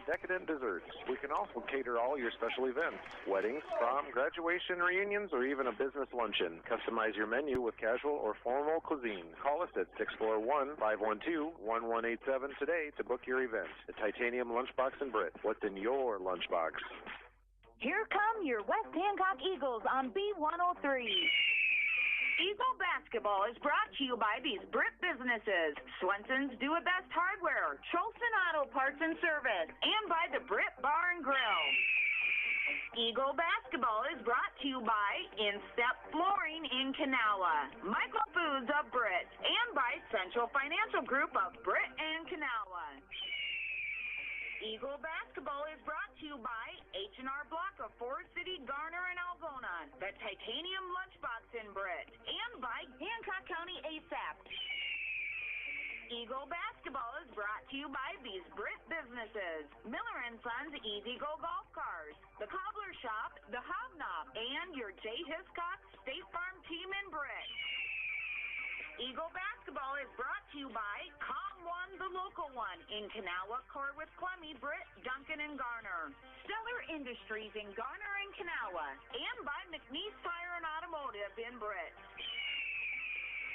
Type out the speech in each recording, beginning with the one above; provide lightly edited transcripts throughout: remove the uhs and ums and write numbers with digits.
decadent desserts. We can also cater all your special events, weddings, prom, graduation, reunions, or even a business luncheon. Customize your menu with casual or formal cuisine. Call us at 641-512-1187 today to book your event. The Titanium Lunchbox and Brit. What's in your lunchbox? Here come your West Hancock Eagles on B103. Eagle Basketball is brought to you by these Brit businesses. Swenson's Do It Best Hardware, Cholson Auto Parts and Service, and by the Brit Bar and Grill. Eagle Basketball is brought to you by Instep Flooring in Kanawha, Michael Foods of Brit, and by Central Financial Group of Brit and Kanawha. Eagle Basketball is brought to you by H&R Block of Forest City, Garner, and Algona, the Titanium Lunchbox in Brit, and by Hancock County ASAP. Eagle Basketball is brought to you by these Brit businesses: Miller & Sons Easy Go Golf Cars, the Cobbler Shop, the Hobnob, and your J. Hiscox State Farm team in Brit. Eagle Basketball is brought to you by Com One, the local one, in Kanawha, Corwith, Clemmy, Britt, Duncan, and Garner. Stellar Industries in Garner and Kanawha, and by McNeese Tire and Automotive in Britt.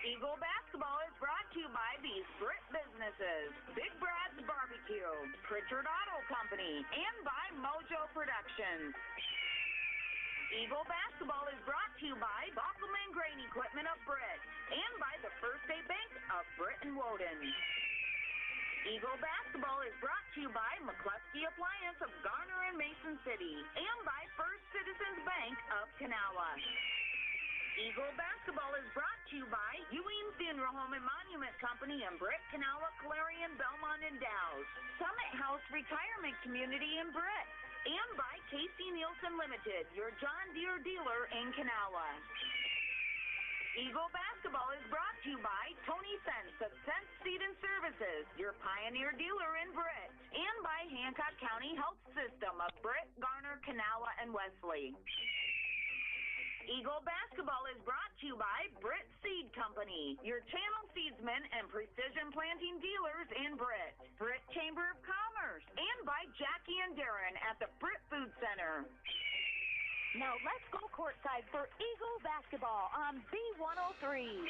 Eagle Basketball is brought to you by these Brit businesses: Big Brad's Barbecue, Pritchard Auto Company, and by Mojo Productions. Eagle Basketball is brought to you by Bockelman Grain Equipment of Britt, and by the First State Bank of Britt and Woden. Eagle Basketball is brought to you by McCluskey Appliance of Garner and Mason City, and by First Citizens Bank of Kanawha. Eagle Basketball is brought to you by Ewing Funeral Home and Monument Company in Britt, Kanawha, Clarion, Belmont, and Dow's, Summit House Retirement Community in Britt, and by Casey Nielsen Limited, your John Deere dealer in Kanawha. Eagle Basketball is brought to you by Tony Sense of Sense Seed and Services, your Pioneer dealer in Britt, and by Hancock County Health System of Britt, Garner, Kanawha, and Wesley. Eagle Basketball is brought to you by Britt Seed Company, your channel seedsmen and precision planting dealers in Britt, Britt Chamber of Commerce, and by Jackie and Darren at the Britt Food Center. Now let's go courtside for Eagle Basketball on B103.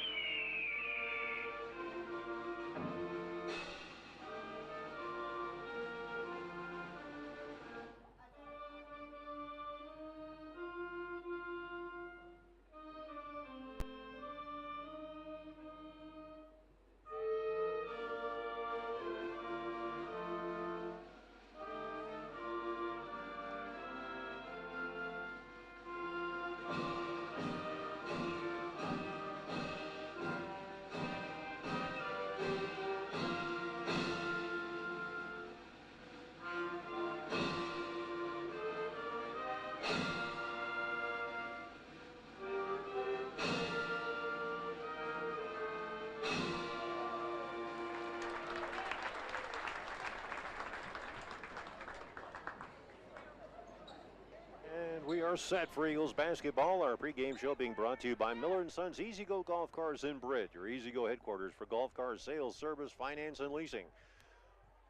We are set for Eagles basketball. Our pregame show being brought to you by Miller & Sons Easy Go Golf Cars in Britt, your Easy Go headquarters for golf cars, sales, service, finance, and leasing.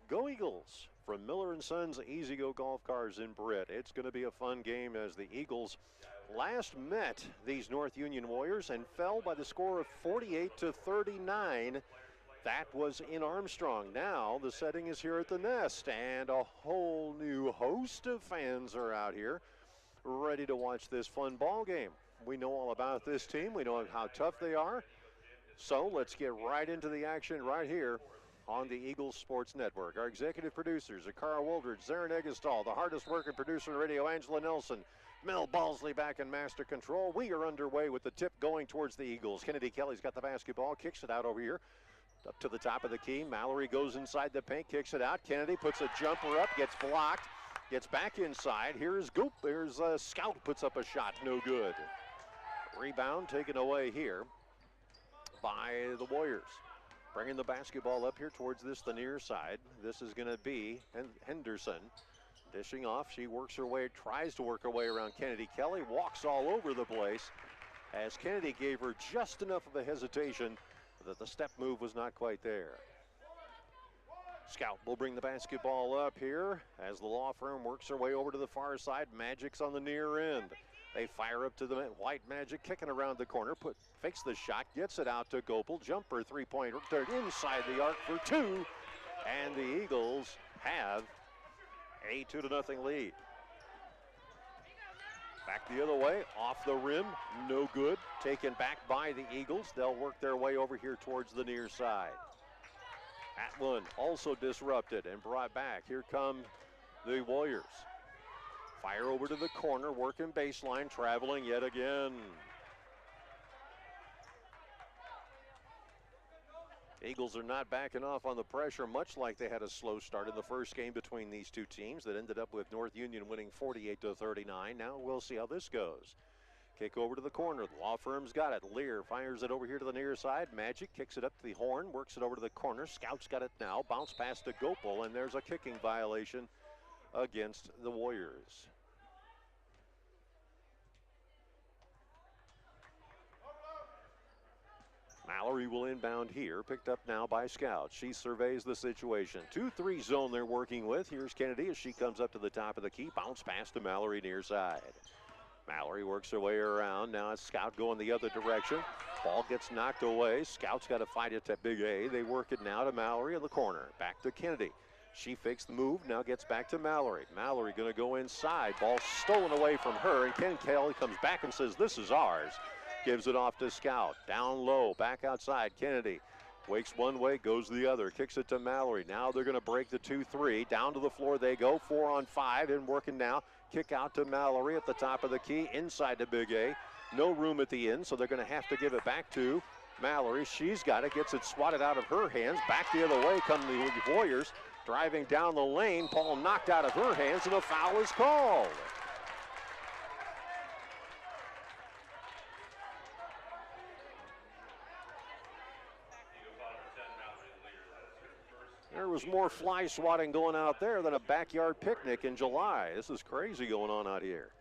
Go Eagles from Miller & Sons Easy Go Golf Cars in Britt. It's going to be a fun game as the Eagles last met these North Union Warriors and fell by the score of 48-39. That was in Armstrong. Now the setting is here at the Nest, and a whole new host of fans are out here ready to watch this fun ball game. We know all about this team. We know how tough they are. So let's get right into the action right here on the Eagles Sports Network. Our executive producers are Carl Woldridge, Zarin Egestal, the hardest working producer on radio, Angela Nelson, Mel Balsley back in master control. We are underway with the tip going towards the Eagles. Kennedy Kelly's got the basketball, kicks it out over here. Up to the top of the key. Mallory goes inside the paint, kicks it out. Kennedy puts a jumper up, gets blocked. Gets back inside. Here's Goop. There's Scout, puts up a shot. No good. Rebound taken away here by the Warriors. Bringing the basketball up here towards the near side. This is going to be Henderson. Dishing off. She works her way, tries to work her way around Kennedy Kelly. Walks all over the place as Kennedy gave her just enough of a hesitation that the step move was not quite there. Scout will bring the basketball up here as the law firm works their way over to the far side. Magic's on the near end. They fire up to the White Magic, kicking around the corner, fakes the shot, gets it out to Gopel. Jumper, three-point inside the arc for two. And the Eagles have a 2-0 lead. Back the other way, off the rim, no good. Taken back by the Eagles. They'll work their way over here towards the near side. That one also disrupted and brought back. Here come the Warriors. Fire over to the corner, working baseline, traveling yet again. Eagles are not backing off on the pressure, much like they had a slow start in the first game between these two teams that ended up with North Union winning 48-39. Now we'll see how this goes. Kick over to the corner. The law firm's got it. Lear fires it over here to the near side. Magic kicks it up to the horn, works it over to the corner. Scout's got it now. Bounce pass to Gopel, and there's a kicking violation against the Warriors. Mallory will inbound here, picked up now by Scout. She surveys the situation. 2-3 zone they're working with. Here's Kennedy as she comes up to the top of the key. Bounce pass to Mallory near side. Mallory works her way around. Now it's Scout going the other direction. Ball gets knocked away. Scout's got to fight it to Big A. They work it now to Mallory in the corner. Back to Kennedy. She fakes the move, now gets back to Mallory. Mallory going to go inside. Ball stolen away from her, and Ken Kelly comes back and says, "This is ours." Gives it off to Scout. Down low, back outside. Kennedy wakes one way, goes the other. Kicks it to Mallory. Now they're going to break the 2-3. Down to the floor they go. 4-on-5 and working now. Kick out to Mallory at the top of the key. Inside to Big A. No room at the end, so they're going to have to give it back to Mallory. She's got it. Gets it swatted out of her hands. Back the other way come the Warriors. Driving down the lane. Ball knocked out of her hands, and a foul is called. There was more fly swatting going out there than a backyard picnic in July. This is crazy going on out here.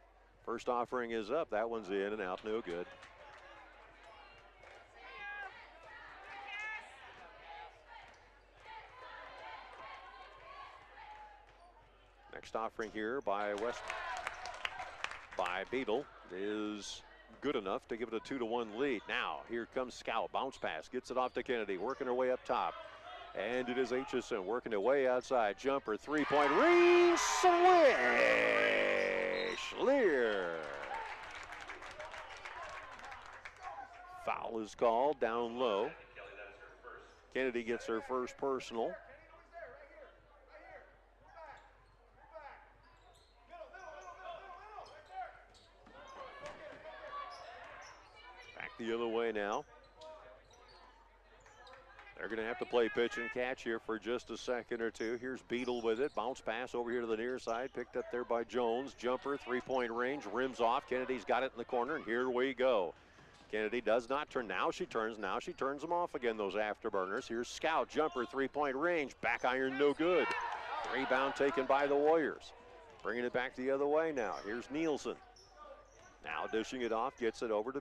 First offering is up. That one's in and out, no good. Next offering here by Beadle is good enough to give it a 2-1 lead. Now here comes Scout. Bounce pass, gets it off to Kennedy, working her way up top. And it is Aitchison working it way outside. Jumper, three-point range, swish! Lear. Foul is called down low. Kennedy gets her first personal. Back the other way now. They're going to have to play pitch and catch here for just a second or two. Here's Beadle with it. Bounce pass over here to the near side. Picked up there by Jones. Jumper, three-point range. Rims off. Kennedy's got it in the corner, and here we go. Kennedy does not turn. Now she turns. Now she turns them off again, those afterburners. Here's Scout. Jumper, three-point range. Back iron, no good. Rebound taken by the Warriors. Bringing it back the other way now. Here's Nielsen. Now dishing it off, gets it over to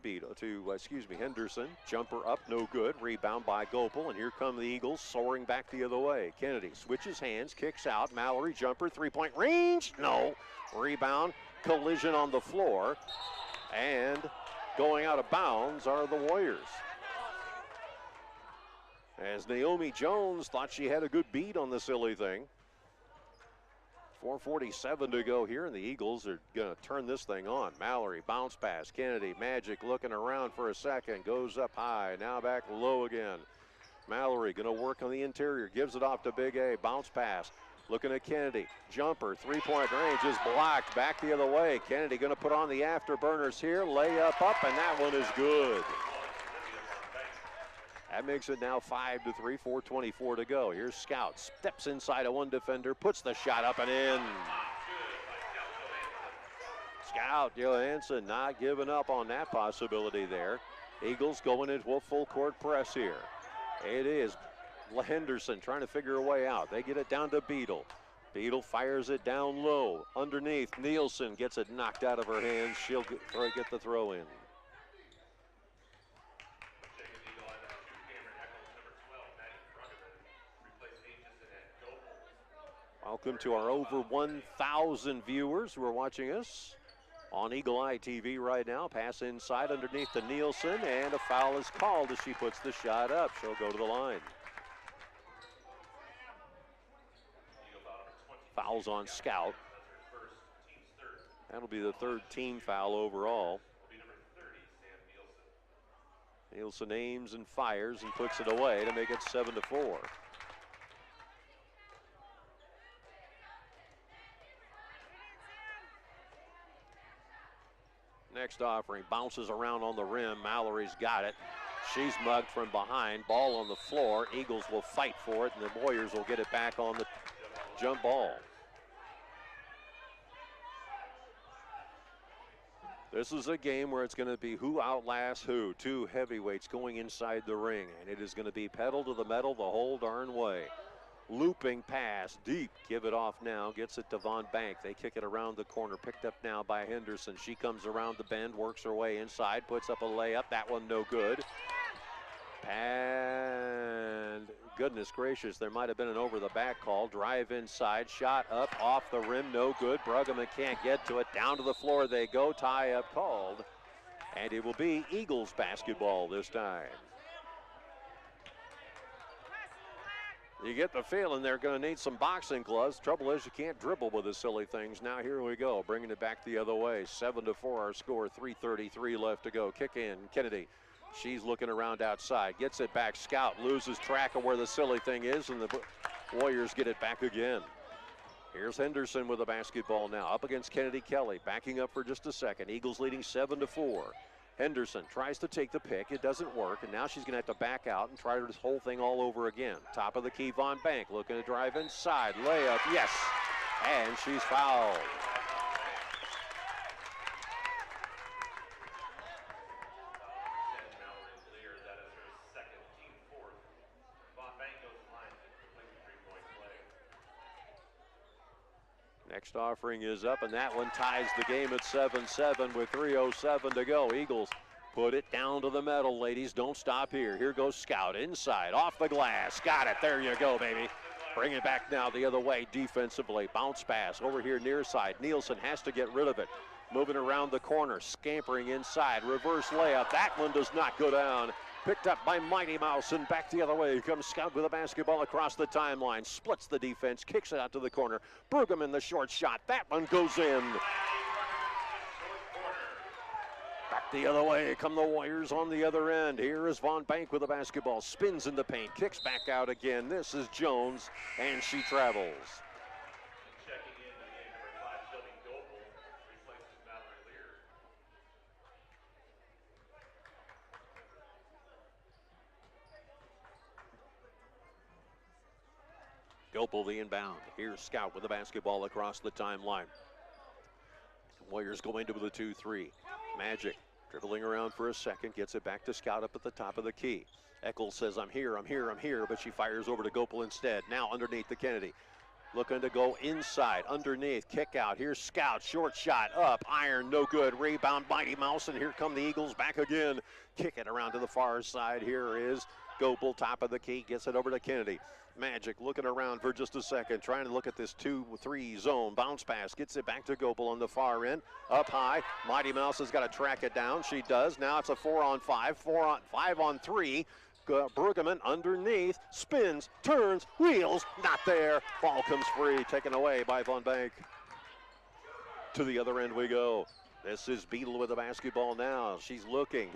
Henderson. Jumper up, no good. Rebound by Gopel, and here come the Eagles soaring back the other way. Kennedy switches hands, kicks out. Mallory, jumper, three-point range. No. Rebound, collision on the floor, and going out of bounds are the Warriors. As Naomi Jones thought she had a good beat on the silly thing. 4:47 to go here, and the Eagles are going to turn this thing on. Mallory, bounce pass. Kennedy, Magic looking around for a second. Goes up high, now back low again. Mallory going to work on the interior. Gives it off to Big A. Bounce pass. Looking at Kennedy. Jumper, three-point range is blocked. Back the other way. Kennedy going to put on the afterburners here. Layup up, and that one is good. That makes it now 5-3, 4:24 to go. Here's Scout, steps inside of one defender, puts the shot up and in. Scout Johansson not giving up on that possibility there. Eagles going into a full court press here. It is Henderson trying to figure a way out. They get it down to Beadle. Beadle fires it down low. Underneath, Nielsen gets it knocked out of her hands. She'll get the throw in. Welcome to our over 1,000 viewers who are watching us on Eagle Eye TV right now. Pass inside underneath to Nielsen, and a foul is called as she puts the shot up. She'll go to the line. Fouls on Scout. That'll be the third team foul overall. Nielsen aims and fires and puts it away to make it 7-4. Next offering, bounces around on the rim. Mallory's got it. She's mugged from behind. Ball on the floor. Eagles will fight for it, and the Warriors will get it back on the jump ball. This is a game where it's going to be who outlasts who. Two heavyweights going inside the ring, and it is going to be pedal to the metal the whole darn way. Looping pass, deep, give it off now, gets it to Von Bank. They kick it around the corner, picked up now by Henderson. She comes around the bend, works her way inside, puts up a layup. That one no good. And goodness gracious, there might have been an over-the-back call. Drive inside, shot up, off the rim, no good. Bruggeman can't get to it. Down to the floor they go, tie-up called. And it will be Eagles basketball this time. You get the feeling they're going to need some boxing gloves. Trouble is you can't dribble with the silly things. Now here we go, bringing it back the other way. 7-4 our score, 3:33 left to go. Kick in, Kennedy. She's looking around outside, gets it back. Scout loses track of where the silly thing is, and the Warriors get it back again. Here's Henderson with the basketball now, up against Kennedy Kelly, backing up for just a second. Eagles leading 7-4. Henderson tries to take the pick. It doesn't work, and now she's going to have to back out and try this whole thing all over again. Top of the key, Von Bank looking to drive inside. Layup, yes, and she's fouled. Next offering is up, and that one ties the game at 7-7 with 3:07 to go. Eagles put it down to the metal, ladies. Don't stop here. Here goes Scout inside, off the glass. Got it. There you go, baby. Bring it back now the other way defensively. Bounce pass over here near side. Nielsen has to get rid of it. Moving around the corner, scampering inside. Reverse layup. That one does not go down. Picked up by Mighty Mouse, and back the other way comes Scout with a basketball across the timeline. Splits the defense, kicks it out to the corner. Bruggeman the short shot. That one goes in. Back the other way come the Warriors on the other end. Here is Von Bank with the basketball. Spins in the paint, kicks back out again. This is Jones, and she travels. Gopel the inbound. Here's Scout with the basketball across the timeline. Warriors go into the 2-3. Magic dribbling around for a second, gets it back to Scout up at the top of the key. Eccles says, I'm here, but she fires over to Gopel instead. Now underneath the Kennedy. Looking to go inside, underneath, kick out. Here's Scout, short shot, up, iron, no good. Rebound, Mighty Mouse, and here come the Eagles back again. Kick it around to the far side. Here is Gopel, top of the key, gets it over to Kennedy. Magic looking around for just a second, trying to look at this 2-3 zone. Bounce pass, gets it back to Gopel on the far end. Up high, Mighty Mouse has got to track it down. She does. Now it's a 4-on-5, 5-on-3. Bruggeman underneath, spins, turns, wheels, not there. Ball comes free, taken away by Von Bank. To the other end we go. This is Beadle with the basketball now. She's looking,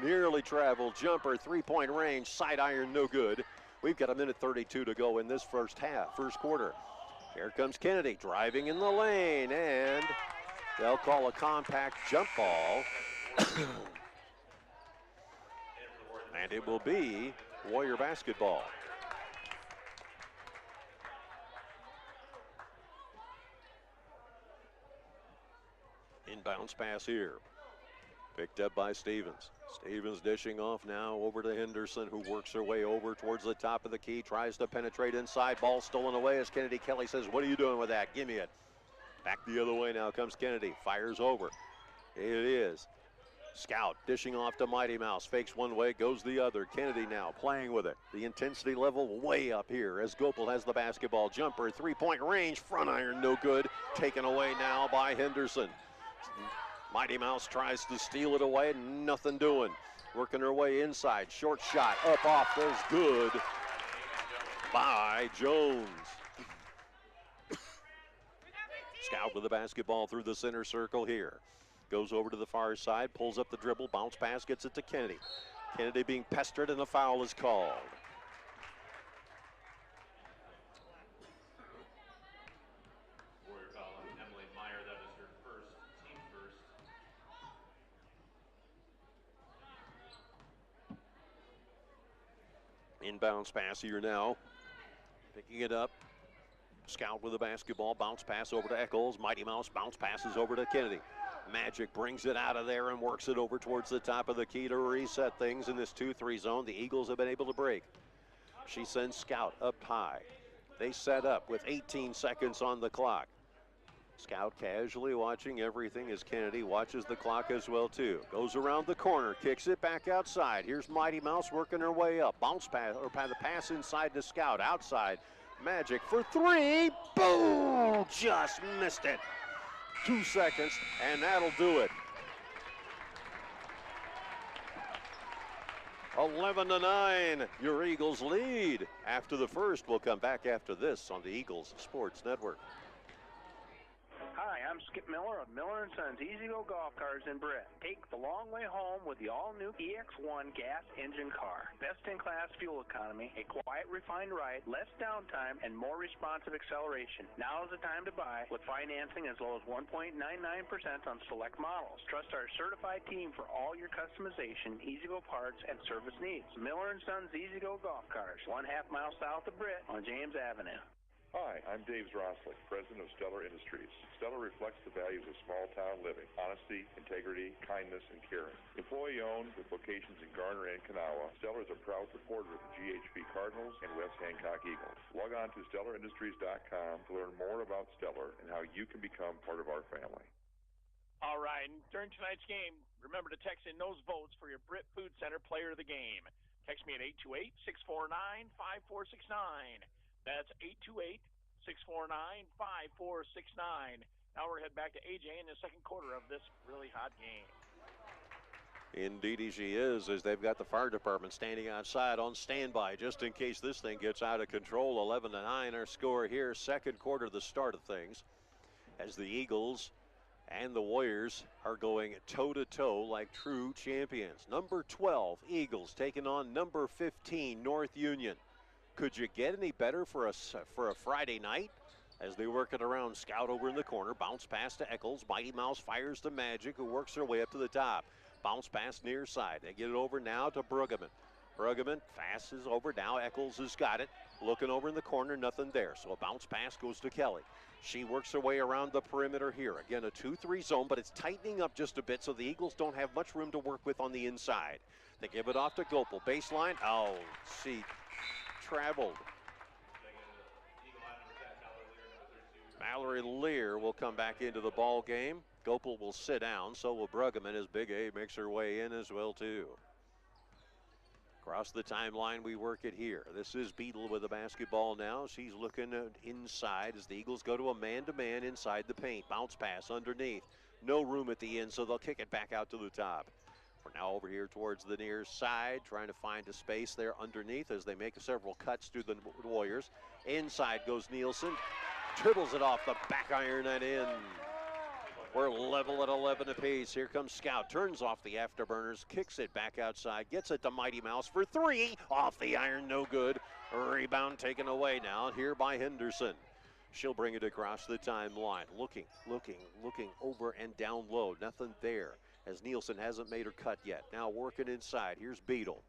nearly traveled. Jumper, three-point range, side iron, no good. We've got 1:32 to go in this first quarter. Here comes Kennedy driving in the lane, and they'll call a compact jump ball. And it will be Warrior basketball. Inbounds pass here. Picked up by Stevens. Stevens dishing off now over to Henderson, who works her way over towards the top of the key, tries to penetrate inside. Ball stolen away as Kennedy Kelly says, what are you doing with that? Give me it. Back the other way now comes Kennedy. Fires over. It is Scout dishing off to Mighty Mouse. Fakes one way, goes the other. Kennedy now playing with it. The intensity level way up here as Gopal has the basketball. Jumper, three-point range. Front iron, no good. Taken away now by Henderson. Mighty Mouse tries to steal it away. Nothing doing. Working her way inside. Short shot. Up, off. Goes good by Jones. Scout with the basketball through the center circle here. Goes over to the far side, pulls up the dribble, bounce pass, gets it to Kennedy. Kennedy being pestered and a foul is called. Warrior foul on Emily Meyer, that is her first, team first. Inbounds pass here now. Picking it up. Scout with the basketball, bounce pass over to Eccles. Mighty Mouse bounce passes over to Kennedy. Magic brings it out of there and works it over towards the top of the key to reset things in this 2-3 zone. The Eagles have been able to break. She sends Scout up high. They set up with 18 seconds on the clock. Scout casually watching everything as Kennedy watches the clock as well too. Goes around the corner, kicks it back outside. Here's Mighty Mouse working her way up. Bounce pass, or the pass inside to Scout. Outside, Magic for three. Boom! Just missed it. 2 seconds, and that'll do it. 11-9, your Eagles lead. After the first, we'll come back after this on the Eagles Sports Network. Hi, I'm Skip Miller of Miller & Sons Easy-Go Golf Cars in Britt. Take the long way home with the all-new EX1 gas engine car. Best-in-class fuel economy, a quiet, refined ride, less downtime, and more responsive acceleration. Now is the time to buy with financing as low as 1.99% on select models. Trust our certified team for all your customization, easy-go parts, and service needs. Miller & Sons Easy-Go Golf Cars, 1/2 mile south of Britt on James Avenue. Hi, I'm Dave Zroslik, president of Stellar Industries. Stellar reflects the values of small-town living: honesty, integrity, kindness, and caring. Employee-owned with locations in Garner and Kanawha, Stellar is a proud supporter of the GHB Cardinals and West Hancock Eagles. Log on to StellarIndustries.com to learn more about Stellar and how you can become part of our family. All right, and during tonight's game, remember to text in those votes for your Britt Food Center player of the game. Text me at 828-649-5469. That's 828-649-5469. Now we're heading back to AJ in the second quarter of this really hot game. Indeed she is, as they've got the fire department standing outside on standby just in case this thing gets out of control. 11-9 our score here. Second quarter, the start of things, as the Eagles and the Warriors are going toe-to-toe like true champions. Number 12, Eagles, taking on number 15, North Union. Could you get any better for a Friday night? As they work it around, Scout over in the corner, bounce pass to Eccles. Mighty Mouse fires to Magic, who works her way up to the top. Bounce pass near side. They get it over now to Bruggeman. Bruggeman passes over now. Eccles has got it. Looking over in the corner, nothing there. So a bounce pass goes to Kelly. She works her way around the perimeter here. Again, a 2-3 zone, but it's tightening up just a bit, so the Eagles don't have much room to work with on the inside. They give it off to Gopal. Baseline. Oh, she traveled. Mallory Lear will come back into the ball game. Gopal will sit down, so will Bruggeman as Big A makes her way in as well too. Across the timeline we work it here. This is Beadle with the basketball now. She's looking inside as the Eagles go to a man-to-man inside the paint. Bounce pass underneath. No room at the end, so they'll kick it back out to the top. We're now over here towards the near side, trying to find a space there underneath as they make several cuts through the Warriors. Inside goes Nielsen. Dribbles it off the back iron and in. We're level at 11 apiece. Here comes Scout. Turns off the afterburners. Kicks it back outside. Gets it to Mighty Mouse for three. Off the iron, no good. Rebound taken away now here by Henderson. She'll bring it across the timeline. Looking over and down low. Nothing there, as Nielsen hasn't made her cut yet. Now working inside. Here's Beadle.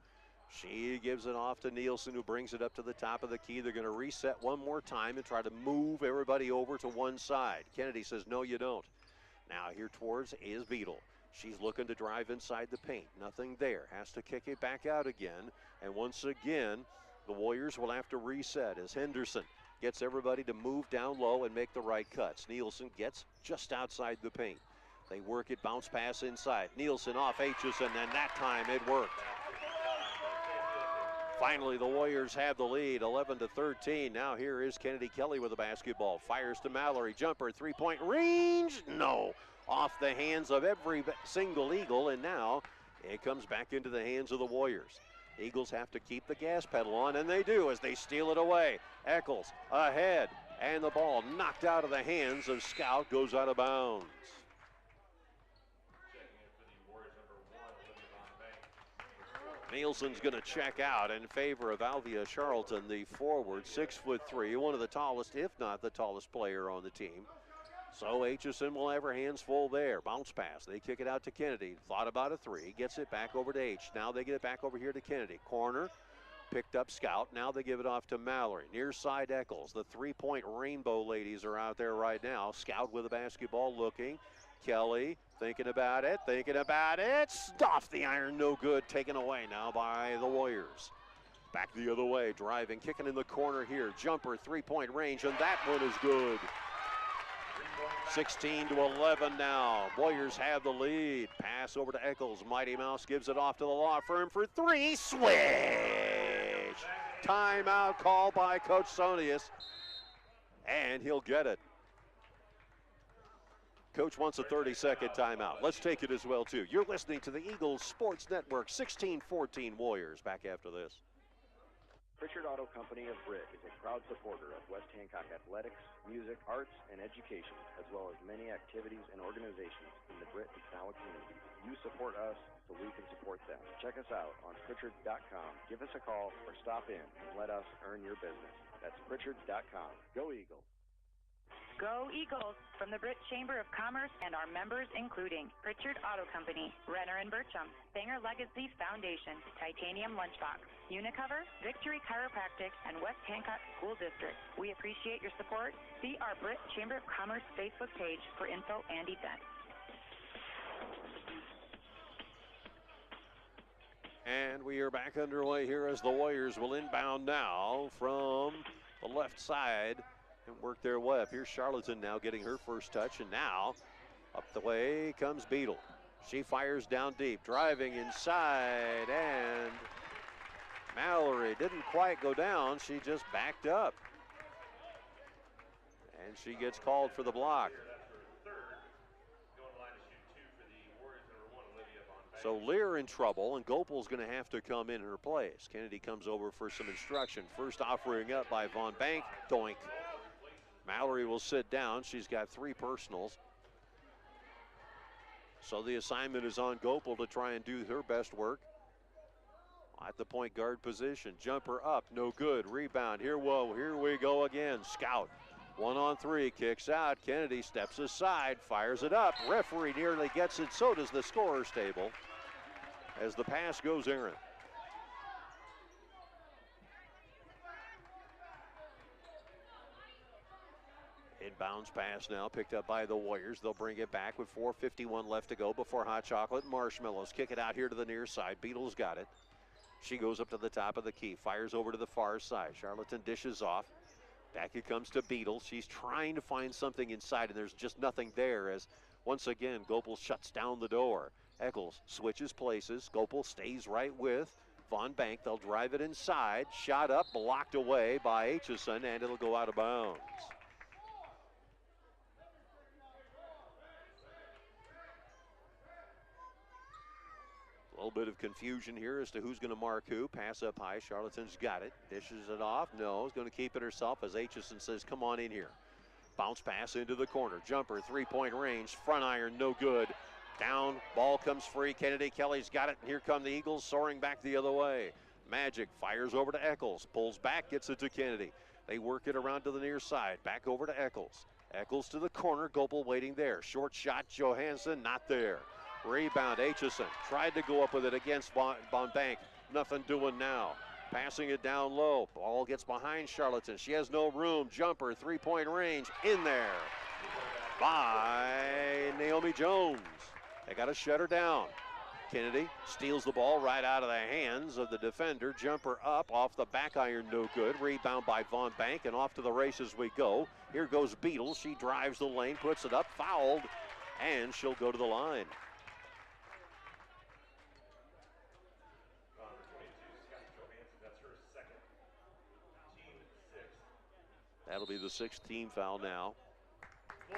She gives it off to Nielsen, who brings it up to the top of the key. They're going to reset one more time and try to move everybody over to one side. Kennedy says, no, you don't. Now here towards is Beadle. She's looking to drive inside the paint. Nothing there. Has to kick it back out again. And once again, the Warriors will have to reset as Henderson gets everybody to move down low and make the right cuts. Nielsen gets just outside the paint. They work it, bounce pass inside. Nielsen off Aitchison, and that time it worked. Finally, the Warriors have the lead, 11-13. Now here is Kennedy Kelly with the basketball. Fires to Mallory. Jumper, three-point range. No. Off the hands of every single Eagle, and now it comes back into the hands of the Warriors. Eagles have to keep the gas pedal on, and they do as they steal it away. Eccles ahead, and the ball knocked out of the hands of Scout, goes out of bounds. Nielsen's going to check out in favor of Alvia Charlton, the forward, 6'3", one of the tallest, if not the tallest player on the team. So Aitchison will have her hands full there. Bounce pass. They kick it out to Kennedy. Thought about a three. Gets it back over to H. Now they get it back over here to Kennedy. Corner. Picked up Scout. Now they give it off to Mallory. Near side Eccles. The three-point rainbow ladies are out there right now. Scout with the basketball looking. Kelly thinking about it. Off the iron. No good. Taken away now by the Warriors. Back the other way. Driving. Kicking in the corner here. Jumper. Three-point range. And that one is good. 16-11 now. Warriors have the lead. Pass over to Eccles. Mighty Mouse gives it off to the law firm for three. Switch. Timeout call by Coach Sonius. And he'll get it. Coach wants a 30-second timeout. Let's take it as well, too. You're listening to the Eagles Sports Network. 16-14 Warriors. Back after this. Pritchard Auto Company of Britt is a proud supporter of West Hancock athletics, music, arts, and education, as well as many activities and organizations in the Britt and Kanawha communities. You support us so we can support them. Check us out on Pritchard.com. Give us a call or stop in and let us earn your business. That's Pritchard.com. Go Eagles. Go Eagles! From the Britt Chamber of Commerce and our members including Pritchard Auto Company, Renner & Burcham, Banger Legacy Foundation, Titanium Lunchbox, Unicover, Victory Chiropractic, and West Hancock School District. We appreciate your support. See our Britt Chamber of Commerce Facebook page for info and events. And we are back underway here as the Warriors will inbound now from the left side and work their way up. Here's Charlatan now getting her first touch, and now up the way comes Beadle. She fires down deep, driving inside, and Mallory didn't quite go down. She just backed up. And she gets called for the block. So Lear in trouble, and Gopel's going to have to come in her place. Kennedy comes over for some instruction. First offering up by Von Bank. Doink. Mallory will sit down. She's got 3 personals. So the assignment is on Gopel to try and do her best work at the point guard position. Jumper up, no good. Rebound, here we go again. Scout, 1-on-3, kicks out. Kennedy steps aside, fires it up. Referee nearly gets it, so does the scorer's table as the pass goes errant. Inbounds pass now picked up by the Warriors. They'll bring it back with 4:51 left to go before Hot Chocolate and Marshmallows kick it out here to the near side. Beadle's got it. She goes up to the top of the key, fires over to the far side. Charlatan dishes off. Back it comes to Beadle. She's trying to find something inside, and there's just nothing there as once again Gopel shuts down the door. Eccles switches places. Gopel stays right with Von Bank. They'll drive it inside. Shot up, blocked away by Aitchison, and it'll go out of bounds. A little bit of confusion here as to who's going to mark who. Pass up high. Charlatan's got it. Dishes it off. No, is going to keep it herself as Aitchison says, come on in here. Bounce pass into the corner. Jumper, 3-point range. Front iron, no good. Down, ball comes free. Kennedy Kelly's got it. And here come the Eagles soaring back the other way. Magic fires over to Eccles. Pulls back, gets it to Kennedy. They work it around to the near side. Back over to Eccles. Eccles to the corner. Gopel waiting there. Short shot, Johansson, not there. Rebound, Aitchison tried to go up with it against Von Bank. Nothing doing now. Passing it down low. Ball gets behind Charlatan. She has no room. Jumper, 3-point range. In there by Naomi Jones. They got to shut her down. Kennedy steals the ball right out of the hands of the defender. Jumper up off the back iron, no good. Rebound by Von Bank, and off to the races we go. Here goes Beadle. She drives the lane, puts it up, fouled. and she'll go to the line. Number 22, Scott Johansson, that's her second. Team 6. That'll be the 6th team foul now.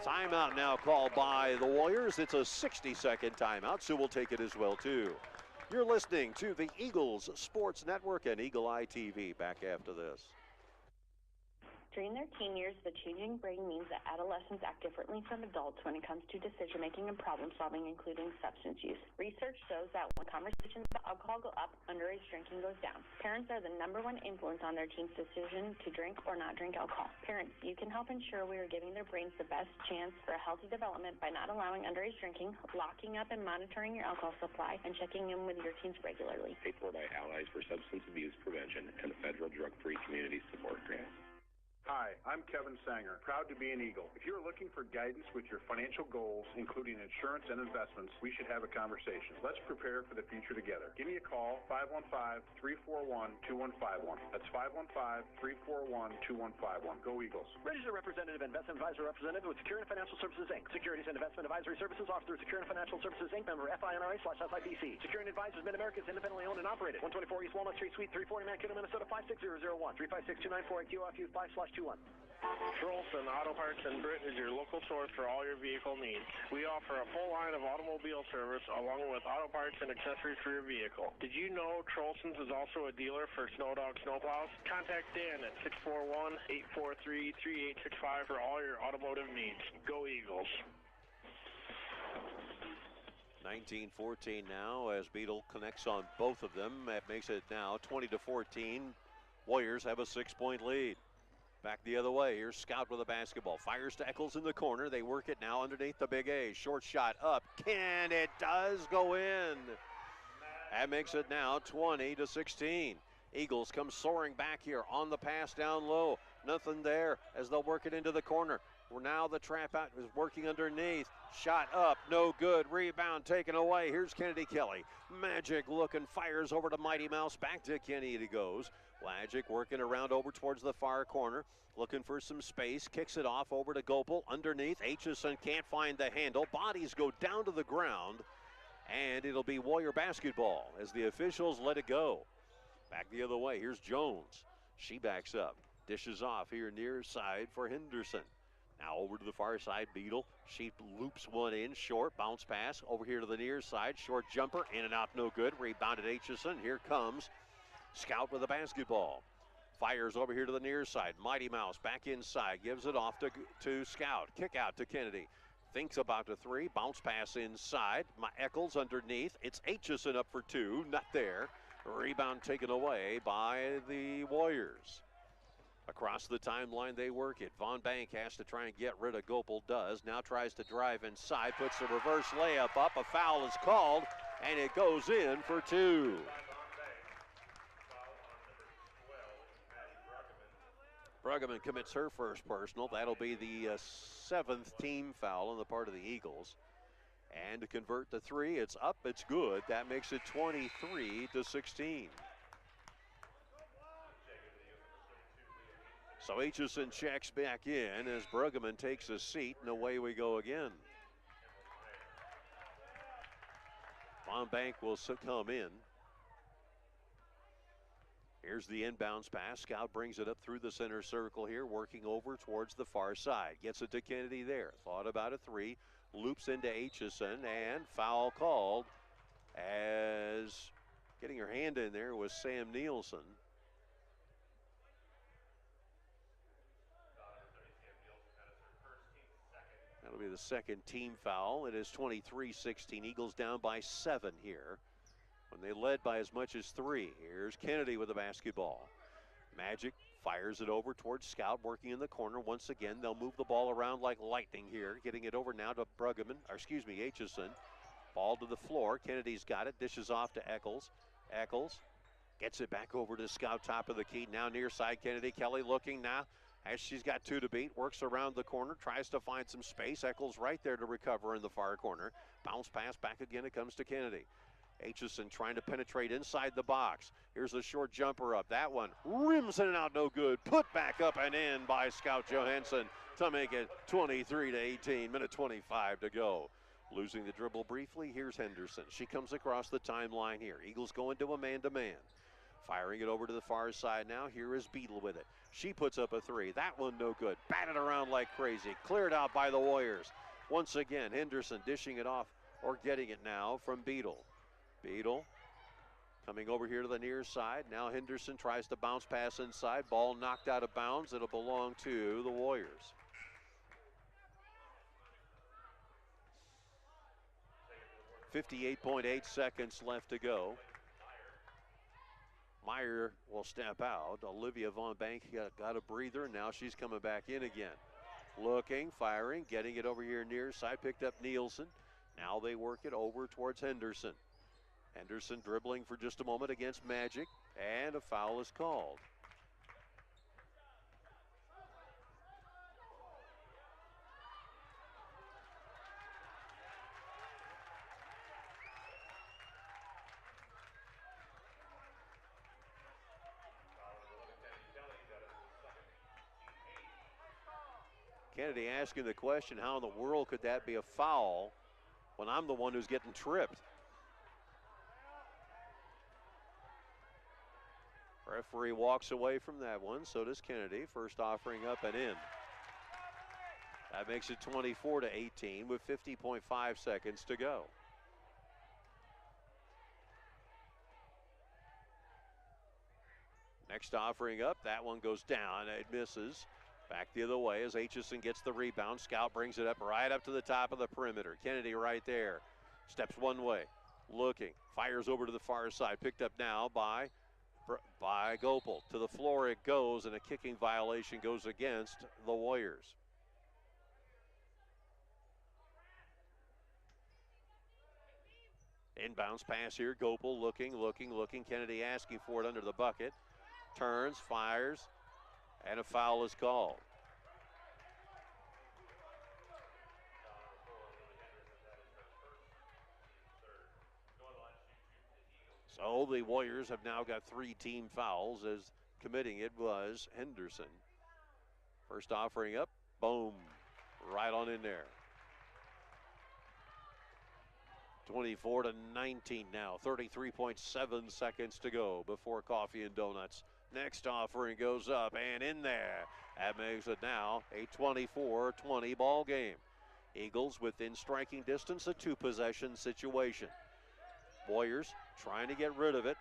Timeout now called by the Warriors. It's a 60-second timeout, so we'll take it as well, too. You're listening to the Eagles Sports Network and Eagle Eye TV. Back after this. During their teen years, the changing brain means that adolescents act differently from adults when it comes to decision-making and problem-solving, including substance use. Research shows that when conversations about alcohol go up, underage drinking goes down. Parents are the #1 influence on their teen's decision to drink or not drink alcohol. Parents, you can help ensure we are giving their brains the best chance for a healthy development by not allowing underage drinking, locking up and monitoring your alcohol supply, and checking in with your teens regularly. Paid for by Allies for Substance Abuse Prevention and the Federal Drug-Free Community Support Grant. Hi, I'm Kevin Sanger, proud to be an Eagle. If you're looking for guidance with your financial goals, including insurance and investments, we should have a conversation. Let's prepare for the future together. Give me a call, 515-341-2151. That's 515-341-2151. Go Eagles. Registered representative, investment advisor representative with Security Financial Services, Inc. Securities and investment advisory services offered through Security Financial Services, Inc. Member FINRA/SIPC. Security Advisors Mid-America is independently owned and operated. 124 East Walnut Street, Suite 340, Mankato, Minnesota 56001. 356-294-QFU5/21. Trolson Auto Parts in Britt is your local source for all your vehicle needs. We offer a full line of automobile service along with auto parts and accessories for your vehicle. Did you know Trolson's is also a dealer for Snowdog snowplows? Contact Dan at 641-843-3865 for all your automotive needs. Go Eagles. 19-14 now as Beetle connects on both of them. That makes it now 20-14. Warriors have a 6-point lead. Back the other way. Here's Scout with a basketball. Fires to Eccles in the corner. They work it now underneath the big A. Short shot up. And it does go in. That makes it now 20-16. Eagles come soaring back here on the pass down low. Nothing there as they'll work it into the corner. Now the trap out is working underneath. Shot up, no good. Rebound taken away. Here's Kennedy Kelly. Magic looking, fires over to Mighty Mouse. Back to Kennedy goes. Magic working around over towards the far corner. Looking for some space. Kicks it off over to Gopel. Underneath, Aitchison can't find the handle. Bodies go down to the ground. And it'll be Warrior basketball as the officials let it go. Back the other way. Here's Jones. She backs up. Dishes off here near side for Henderson. Now over to the far side, Beetle. She loops one in, short, bounce pass. Over here to the near side, short jumper, in and out, no good. Rebounded Aitchison. Here comes Scout with the basketball. Fires over here to the near side. Mighty Mouse back inside, gives it off to Scout. Kick out to Kennedy. Thinks about the three, bounce pass inside. Eccles underneath. It's Aitchison up for two, not there. Rebound taken away by the Warriors. Across the timeline, they work it. Von Bank has to try and get rid of Gopel, does. Now tries to drive inside, puts a reverse layup up. A foul is called, and it goes in for two. Bruggeman commits her first personal. That'll be the 7th team foul on the part of the Eagles. And to convert the three, it's up, it's good. That makes it 23-16. So Aitchison checks back in as Bruggeman takes a seat, and away we go again. Von Bank will come in. Here's the inbounds pass. Scout brings it up through the center circle here, working over towards the far side. Gets it to Kennedy there. Thought about a three. Loops into Aitchison, and foul called as getting her hand in there was Sam Nielsen. That'll be the second team foul. It is 23-16. Eagles down by 7 here when they led by as much as 3. Here's Kennedy with the basketball. Magic fires it over towards Scout, working in the corner. Once again, they'll move the ball around like lightning here. Getting it over now to Aitchison. Ball to the floor. Kennedy's got it. Dishes off to Eccles. Eccles gets it back over to Scout, top of the key. Now near side, Kennedy. Kelly looking now as she's got 2 to beat. Works around the corner. Tries to find some space. Eccles right there to recover in the far corner. Bounce pass back again. It comes to Kennedy. Aitchison trying to penetrate inside the box. Here's a short jumper up. That one rims in and out, no good. Put back up and in by Scout Johansson to make it 23-18. Minute 25 to go. Losing the dribble briefly, here's Henderson. She comes across the timeline here. Eagles go into a man-to-man. Firing it over to the far side now. Here is Beetle with it. She puts up a three. That one no good. Batted around like crazy. Cleared out by the Warriors. Once again, Henderson dishing it off or getting it now from Beetle. Beetle coming over here to the near side. Now Henderson tries to bounce pass inside. Ball knocked out of bounds. It'll belong to the Warriors. .8 seconds left to go. Meyer will step out. Olivia Von Bank got a breather. Now she's coming back in again. Looking, firing, getting it over here near side. Picked up Nielsen. Now they work it over towards Henderson. Henderson dribbling for just a moment against Magic, and a foul is called. Kennedy asking the question, how in the world could that be a foul when I'm the one who's getting tripped? Referee walks away from that one, so does Kennedy. First offering up and in. That makes it 24-18 with 50.5 seconds to go. Next offering up, that one goes down, it misses. Back the other way as Aitchison gets the rebound. Scout brings it up right up to the top of the perimeter. Kennedy right there. Steps one way. Looking. Fires over to the far side. Picked up now by Gopal. To the floor it goes, and a kicking violation goes against the Warriors. Inbounds pass here. Gopal looking. Kennedy asking for it under the bucket. Turns, fires, and a foul is called. So the Warriors have now got 3 team fouls, as committing it was Henderson. First offering up, boom, right on in there. 24-19 now, 33.7 seconds to go before Coffee and Donuts. Next offering goes up and in there. That makes it now a 24-20 ball game. Eagles within striking distance, a 2-possession situation. Warriors trying to get rid of it.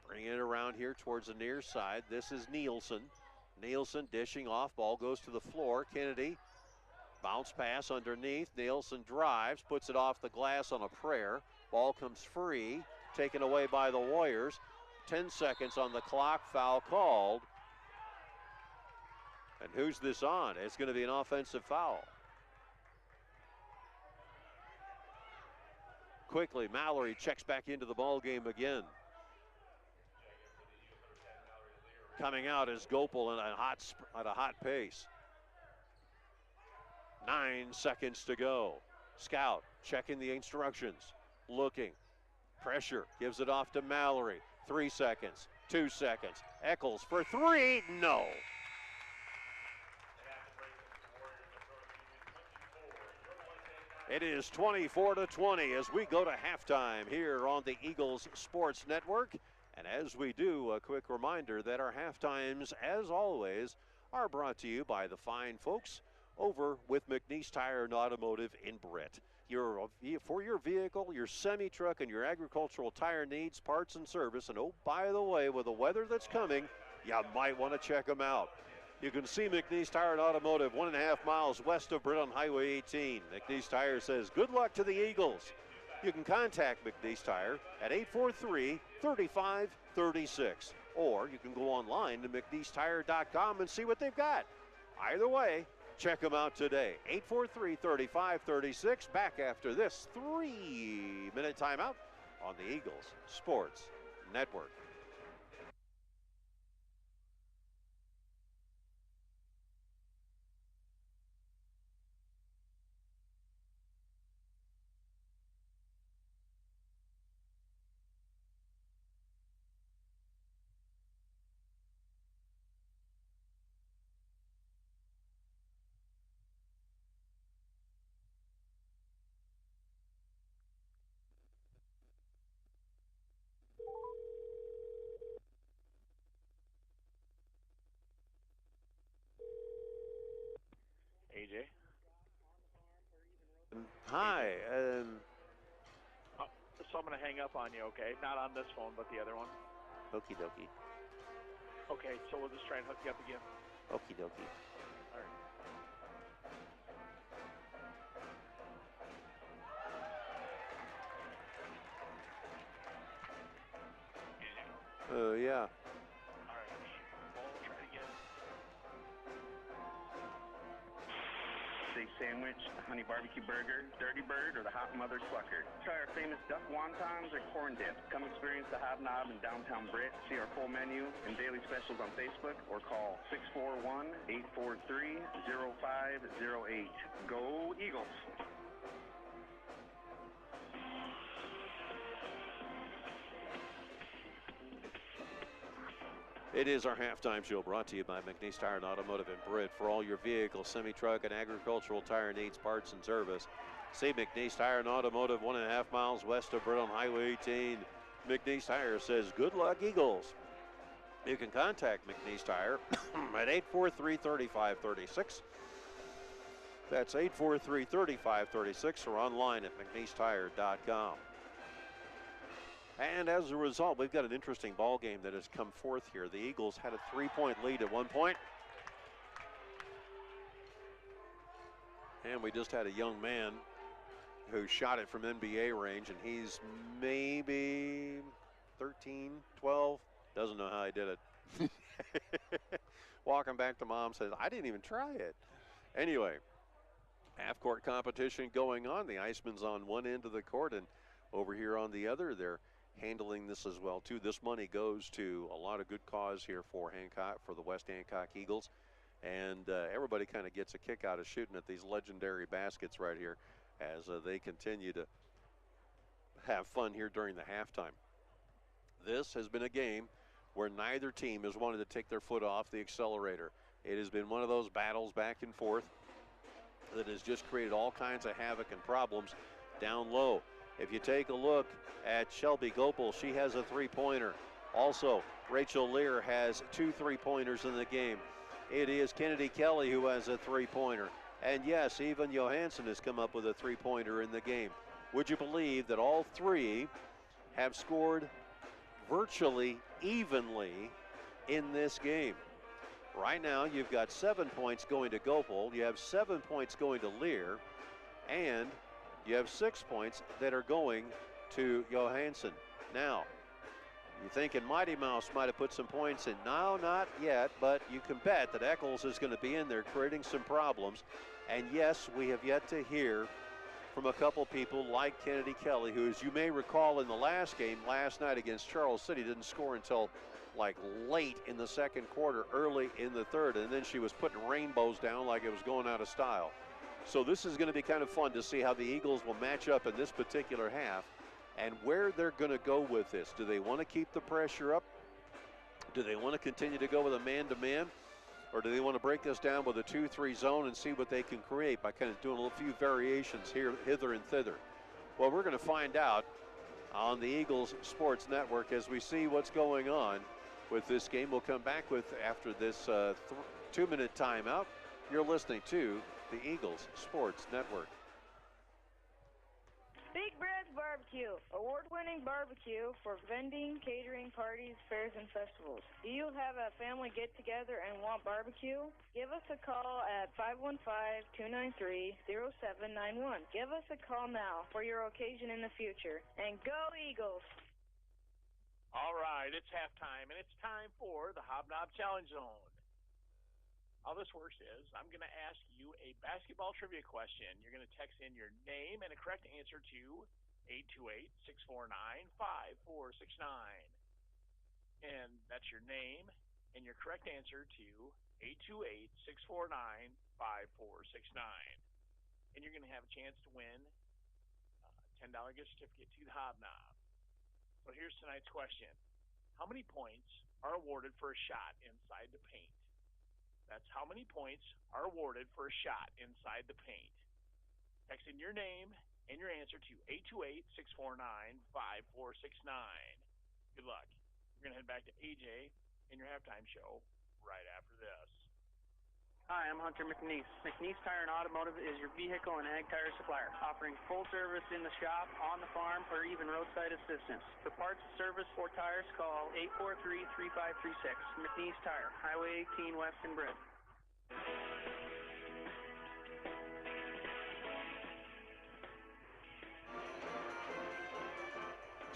Bringing it around here towards the near side. This is Nielsen. Nielsen dishing off. Ball goes to the floor. Kennedy. Bounce pass underneath. Nielsen drives. Puts it off the glass on a prayer. Ball comes free. Taken away by the Warriors. 10 seconds on the clock. Foul called. And who's this on? It's going to be an offensive foul. Quickly, Mallory checks back into the ball game again. Coming out is Gopal at a hot pace. 9 seconds to go. Scout checking the instructions. Looking. Pressure. Gives it off to Mallory. 3 seconds. 2 seconds. Eccles for 3. No. It is 24-20 as we go to halftime here on the Eagles Sports Network. And as we do, a quick reminder that our halftimes, as always, are brought to you by the fine folks over with McNeese Tire and Automotive in Britt. For your vehicle, your semi-truck, and your agricultural tire needs, parts, and service. And oh, by the way, with the weather that's coming, you might want to check them out. You can see McNeese Tire and Automotive 1.5 miles west of Britt on Highway 18. McNeese Tire says good luck to the Eagles. You can contact McNeese Tire at 843-3536. Or you can go online to McNeeseTire.com and see what they've got. Either way, check them out today. 843-3536. Back after this 3-minute timeout on the Eagles Sports Network. Hi. So I'm going to hang up on you, okay? Not on this phone, but the other one. Okie dokie. Okay, so we'll just try and hook you up again. Okie dokie. All right. Yeah. All right. We'll try it again. Steak sandwich, honey barbecue burger, dirty bird, or the hot mother clucker. Try our famous duck wontons or corn dip. Come experience the Hobnob in downtown Britt. See our full menu and daily specials on Facebook or call 641-843-0508. Go Eagles! It is our halftime show brought to you by McNeese Tire and Automotive in Britt. For all your vehicle, semi-truck, and agricultural tire needs, parts, and service, see McNeese Tire and Automotive 1.5 miles west of Britt on Highway 18. McNeese Tire says, good luck, Eagles. You can contact McNeese Tire at 843-3536. That's 843-3536 or online at McNeeseTire.com. And as a result, we've got an interesting ball game that has come forth here. The Eagles had a 3-point lead at one point. And we just had a young man who shot it from NBA range, and he's maybe 13, 12, doesn't know how he did it. Walking back to mom says, I didn't even try it. Anyway, half-court competition going on. The Iceman's on one end of the court, and over here on the other, they're handling this as well too. This money goes to a lot of good cause here for Hancock, for the West Hancock Eagles, and everybody kind of gets a kick out of shooting at these legendary baskets right here as they continue to have fun here during the halftime. This has been a game where neither team has wanted to take their foot off the accelerator. It has been one of those battles back and forth that has just created all kinds of havoc and problems down low. If you take a look at Shelby Gopel, she has a three-pointer. Also, Rachel Lear has 2 3-pointers in the game. It is Kennedy Kelly who has a three-pointer. And yes, even Johansson has come up with a three-pointer in the game. Would you believe that all three have scored virtually evenly in this game? Right now, you've got 7 points going to Gopel. You have 7 points going to Lear. And you have 6 points that are going to Johansson. Now, you're thinking Mighty Mouse might have put some points in. No, not yet, but you can bet that Eccles is going to be in there creating some problems. And yes, we have yet to hear from a couple people like Kennedy Kelly, who, as you may recall in the last game, last night against Charles City, didn't score until like late in the second quarter, early in the third, and then she was putting rainbows down like it was going out of style. So this is going to be kind of fun to see how the Eagles will match up in this particular half and where they're going to go with this. Do they want to keep the pressure up? Do they want to continue to go with a man-to-man? Or do they want to break this down with a 2-3 zone and see what they can create by kind of doing a few variations here, hither and thither? Well, we're going to find out on the Eagles Sports Network as we see what's going on with this game. We'll come back with, after this 2-minute timeout, you're listening to the Eagles Sports Network. Big Brad's Barbecue, award-winning barbecue for vending, catering, parties, fairs, and festivals. Do you have a family get-together and want barbecue? Give us a call at 515-293-0791. Give us a call now for your occasion in the future. And go Eagles! All right, it's halftime, and it's time for the Hobnob Challenge Zone. How this works is I'm going to ask you a basketball trivia question. You're going to text in your name and a correct answer to 828-649-5469. And that's your name and your correct answer to 828-649-5469. And you're going to have a chance to win a $10 gift certificate to the Hobnob. So here's tonight's question. How many points are awarded for a shot inside the paint? That's how many points are awarded for a shot inside the paint. Text in your name and your answer to 828-649-5469. Good luck. We're going to head back to AJ and your halftime show right after this. Hi, I'm Hunter McNeese. McNeese Tire and Automotive is your vehicle and ag tire supplier, offering full service in the shop, on the farm, or even roadside assistance. For parts, service, or tires, call 843-3536. McNeese Tire, Highway 18 West in Britt.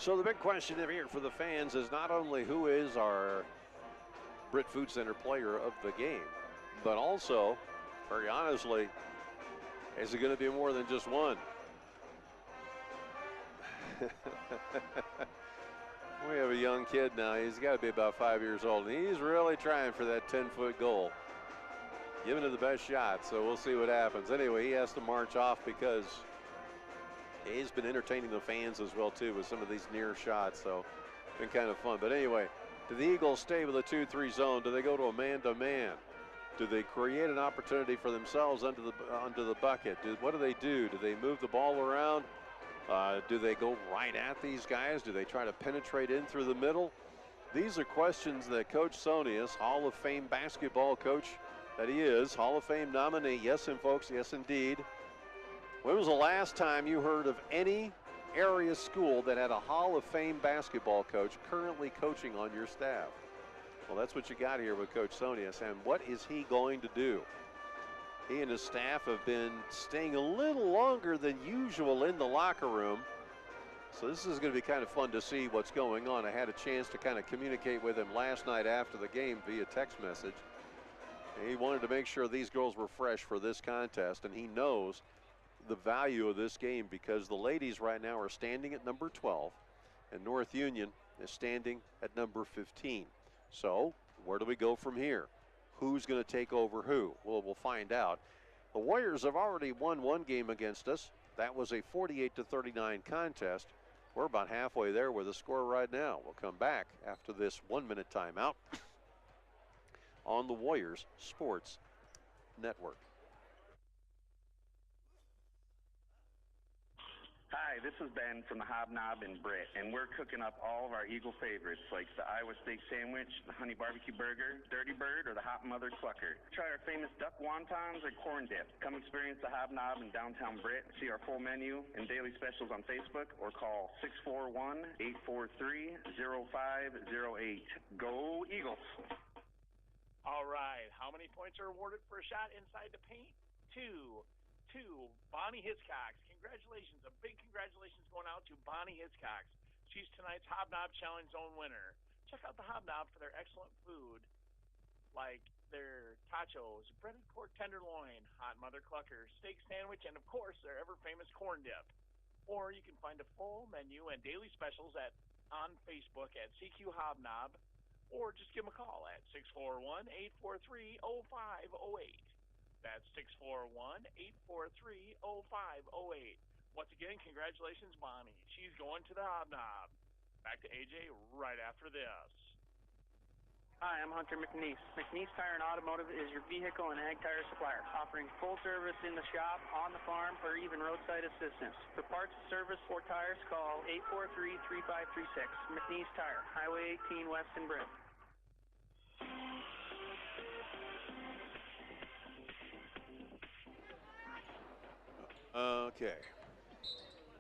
So the big question here for the fans is not only who is our Britt Food Center player of the game, but also, very honestly, is it going to be more than just one? We have a young kid now. He's got to be about 5 years old, and he's really trying for that 10-foot goal. Giving it the best shot, so we'll see what happens. Anyway, he has to march off because he's been entertaining the fans as well, too, with some of these near shots, so it's been kind of fun. But anyway, do the Eagles stay with a 2-3 zone? Do they go to a man-to-man? Do they create an opportunity for themselves under the bucket? What do they do? Do they move the ball around? Do they go right at these guys? Do they try to penetrate in through the middle? These are questions that Coach Sonius, Hall of Fame basketball coach that he is, Hall of Fame nominee, yes, and folks, yes, indeed. When was the last time you heard of any area school that had a Hall of Fame basketball coach currently coaching on your staff? Well, that's what you got here with Coach Sonius, and what is he going to do? He and his staff have been staying a little longer than usual in the locker room, so this is going to be kind of fun to see what's going on. I had a chance to kind of communicate with him last night after the game via text message. He wanted to make sure these girls were fresh for this contest, and he knows the value of this game because the ladies right now are standing at number 12, and North Union is standing at number 15. So where do we go from here? Who's going to take over who? Well, we'll find out. The Warriors have already won one game against us. That was a 48-39 contest. We're about halfway there with the score right now. We'll come back after this 1-minute timeout on the Warriors Sports Network. Hi, this is Ben from the Hobnob in Britt, and we're cooking up all of our Eagle favorites like the Iowa steak sandwich, the honey barbecue burger, Dirty Bird, or the Hot Mother Clucker. Try our famous duck wontons or corn dip. Come experience the Hobnob in downtown Britt. See our full menu and daily specials on Facebook or call 641-843-0508. Go Eagles! All right, how many points are awarded for a shot inside the paint? Two. Bonnie Hiscox. Congratulations. A big congratulations going out to Bonnie Hiscox. She's tonight's Hobnob Challenge Zone winner. Check out the Hobnob for their excellent food, like their tachos, breaded pork tenderloin, hot mother clucker, steak sandwich, and of course their ever famous corn dip. Or you can find a full menu and daily specials on Facebook at CQ Hobnob, or just give them a call at 641-843-0508. That's 641-843-0508. Once again, congratulations, Bonnie. She's going to the Hobnob. Back to AJ right after this. Hi, I'm Hunter McNeese. McNeese Tire and Automotive is your vehicle and ag tire supplier, offering full service in the shop, on the farm, or even roadside assistance. For parts, service, or tires, call 843-3536. McNeese Tire, Highway 18 West in Britt. Okay.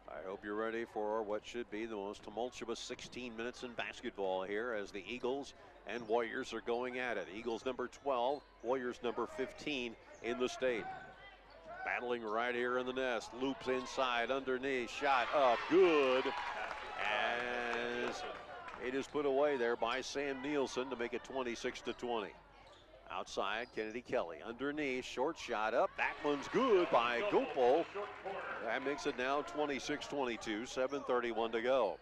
I hope you're ready for what should be the most tumultuous 16 minutes in basketball here as the Eagles and Warriors are going at it. Eagles number 12, Warriors number 15 in the state. Battling right here in the nest. Loops inside, underneath, shot up, good. As it is put away there by Sam Nielsen to make it 26-20. Outside, Kennedy Kelly. Underneath, short shot up. That one's good by Gopal. That makes it now 26-22, 7:31 to go.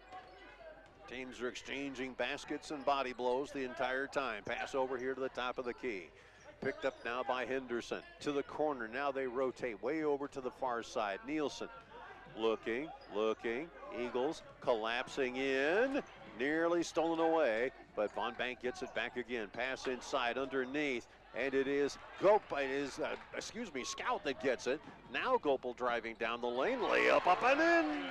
Teams are exchanging baskets and body blows the entire time. Pass over here to the top of the key. Picked up now by Henderson. To the corner. Now they rotate way over to the far side. Nielsen looking. Eagles collapsing in. Nearly stolen away, but Von Bank gets it back again. Pass inside, underneath, and it is Scout that gets it. Now Gopal driving down the lane, layup up and in.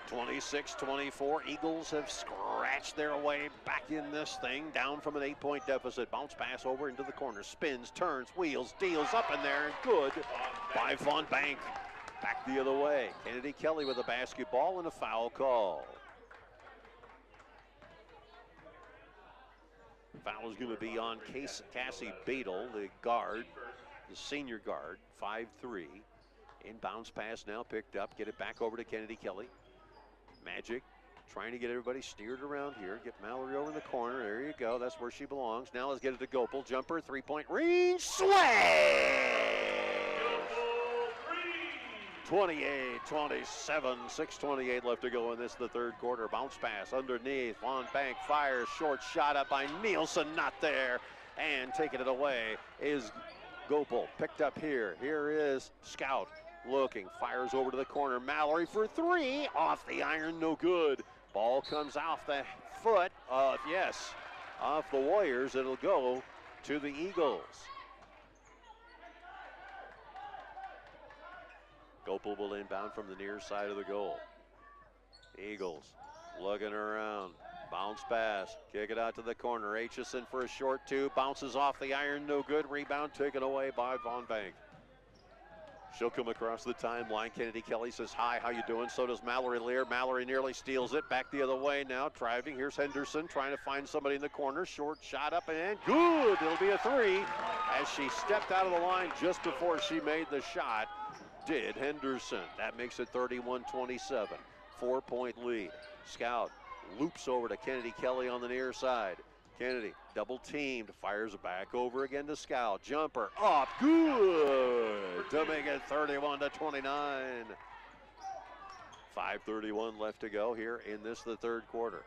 26-24. Eagles have scratched their way back in this thing, down from an 8-point deficit. Bounce pass over into the corner, spins, turns, wheels, deals up in there, and good by Von Bank. Back the other way. Kennedy Kelly with a basketball and a foul call. Foul is going to be on Cassie Beadle, the guard, the senior guard, 5'3". Inbounds pass now picked up. Get it back over to Kennedy Kelly. Magic trying to get everybody steered around here. Get Mallory over in the corner. There you go. That's where she belongs. Now let's get it to Gopel. Jumper, three-point range. Sway! 28-27, 6:28 left to go in this, the third quarter. Bounce pass underneath. Von Bank fires. Short shot up by Nielsen. Not there. And taking it away is Gopel. Picked up here. Here is Scout. Looking. Fires over to the corner. Mallory for three. Off the iron. No good. Ball comes off the foot of, off the Warriors. It'll go to the Eagles. Gopel will inbound from the near side of the goal. Eagles looking around. Bounce pass. Kick it out to the corner. Aitchison for a short two. Bounces off the iron. No good. Rebound taken away by Von Bank. She'll come across the timeline. Kennedy Kelly says, hi, how you doing? So does Mallory Lear. Mallory nearly steals it. Back the other way now. Driving. Here's Henderson trying to find somebody in the corner. Short shot up and good. It'll be a three. As she stepped out of the line just before she made the shot, did Henderson. That makes it 31-27. 4-point lead. Scout loops over to Kennedy Kelly on the near side. Kennedy double teamed, fires it back over again to Scout. Jumper up, good to make it 31-29. 5:31 left to go here in this, the third quarter.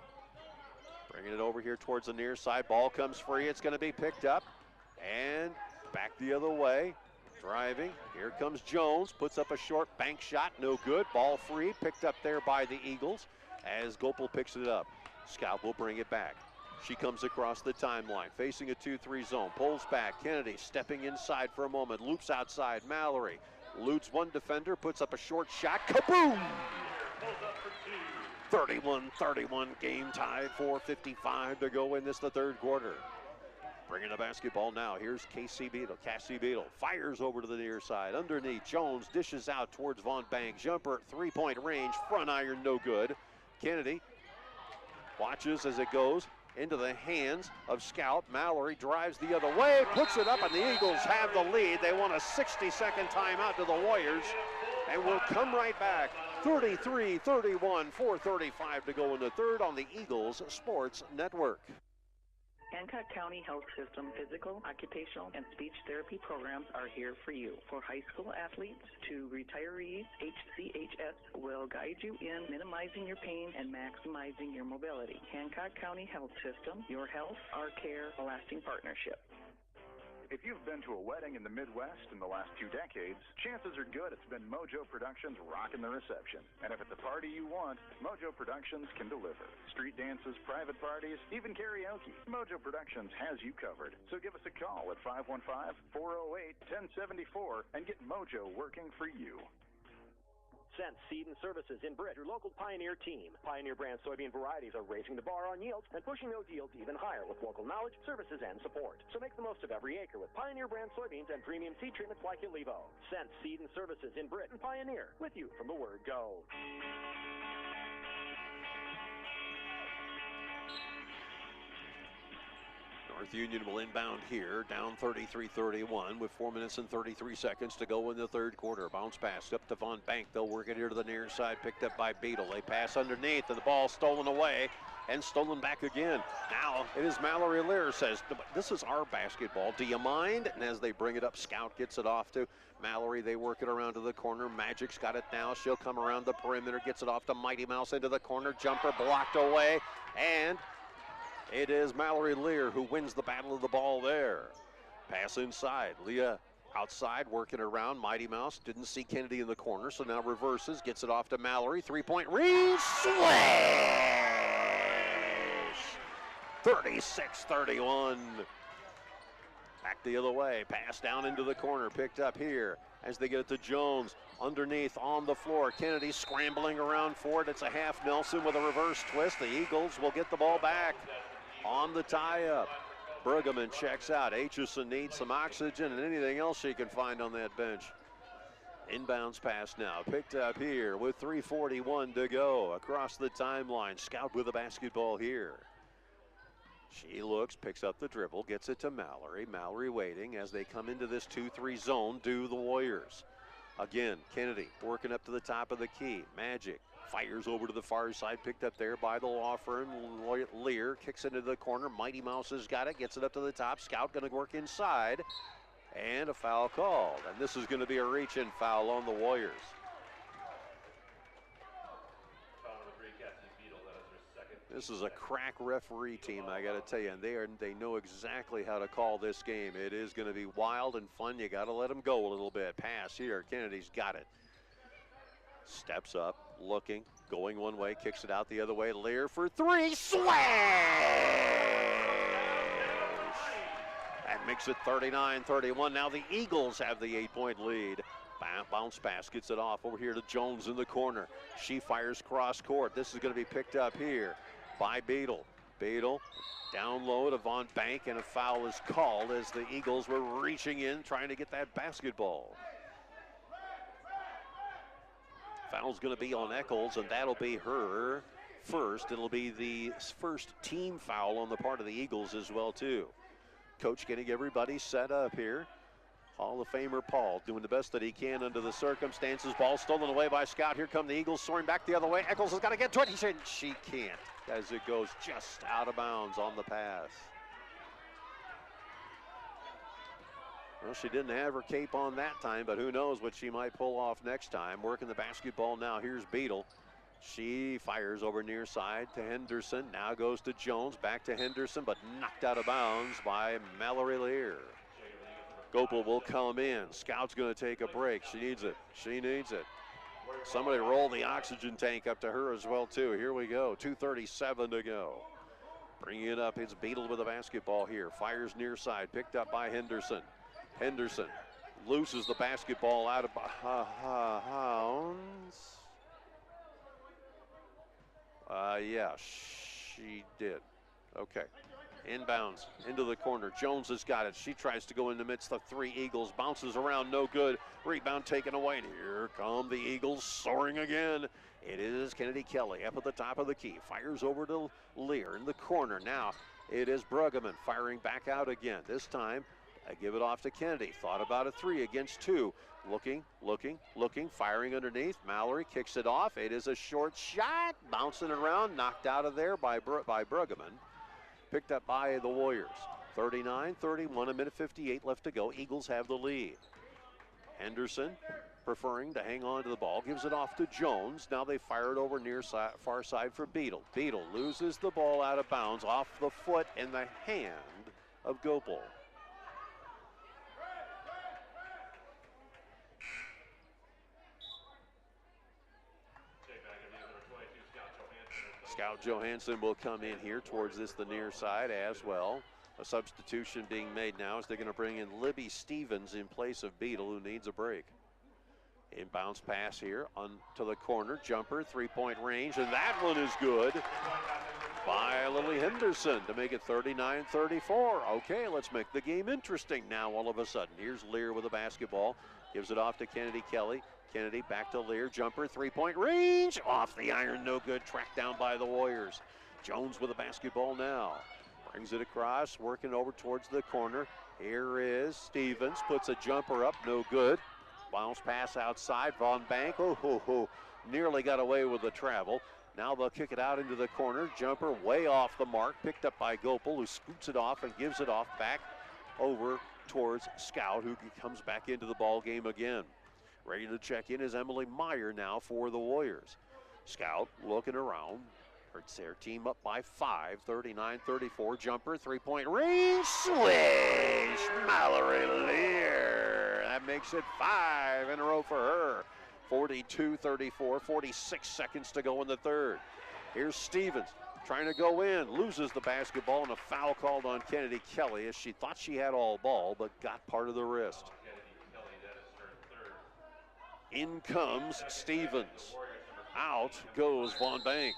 Bringing it over here towards the near side. Ball comes free. It's going to be picked up and back the other way. Driving. Here comes Jones. Puts up a short bank shot. No good. Ball free. Picked up there by the Eagles as Gopel picks it up. Scout will bring it back. She comes across the timeline, facing a 2-3 zone. Pulls back. Kennedy stepping inside for a moment. Loops outside. Mallory loots one defender. Puts up a short shot. Kaboom! 31-31 game tie. 4:55 to go in this, the third quarter. Bringing the basketball now. Here's Cassie Beadle fires over to the near side. Underneath, Jones dishes out towards Von Bank. Jumper, three-point range. Front iron, no good. Kennedy watches as it goes into the hands of Scout. Mallory drives the other way, puts it up, and the Eagles have the lead. They want a 60-second timeout to the Warriors, and we'll come right back. 33-31, 4:35 to go in the third on the Eagles Sports Network. Hancock County Health System physical, occupational, and speech therapy programs are here for you. For high school athletes to retirees, HCHS will guide you in minimizing your pain and maximizing your mobility. Hancock County Health System, your health, our care, a lasting partnership. If you've been to a wedding in the Midwest in the last 2 decades, chances are good it's been Mojo Productions rocking the reception. And if it's a party you want, Mojo Productions can deliver. Street dances, private parties, even karaoke. Mojo Productions has you covered. So give us a call at 515-408-1074 and get Mojo working for you. Sense Seed and Services in Britt, your local Pioneer team. Pioneer brand soybean varieties are raising the bar on yields and pushing those yields even higher with local knowledge, services, and support. So make the most of every acre with Pioneer brand soybeans and premium seed treatments like Ilevo. Sense Seed and Services in Britt and Pioneer, with you from the word go. North Union will inbound here, down 33-31 with 4 minutes and 33 seconds to go in the third quarter. Bounce pass up to Von Bank. They'll work it here to the near side, picked up by Beadle. They pass underneath, and the ball stolen away and stolen back again. Now it is Mallory Lear says, this is our basketball. Do you mind? And as they bring it up, Scout gets it off to Mallory. They work it around to the corner. Magic's got it now. She'll come around the perimeter, gets it off to Mighty Mouse into the corner. Jumper blocked away, and it is Mallory Lear who wins the battle of the ball there. Pass inside. Leah outside, working around. Mighty Mouse didn't see Kennedy in the corner, so now reverses, gets it off to Mallory. Three-point range. Swish! 36-31. Back the other way. Pass down into the corner. Picked up here. as they get it to Jones. Underneath on the floor, Kennedy scrambling around for it. It's a half Nelson with a reverse twist. The Eagles will get the ball back on the tie-up. Brueggemann checks out. Aitchison needs some oxygen and anything else she can find on that bench. Inbounds pass now, picked up here with 3:41 to go across the timeline. Scout with the basketball here. She looks, picks up the dribble, gets it to Mallory. Mallory waiting as they come into this 2-3 zone, do the Warriors. Again, Kennedy working up to the top of the key. Magic fires over to the far side, picked up there by the law firm. Lear kicks it into the corner. Mighty Mouse has got it, gets it up to the top. Scout going to work inside. And a foul called. And this is going to be a reach-in foul on the Warriors. This is a crack referee team, I got to tell you, and they know exactly how to call this game. It is going to be wild and fun. You got to let them go a little bit. Pass here. Kennedy's got it. Steps up, looking, going one way, kicks it out the other way. Lear for three. Swash! That makes it 39-31. Now the Eagles have the 8-point lead. Bounce pass, gets it off over here to Jones in the corner. She fires cross court. This is going to be picked up here by Beadle. Beadle down low to Von Bank, and a foul is called as the Eagles were reaching in trying to get that basketball. Foul's going to be on Eccles, and that'll be her first. It'll be the first team foul on the part of the Eagles as well, too. Coach getting everybody set up here. Hall of Famer Paul doing the best that he can under the circumstances. Ball stolen away by Scott. Here come the Eagles soaring back the other way. Eccles has got to get to it. He said she can't as it goes just out of bounds on the pass. Well, she didn't have her cape on that time, but who knows what she might pull off next time. Working the basketball now. Here's Beadle. She fires over near side to Henderson. Now goes to Jones. Back to Henderson, but knocked out of bounds by Mallory Lear. Gopel will come in. Scout's going to take a break. She needs it. She needs it. Somebody roll the oxygen tank up to her as well, too. Here we go. 2:37 to go. Bringing it up. It's Beadle with the basketball here. Fires near side. Picked up by Henderson. Henderson loses the basketball out of bounds. Yeah, she did. Okay. Inbounds into the corner. Jones has got it. She tries to go in the midst of three Eagles. Bounces around, no good. Rebound taken away. And here come the Eagles soaring again. It is Kennedy Kelly up at the top of the key. Fires over to Lear in the corner. Now it is Brueggemann firing back out again. This time, I give it off to Kennedy. Thought about a 3 against 2. Looking, firing underneath. Mallory kicks it off. It is a short shot. Bouncing around, knocked out of there by Brueggemann. Picked up by the Warriors. 39-31, a minute 58 left to go. Eagles have the lead. Henderson preferring to hang on to the ball. Gives it off to Jones. Now they fire it over near far side for Beadle. Beadle loses the ball out of bounds off the foot and the hand of Gopel. Scout Johansson will come in here towards the near side as well. A substitution being made now as they're going to bring in Libby Stevens in place of Beadle, who needs a break. Inbounds pass here to the corner. Jumper, three-point range, and that one is good by Lily Henderson to make it 39-34. Okay, let's make the game interesting now all of a sudden. Here's Lear with the basketball. Gives it off to Kennedy Kelly. Kennedy back to Lear. Jumper, three-point range. Off the iron, no good. Tracked down by the Warriors. Jones with the basketball now. Brings it across, working over towards the corner. Here is Stevens. Puts a jumper up, no good. Bounce pass outside. Von Bank, nearly got away with the travel. Now they'll kick it out into the corner. Jumper way off the mark. Picked up by Gopel, who scoots it off and gives it off back over towards Scout, who comes back into the ball game again. Ready to check in is Emily Meyer now for the Warriors. Scout looking around. It's their team up by 5, 39-34. Jumper, three-point range. Swish! Mallory Lear. That makes it 5 in a row for her. 42-34, 46 seconds to go in the third. Here's Stevens trying to go in. Loses the basketball, and a foul called on Kennedy Kelly as she thought she had all ball, but got part of the wrist. Kennedy Kelly, that is her third In comes Stevens. Out goes Von Bank.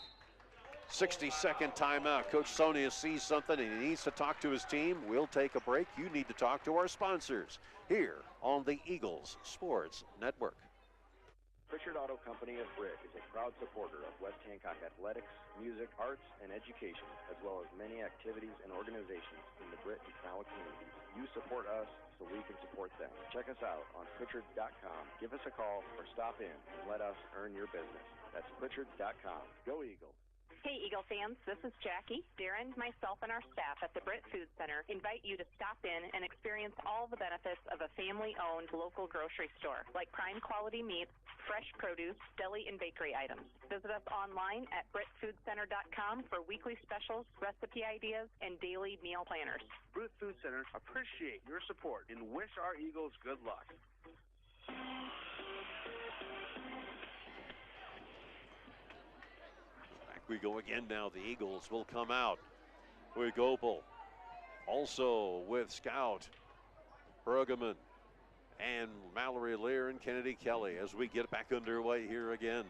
60-second timeout. Coach Sonia sees something and he needs to talk to his team. We'll take a break. You need to talk to our sponsors here on the Eagles Sports Network. Pritchard Auto Company of Britt is a proud supporter of West Hancock athletics, music, arts, and education, as well as many activities and organizations in the Britt and Kanawha communities. You support us so we can support them. Check us out on Pritchard.com. Give us a call or stop in and let us earn your business. That's Pritchard.com. Go Eagles. Hey, Eagle fans, this is Jackie. Darren, myself, and our staff at the Britt Food Center invite you to stop in and experience all the benefits of a family-owned local grocery store, like prime quality meats, fresh produce, deli, and bakery items. Visit us online at BrittFoodCenter.com for weekly specials, recipe ideas, and daily meal planners. Britt Food Center appreciate your support and wish our Eagles good luck. We go again now. The Eagles will come out with Gopel. Also with Scout, Bruggeman, and Mallory Lear and Kennedy Kelly as we get back underway here again.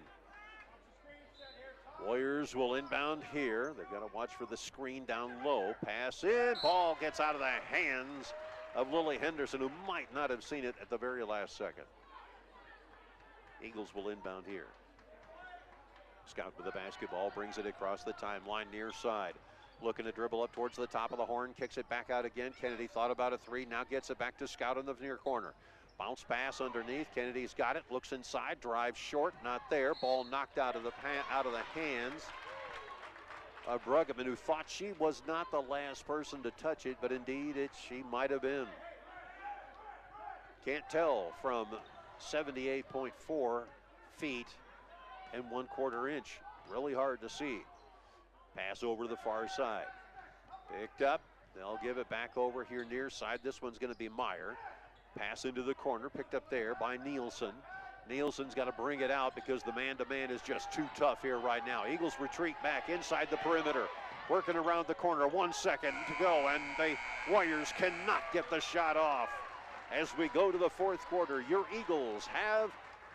Warriors will inbound here. They've got to watch for the screen down low. Pass in. Ball gets out of the hands of Lily Henderson, who might not have seen it at the very last second. Eagles will inbound here. Scout with the basketball, brings it across the timeline near side. Looking to dribble up towards the top of the horn, kicks it back out again. Kennedy thought about a three, now gets it back to Scout in the near corner. Bounce pass underneath, Kennedy's got it, looks inside, drives short, not there. Ball knocked out of the hands of Bruggeman, who thought she was not the last person to touch it, but indeed she might have been. Can't tell from 78.4 feet and 1/4 inch. Really hard to see. Pass over to the far side. Picked up. They'll give it back over here near side. This one's going to be Meyer. Pass into the corner. Picked up there by Nielsen. Nielsen's got to bring it out because the man-to-man is just too tough here right now. Eagles retreat back inside the perimeter. Working around the corner. 1 second to go, and the Warriors cannot get the shot off. As we go to the fourth quarter, your Eagles have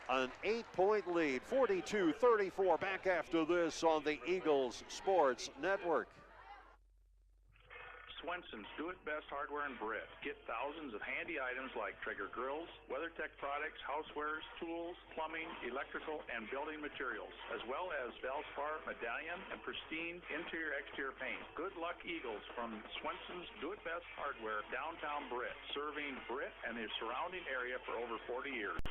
an 8-point lead, 42-34, back after this on the Eagles Sports Network. Swenson's Do It Best Hardware in Britt. Get thousands of handy items like Traeger grills, WeatherTech products, housewares, tools, plumbing, electrical, and building materials, as well as Valspar, medallion, and pristine interior-exterior paint. Good luck, Eagles, from Swenson's Do It Best Hardware, downtown Britt, serving Britt and the surrounding area for over 40 years.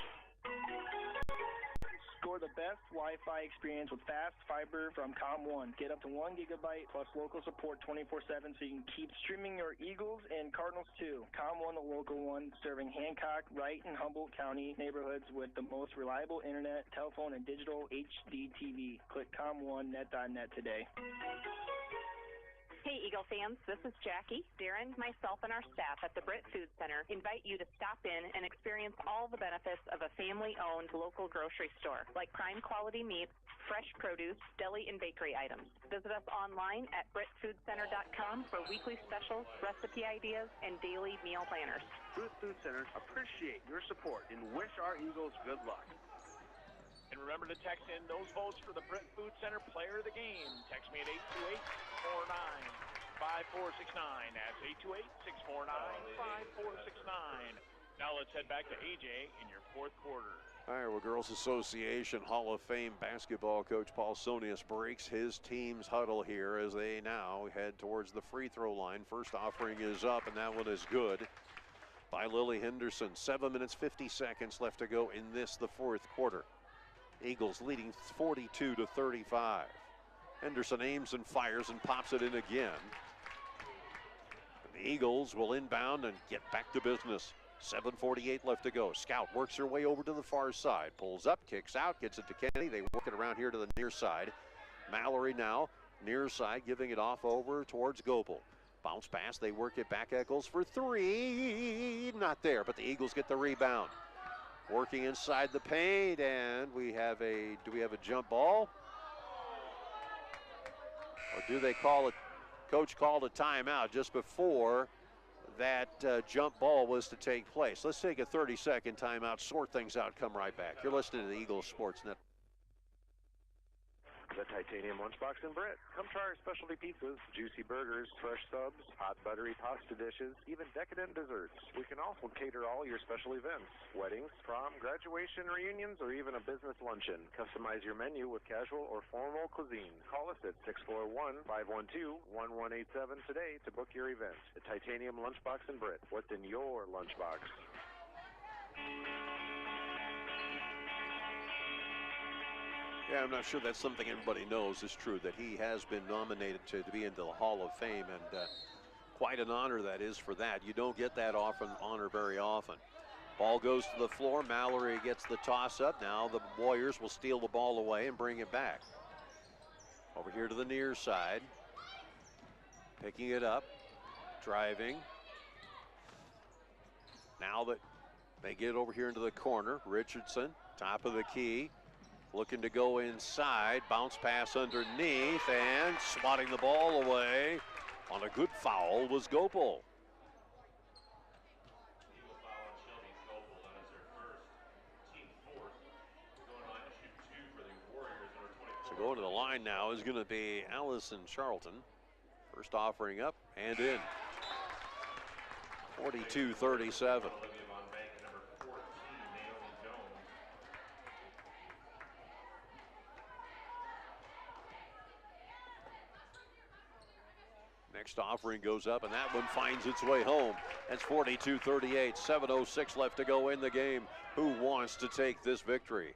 Score the best Wi-Fi experience with fast fiber from ComOne. Get up to 1 gigabyte plus local support 24/7 so you can keep streaming your Eagles and Cardinals too. ComOne, the local one, serving Hancock, Wright, and Humboldt County neighborhoods with the most reliable internet, telephone, and digital HD TV. Click ComOneNet.net today. Hey, Eagle fans, this is Jackie. Darren, myself, and our staff at the Britt Food Center invite you to stop in and experience all the benefits of a family-owned local grocery store, like prime quality meats, fresh produce, deli, and bakery items. Visit us online at BrittFoodCenter.com for weekly specials, recipe ideas, and daily meal planners. Britt Food Center appreciate your support and wish our Eagles good luck. And remember to text in those votes for the Britt Food Center Player of the Game. Text me at 828-449-5469. That's 828-649-5469. Now let's head back to AJ in your fourth quarter. All right, well, Girls Association Hall of Fame basketball coach Paul Sonius breaks his team's huddle here as they now head towards the free throw line. First offering is up, and that one is good by Lily Henderson. 7 minutes, 50 seconds left to go in the fourth quarter. Eagles leading 42-35. Henderson aims and fires and pops it in again. The Eagles will inbound and get back to business. 7:48 left to go. Scout works her way over to the far side. Pulls up, kicks out, gets it to Kennedy. They work it around here to the near side. Mallory now, near side, giving it off over towards Gopel. Bounce pass, they work it back. Eccles for three. Not there, but the Eagles get the rebound. Working inside the paint, and do we have a jump ball? Or do they call it? Coach called a timeout just before that jump ball was to take place. Let's take a 30-second timeout, sort things out, come right back. You're listening to the Eagles Sports Net. The Titanium Lunchbox in Britt. Come try our specialty pizzas, juicy burgers, fresh subs, hot buttery pasta dishes, even decadent desserts. We can also cater all your special events, weddings, prom, graduation, reunions, or even a business luncheon. Customize your menu with casual or formal cuisine. Call us at 641-512-1187 today to book your event. The Titanium Lunchbox in Britt. What's in your lunchbox? Yeah, I'm not sure that's something everybody knows is true, that he has been nominated to be into the Hall of Fame, and quite an honor that is for that. You don't get that honor very often. Ball goes to the floor. Mallory gets the toss up. Now the Warriors will steal the ball away and bring it back. Over here to the near side. Picking it up. Driving. Now that they get over here into the corner, Richardson, top of the key. Looking to go inside, bounce pass underneath, and swatting the ball away on a good foul was Gopal. So going to the line now is going to be Allison Charlton. First offering up and in. 42-37. Next offering goes up, and that one finds its way home. That's 42-38, 7:06 left to go in the game. Who wants to take this victory?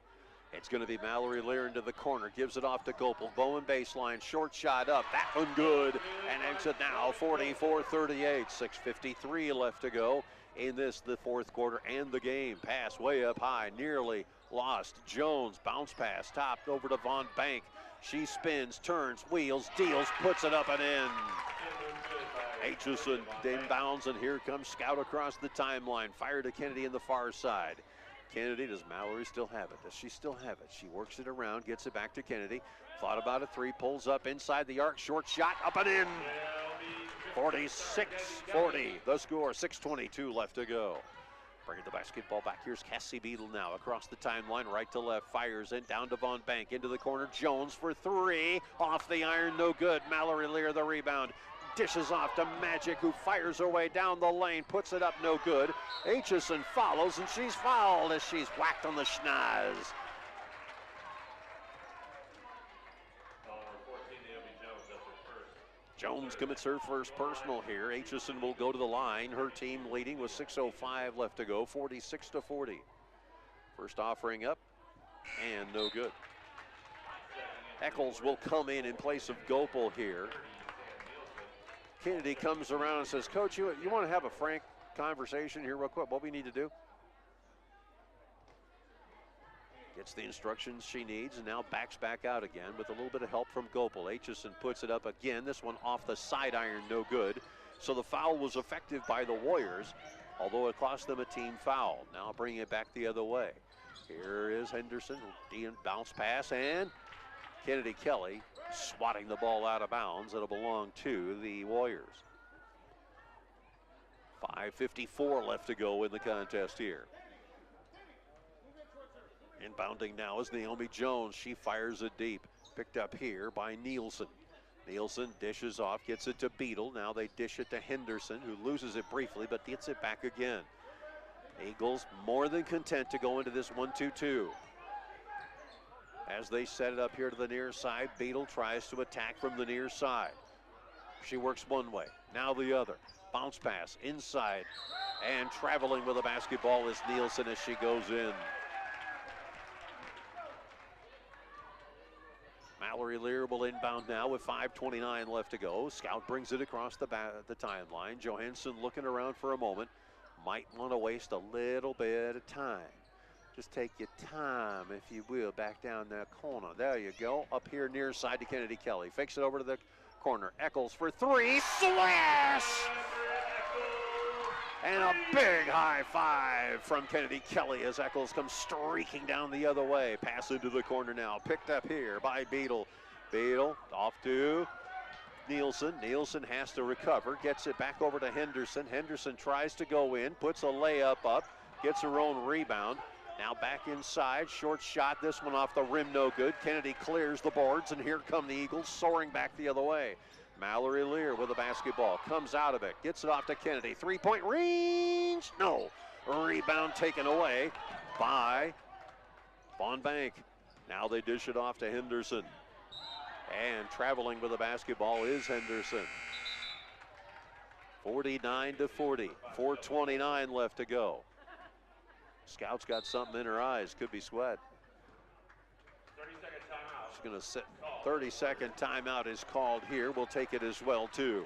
It's going to be Mallory Lear into the corner, gives it off to Gopal. Bowen baseline, short shot up, that one good, and ends it now 44-38, 6:53 left to go in the fourth quarter and the game. Pass way up high, nearly lost. Jones, bounce pass, topped over to Von Bank. She spins, turns, wheels, deals, puts it up and in. Aitchison inbounds, and here comes Scout across the timeline. Fire to Kennedy in the far side. Kennedy, does Mallory still have it? Does she still have it? She works it around, gets it back to Kennedy. Thought about a three, pulls up inside the arc, short shot, up and in. 46-40, the score, 6:22 left to go. Bringing the basketball back, here's Cassie Beadle now across the timeline, right to left, fires in, down to Von Bank, into the corner, Jones for three, off the iron, no good. Mallory Lear the rebound, dishes off to Magic, who fires her way down the lane, puts it up, no good. Aitchison follows, and she's fouled as she's whacked on the schnoz. Jones commits her first personal here. Aitchison will go to the line. Her team leading with 6:05 left to go, 46-40. First offering up, and no good. Eccles will come in place of Gopal here. Kennedy comes around and says, Coach, you want to have a frank conversation here real quick? What we need to do? Gets the instructions she needs, and now backs back out again with a little bit of help from Gopal. Aitchison puts it up again. This one off the side iron, no good. So the foul was effective by the Warriors, although it cost them a team foul. Now bringing it back the other way. Here is Henderson, bounce pass, and Kennedy Kelly swatting the ball out of bounds. It'll belong to the Warriors. 5:54 left to go in the contest here. Inbounding now is Naomi Jones. She fires it deep. Picked up here by Nielsen. Nielsen dishes off, gets it to Beadle. Now they dish it to Henderson, who loses it briefly, but gets it back again. Eagles more than content to go into this 1-2-2. As they set it up here to the near side, Beadle tries to attack from the near side. She works one way, now the other. Bounce pass inside, and traveling with the basketball is Nielsen as she goes in. Mallory Lear will inbound now with 5:29 left to go. Scout brings it across the timeline. Johansson looking around for a moment. Might want to waste a little bit of time. Just take your time, if you will, back down that corner. There you go. Up here near side to Kennedy Kelly. Fakes it over to the corner. Eccles for three. Slash! And a big high five from Kennedy Kelly as Eccles comes streaking down the other way. Pass into the corner now. Picked up here by Beadle. Beadle off to Nielsen. Nielsen has to recover, gets it back over to Henderson. Henderson tries to go in, puts a layup up, gets her own rebound. Now back inside, short shot, this one off the rim, no good. Kennedy clears the boards, and here come the Eagles soaring back the other way. Mallory Lear with the basketball, comes out of it, gets it off to Kennedy. Three-point range, no. Rebound taken away by Von Bank. Now they dish it off to Henderson. And traveling with the basketball is Henderson. 49-40, 4:29 left to go. Scout's got something in her eyes, could be sweat. 30-second timeout. She's going to sit. 30-second timeout is called here. We'll take it as well, too.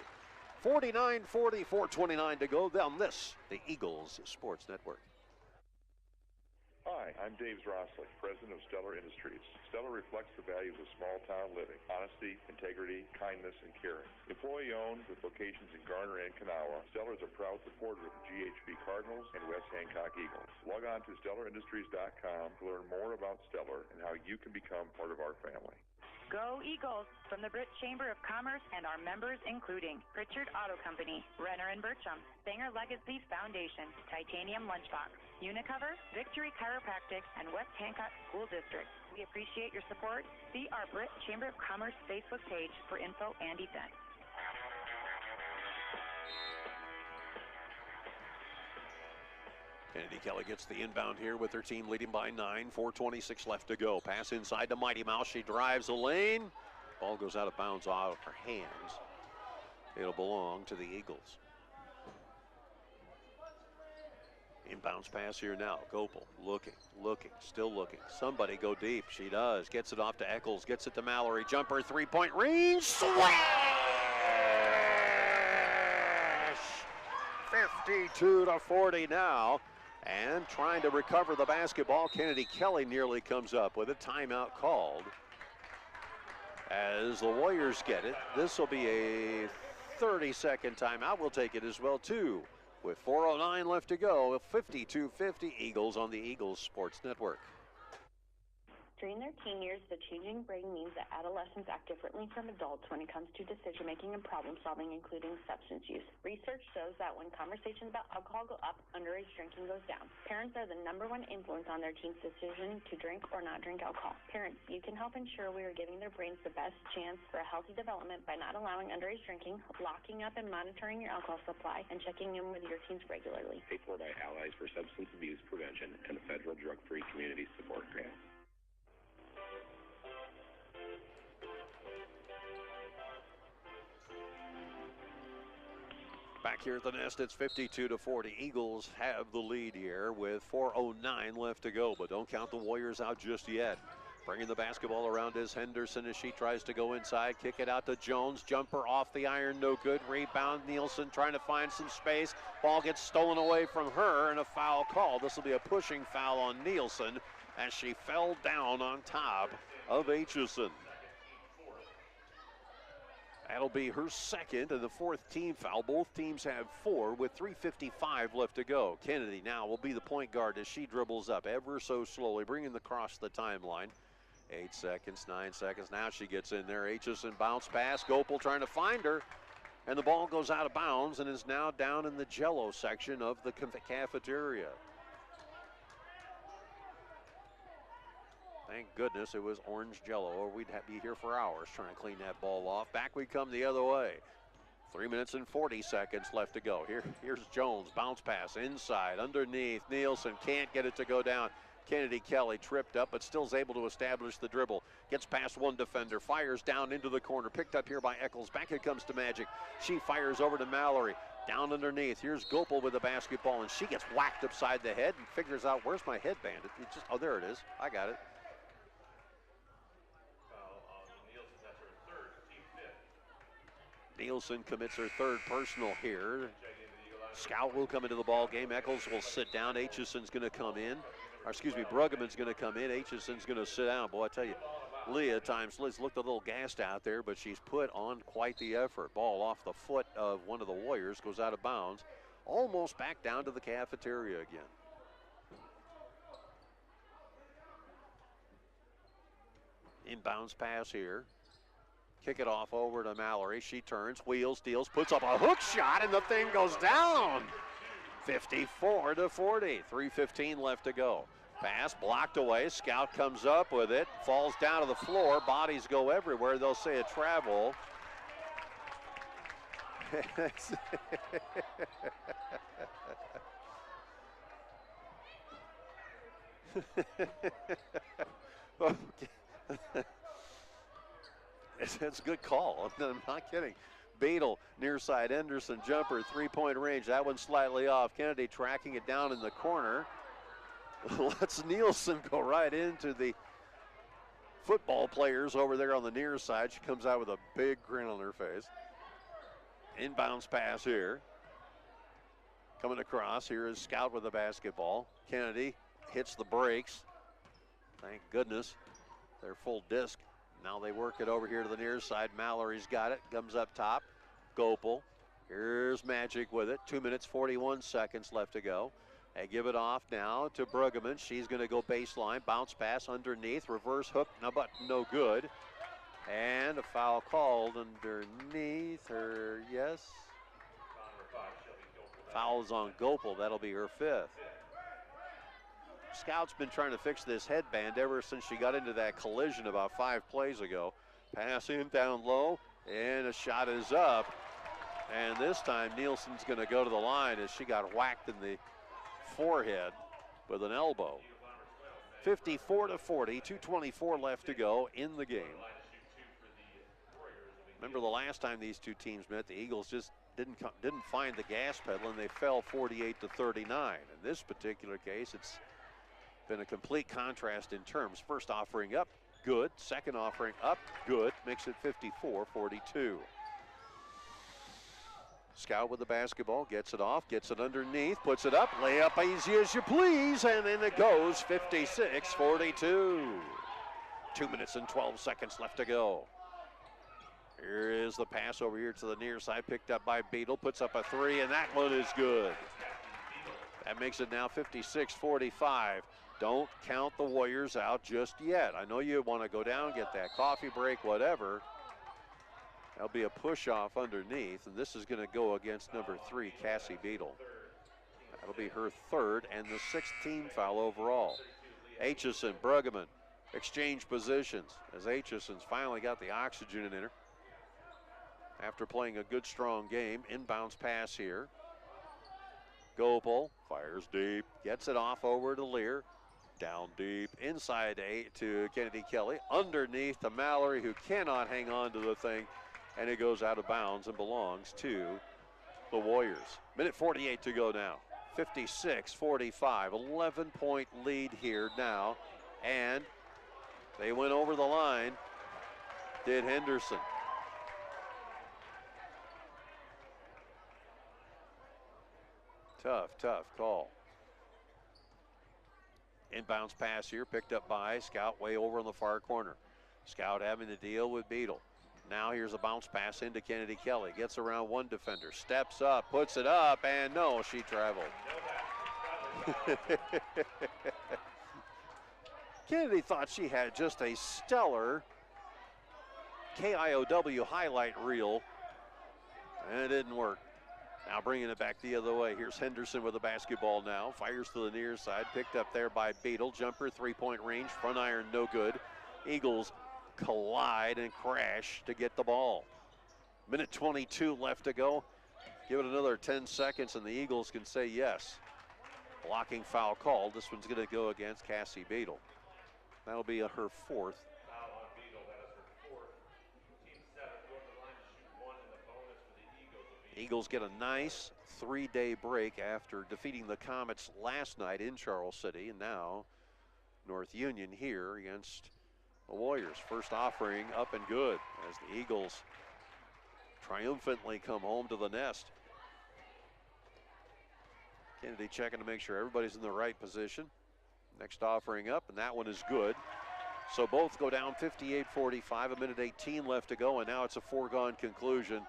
49-40, 4:29 to go down this, the Eagles Sports Network. Hi, I'm Dave Rossley, president of Stellar Industries. Stellar reflects the values of small-town living: honesty, integrity, kindness, and caring. Employee-owned with locations in Garner and Kanawha, Stellar is a proud supporter of the GHB Cardinals and West Hancock Eagles. Log on to StellarIndustries.com to learn more about Stellar and how you can become part of our family. Go Eagles from the Britt Chamber of Commerce and our members including Pritchard Auto Company, Renner and Bertram, Sanger Legacy Foundation, Titanium Lunchbox, Unicover, Victory Chiropractic, and West Hancock School District. We appreciate your support. See our Britt Chamber of Commerce Facebook page for info and events. Kennedy Kelly gets the inbound here with her team leading by 9. 4:26 left to go. Pass inside to Mighty Mouse. She drives the lane. Ball goes out of bounds out of her hands. It'll belong to the Eagles. Inbounds pass here now. Gopel looking, still looking. Somebody go deep. She does. Gets it off to Eccles. Gets it to Mallory. Jumper, three-point range. Swash! 52-40 now. And trying to recover the basketball, Kennedy Kelly nearly comes up with a timeout called. As the Warriors get it, this will be a 30-second timeout. We'll take it as well, too. With 4:09 left to go, 52-50 Eagles on the Eagles Sports Network. During their teen years, the changing brain means that adolescents act differently from adults when it comes to decision-making and problem-solving, including substance use. Research shows that when conversations about alcohol go up, underage drinking goes down. Parents are the #1 influence on their teens' decision to drink or not drink alcohol. Parents, you can help ensure we are giving their brains the best chance for a healthy development by not allowing underage drinking, locking up and monitoring your alcohol supply, and checking in with your teens regularly. Paid for by Allies for Substance Abuse Prevention and the Federal Drug-Free Community Support Grant. Back here at the nest, it's 52-40. Eagles have the lead here with 4:09 left to go, but don't count the Warriors out just yet. Bringing the basketball around is Henderson as she tries to go inside. Kick it out to Jones. Jumper off the iron, no good. Rebound, Nielsen trying to find some space. Ball gets stolen away from her and a foul call. This will be a pushing foul on Nielsen as she fell down on top of Aitchison. That'll be her second and the fourth team foul. Both teams have 4 with 3:55 left to go. Kennedy now will be the point guard as she dribbles up ever so slowly, bringing the cross the timeline. 8 seconds, 9 seconds. Now she gets in there. Aitchison bounce pass. Gopel trying to find her. And the ball goes out of bounds and is now down in the Jello section of the cafeteria. Thank goodness it was orange Jello, or we'd be here for hours trying to clean that ball off. Back we come the other way. 3 minutes and 40 seconds left to go. Here's Jones, bounce pass inside, underneath. Nielsen can't get it to go down. Kennedy Kelly tripped up, but still is able to establish the dribble. Gets past one defender, fires down into the corner. Picked up here by Eccles. Back it comes to Magic. She fires over to Mallory. Down underneath. Here's Gopel with the basketball, and she gets whacked upside the head and figures out, where's my headband? Oh, there it is. I got it. Nielsen commits her third personal here. Scout will come into the ball game. Eccles will sit down. Aitchison's going to come in. Or excuse me, Bruggeman's going to come in. Aitchison's going to sit down. Boy, I tell you, Leah at times looked a little gassed out there, but she's put on quite the effort. Ball off the foot of one of the Warriors, goes out of bounds. Almost back down to the cafeteria again. Inbounds pass here. kick it off over to Mallory. She turns, wheels, deals, puts up a hook shot, and the thing goes down. 54-40, 3:15 left to go. Pass blocked away. Scout comes up with it, falls down to the floor. Bodies go everywhere. They'll say a travel. It's a good call. I'm not kidding. Beadle, near side, Henderson jumper, 3-point range. That one's slightly off. Kennedy tracking it down in the corner. Lets Nielsen go right into the football players over there on the near side. She comes out with a big grin on her face. Inbounds pass here. Coming across, here is Scout with the basketball. Kennedy hits the brakes. Thank goodness. They're full disc. Now they work it over here to the near side. Mallory's got it, comes up top. Gopel, here's Magic with it. 2 minutes, 41 seconds left to go. They give it off now to Bruggeman. She's going to go baseline, bounce pass underneath, reverse hook, no, but no good. And a foul called underneath her, yes. Foul's on Gopel, that'll be her 5th. Scout's been trying to fix this headband ever since she got into that collision about 5 plays ago. Pass in down low, and a shot is up. And this time Nielsen's going to go to the line as she got whacked in the forehead with an elbow. 54-40, 2:24 left to go in the game. Remember the last time these two teams met, the Eagles just didn't find the gas pedal, and they fell 48-39. In this particular case, it's been a complete contrast in terms. First offering up, good. Second offering up, good. Makes it 54-42. Scout with the basketball, gets it off, gets it underneath, puts it up, layup easy as you please, and then it goes 56-42. 2 minutes and 12 seconds left to go. Here is the pass over here to the near side, picked up by Beadle, puts up a 3, and that one is good. That makes it now 56-45. Don't count the Warriors out just yet. I know you want to go down, get that coffee break, whatever. That'll be a push off underneath, and this is going to go against number 3, Cassie Beadle. That'll be her 3rd and the 6th team foul overall. Aitchison, Bruggeman exchange positions as Aitchison's finally got the oxygen in her after playing a good, strong game. Inbounds pass here. Gopel fires deep, gets it off over to Lear. Down deep, inside to Kennedy Kelly. Underneath to Mallory, who cannot hang on to the thing. And it goes out of bounds and belongs to the Warriors. Minute 48 to go now. 56-45, 11-point lead here now. And they went over the line, did Henderson. Tough call. Inbounds pass here, picked up by Scout way over in the far corner. Scout having to deal with Beadle. Now here's a bounce pass into Kennedy Kelly. Gets around one defender, steps up, puts it up, and no, she traveled. Kennedy thought she had just a stellar KIOW highlight reel, and it didn't work. Now bringing it back the other way. Here's Henderson with the basketball now. Fires to the near side, picked up there by Beadle. Jumper, 3-point range, front iron, no good. Eagles collide and crash to get the ball. Minute 22 left to go. Give it another 10 seconds and the Eagles can say yes. Blocking foul called. This one's going to go against Cassie Beadle. That'll be her 4th. Eagles get a nice 3-day break after defeating the Comets last night in Charles City, and now North Union here against the Warriors. First offering up and good as the Eagles triumphantly come home to the nest. Kennedy checking to make sure everybody's in the right position. Next offering up, and that one is good. So both go down 58-45, a minute 18 left to go, and now it's a foregone conclusion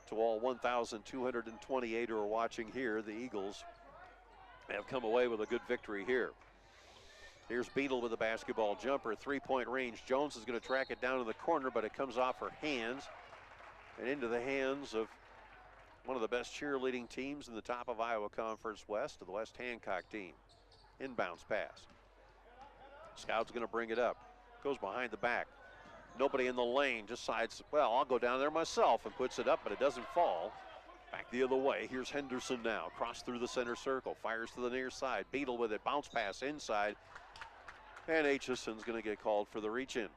to all 1,228 who are watching here. The Eagles have come away with a good victory here. Here's Beadle with a basketball jumper, three-point range. Jones is going to track it down to the corner, but it comes off her hands and into the hands of one of the best cheerleading teams in the top of Iowa Conference West, the West Hancock team. Inbounds pass. Scout's going to bring it up. Goes behind the back. Nobody in the lane, decides, well, I'll go down there myself, and puts it up, but it doesn't fall. Back the other way. Here's Henderson now. Cross through the center circle. Fires to the near side. Beadle with it. Bounce pass inside. And Aitchison's going to get called for the reach in.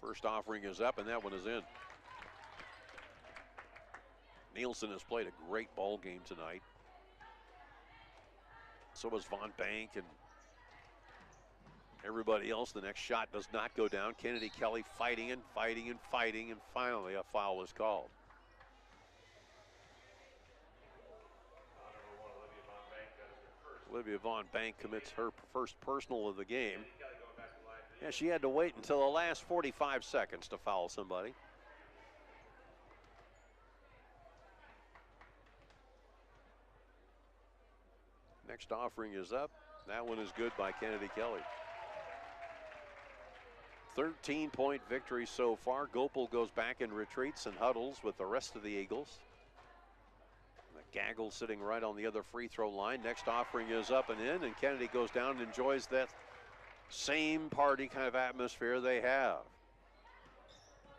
First offering is up, and that one is in. Nielsen has played a great ball game tonight. So was Von Bank and everybody else. The next shot does not go down. Kennedy Kelly fighting and fighting and fighting, and finally a foul is called. Olivia Von Bank commits her first personal of the game. Yeah, she had to wait until the last 45 seconds to foul somebody. Next offering is up. That one is good by Kennedy Kelly. 13-point victory so far. Gopel goes back and retreats and huddles with the rest of the Eagles. The Gaggle sitting right on the other free throw line. Next offering is up and in, and Kennedy goes down and enjoys that same party kind of atmosphere they have.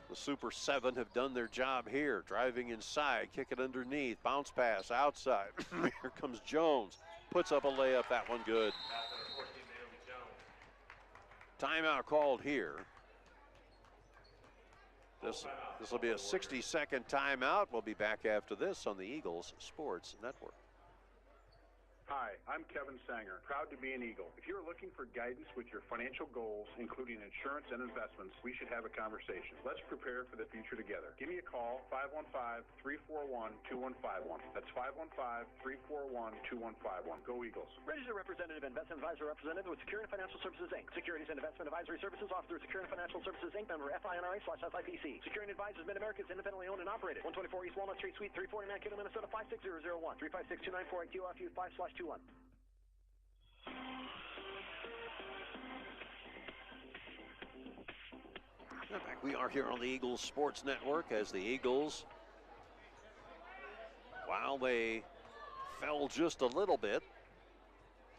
The Super 7 have done their job here. Driving inside, kick it underneath, bounce pass outside. Here comes Jones. Puts up a layup, that one good. Timeout called here. This will be a 60-second timeout. We'll be back after this on the Eagles Sports Network. Hi, I'm Kevin Sanger, proud to be an Eagle. If you're looking for guidance with your financial goals, including insurance and investments, we should have a conversation. Let's prepare for the future together. Give me a call, 515-341-2151. That's 515-341-2151. Go Eagles. Registered representative, investment advisor representative with Security Financial Services, Inc. Securities and investment advisory services offered through Security Financial Services, Inc. Member FINRA/SIPC. Security Advisors Mid-America is independently owned and operated. 124 East Walnut Street, Suite 349, Kidder, Minnesota 56001. 356-294-QFU5/21. Back we are here on the Eagles Sports Network as the Eagles, while they fell just a little bit,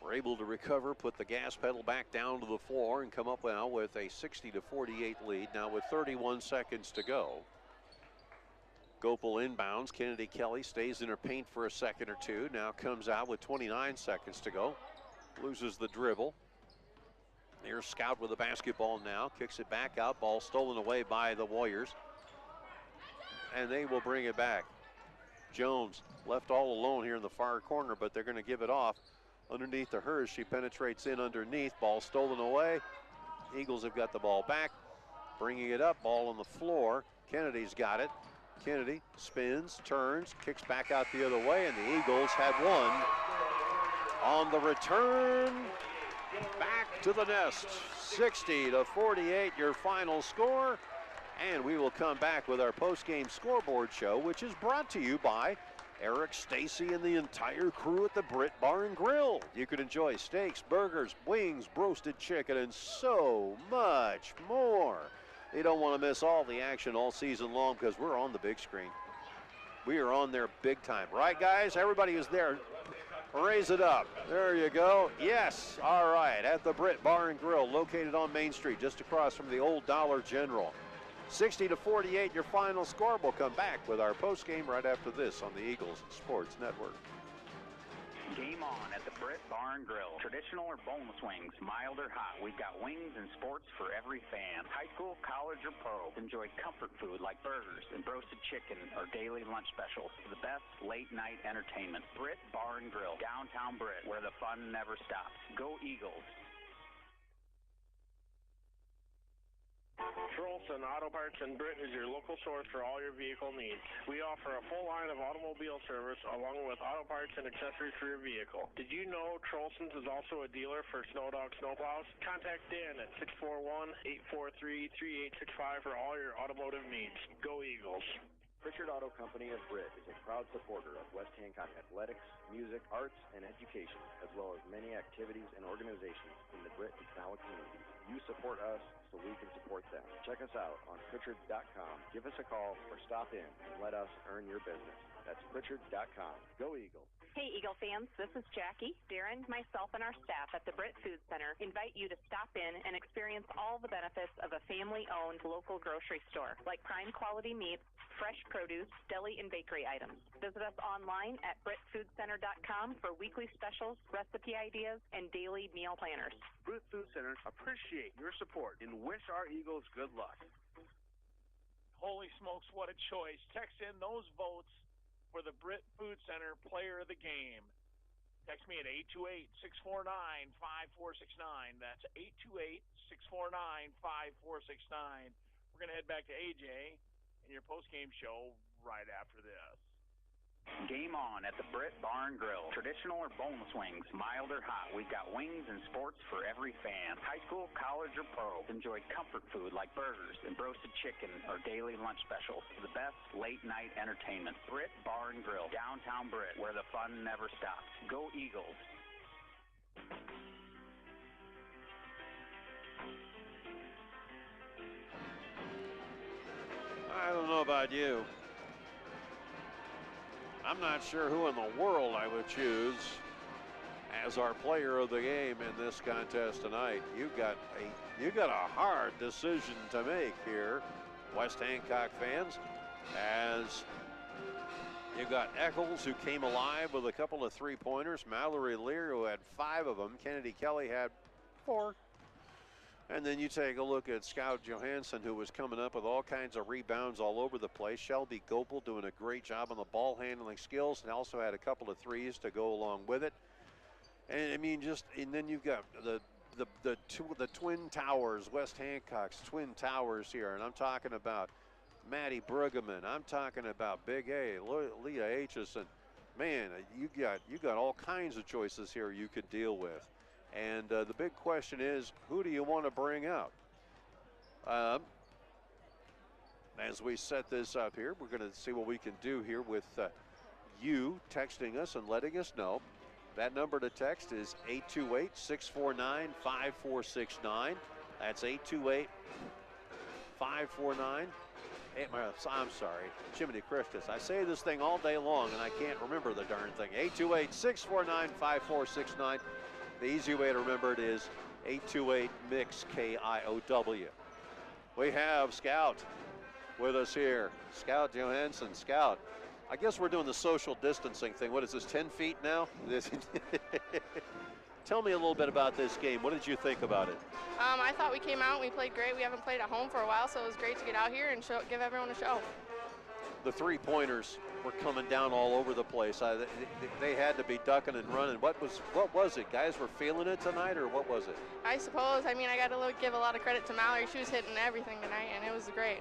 were able to recover, put the gas pedal back down to the floor, and come up now with a 60-48 lead. Now with 31 seconds to go. Gopel inbounds. Kennedy Kelly stays in her paint for a second or two. Now comes out with 29 seconds to go. Loses the dribble. Here's Scout with the basketball now. Kicks it back out. Ball stolen away by the Warriors. And they will bring it back. Jones left all alone here in the far corner, but they're going to give it off. Underneath to her, she penetrates in underneath. Ball stolen away. Eagles have got the ball back. Bringing it up. Ball on the floor. Kennedy's got it. Kennedy spins, turns, kicks back out the other way, and the Eagles have won on the return back to the nest. 60-48 your final score, and we will come back with our post-game scoreboard show, which is brought to you by Eric Stacy and the entire crew at the Britt Bar and Grill. You can enjoy steaks, burgers, wings, roasted chicken, and so much more. You don't want to miss all the action all season long because we're on the big screen. We are on there big time. Right, guys? Everybody is there. Raise it up. There you go. Yes. All right. At the Britt Bar and Grill, located on Main Street, just across from the old Dollar General. 60-48 your final score. We'll come back with our postgame right after this on the Eagles Sports Network. Game on at the Britt Bar and Grill. Traditional or boneless wings, mild or hot. We've got wings and sports for every fan. High school, college, or pro. Enjoy comfort food like burgers and roasted chicken or daily lunch specials. The best late night entertainment. Britt Bar and Grill, downtown Britt, where the fun never stops. Go Eagles. Trolson Auto Parts in Britt is your local source for all your vehicle needs. We offer a full line of automobile service along with auto parts and accessories for your vehicle. Did you know Trolson's is also a dealer for Snow Dog snowplows? Contact Dan at 641-843-3865 for all your automotive needs. Go Eagles. Pritchard Auto Company of Britt is a proud supporter of West Hancock athletics, music, arts, and education, as well as many activities and organizations in the Britt and Kanawha communities. You support us so we can support them. Check us out on Pritchard.com. Give us a call or stop in and let us earn your business. That's Pritchard.com. Go Eagles. Hey, Eagle fans, this is Jackie. Darren, myself, and our staff at the Britt Food Center invite you to stop in and experience all the benefits of a family-owned local grocery store, like prime quality meats, fresh produce, deli, and bakery items. Visit us online at BrittFoodCenter.com for weekly specials, recipe ideas, and daily meal planners. Britt Food Center appreciate your support and wish our Eagles good luck. Holy smokes, what a choice. Text in those votes for the Britt Food Center Player of the Game. Text me at 828-649-5469. That's 828-649-5469. We're going to head back to AJ and your post-game show right after this. Game on at the Britt Barn Grill. Traditional or boneless wings, mild or hot. We've got wings and sports for every fan. High school, college, or pro. Enjoy comfort food like burgers and roasted chicken or daily lunch specials. The best late-night entertainment. Britt Barn Grill, downtown Britt, where the fun never stops. Go Eagles. I don't know about you. I'm not sure who in the world I would choose as our player of the game in this contest tonight. You got a hard decision to make here, West Hancock fans, as you got Eccles, who came alive with a couple of three-pointers, Mallory Lear, who had 5 of them, Kennedy Kelly had 4. And then you take a look at Scout Johansson, who was coming up with all kinds of rebounds all over the place. Shelby Gopel doing a great job on the ball handling skills, and also had a couple of threes to go along with it. And I mean, and then you've got the Twin Towers, West Hancock's Twin Towers here, and I'm talking about Maddie Brueggemann. I'm talking about Big A, Leah Aitchison. Man, you got all kinds of choices here you could deal with. And the big question is, who do you want to bring out? As we set this up here, we're going to see what we can do here with you texting us and letting us know. That number to text is 828-649-5469. That's 828-549. I'm sorry, Jiminy Christus. I say this thing all day long and I can't remember the darn thing. 828-649-5469. The easy way to remember it is 828-MIX-KIOW. We have Scout with us here. Scout Johansson. Scout, I guess we're doing the social distancing thing. What is this, 10 feet now? Tell me a little bit about this game. What did you think about it? I thought we came out and we played great. We haven't played at home for a while, so it was great to get out here and give everyone a show. The three-pointers were coming down all over the place. They had to be ducking and running. What was it? Guys were feeling it tonight, or what was it? I suppose. I mean, I got to give a lot of credit to Mallory. She was hitting everything tonight, and it was great.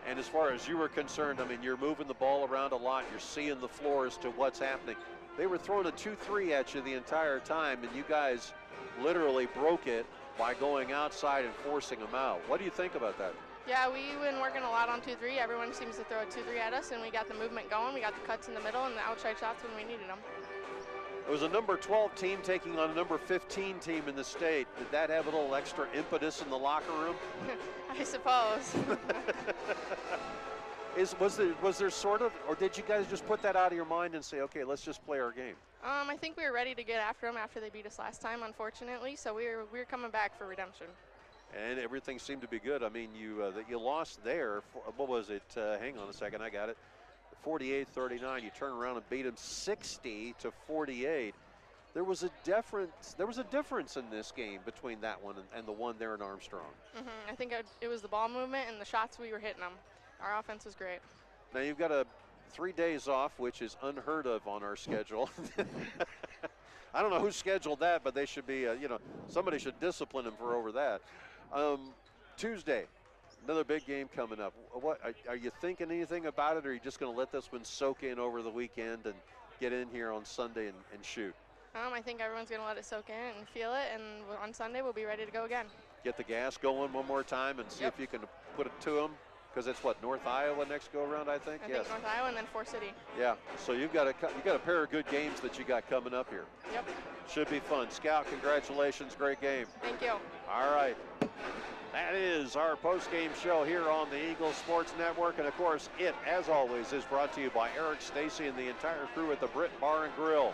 And as far as you were concerned, I mean, you're moving the ball around a lot. You're seeing the floor as to what's happening. They were throwing a 2-3 at you the entire time, and you guys literally broke it by going outside and forcing them out. What do you think about that? Yeah, we've been working a lot on 2-3. Everyone seems to throw a 2-3 at us, and we got the movement going. We got the cuts in the middle and the outside shots when we needed them. It was a number 12 team taking on a number 15 team in the state. Did that have a little extra impetus in the locker room? I suppose. Was there sort of, or did you guys just put that out of your mind and say, okay, let's just play our game? I think we were ready to get after them after they beat us last time, unfortunately. So we were coming back for redemption. And everything seemed to be good. I mean, you lost there. What was it? Hang on a second, I got it. 48-39. You turn around and beat them 60-48. There was a difference in this game between that one and the one there in Armstrong. I think it was the ball movement and the shots we were hitting them. Our offense was great. Now you've got 3 days off, which is unheard of on our schedule. I don't know who scheduled that, but they should be, somebody should discipline him for over that. Tuesday, Another big game coming up. What are you thinking anything about it, or are you just going to let this one soak in over the weekend and get in here on Sunday and shoot? I think everyone's going to let it soak in and feel it, and on Sunday we'll be ready to go again. Get the gas going one more time and see if you can put it to them, because it's what, North Iowa next go around, I think. I think North Iowa and then Forest City. Yeah. So you got a pair of good games that you got coming up here. Yep. Should be fun. Scout, congratulations, great game. Thank you. All right. That is our post-game show here on the Eagle Sports Network. And, of course, it, as always, is brought to you by Eric Stacy and the entire crew at the Britt Bar and Grill.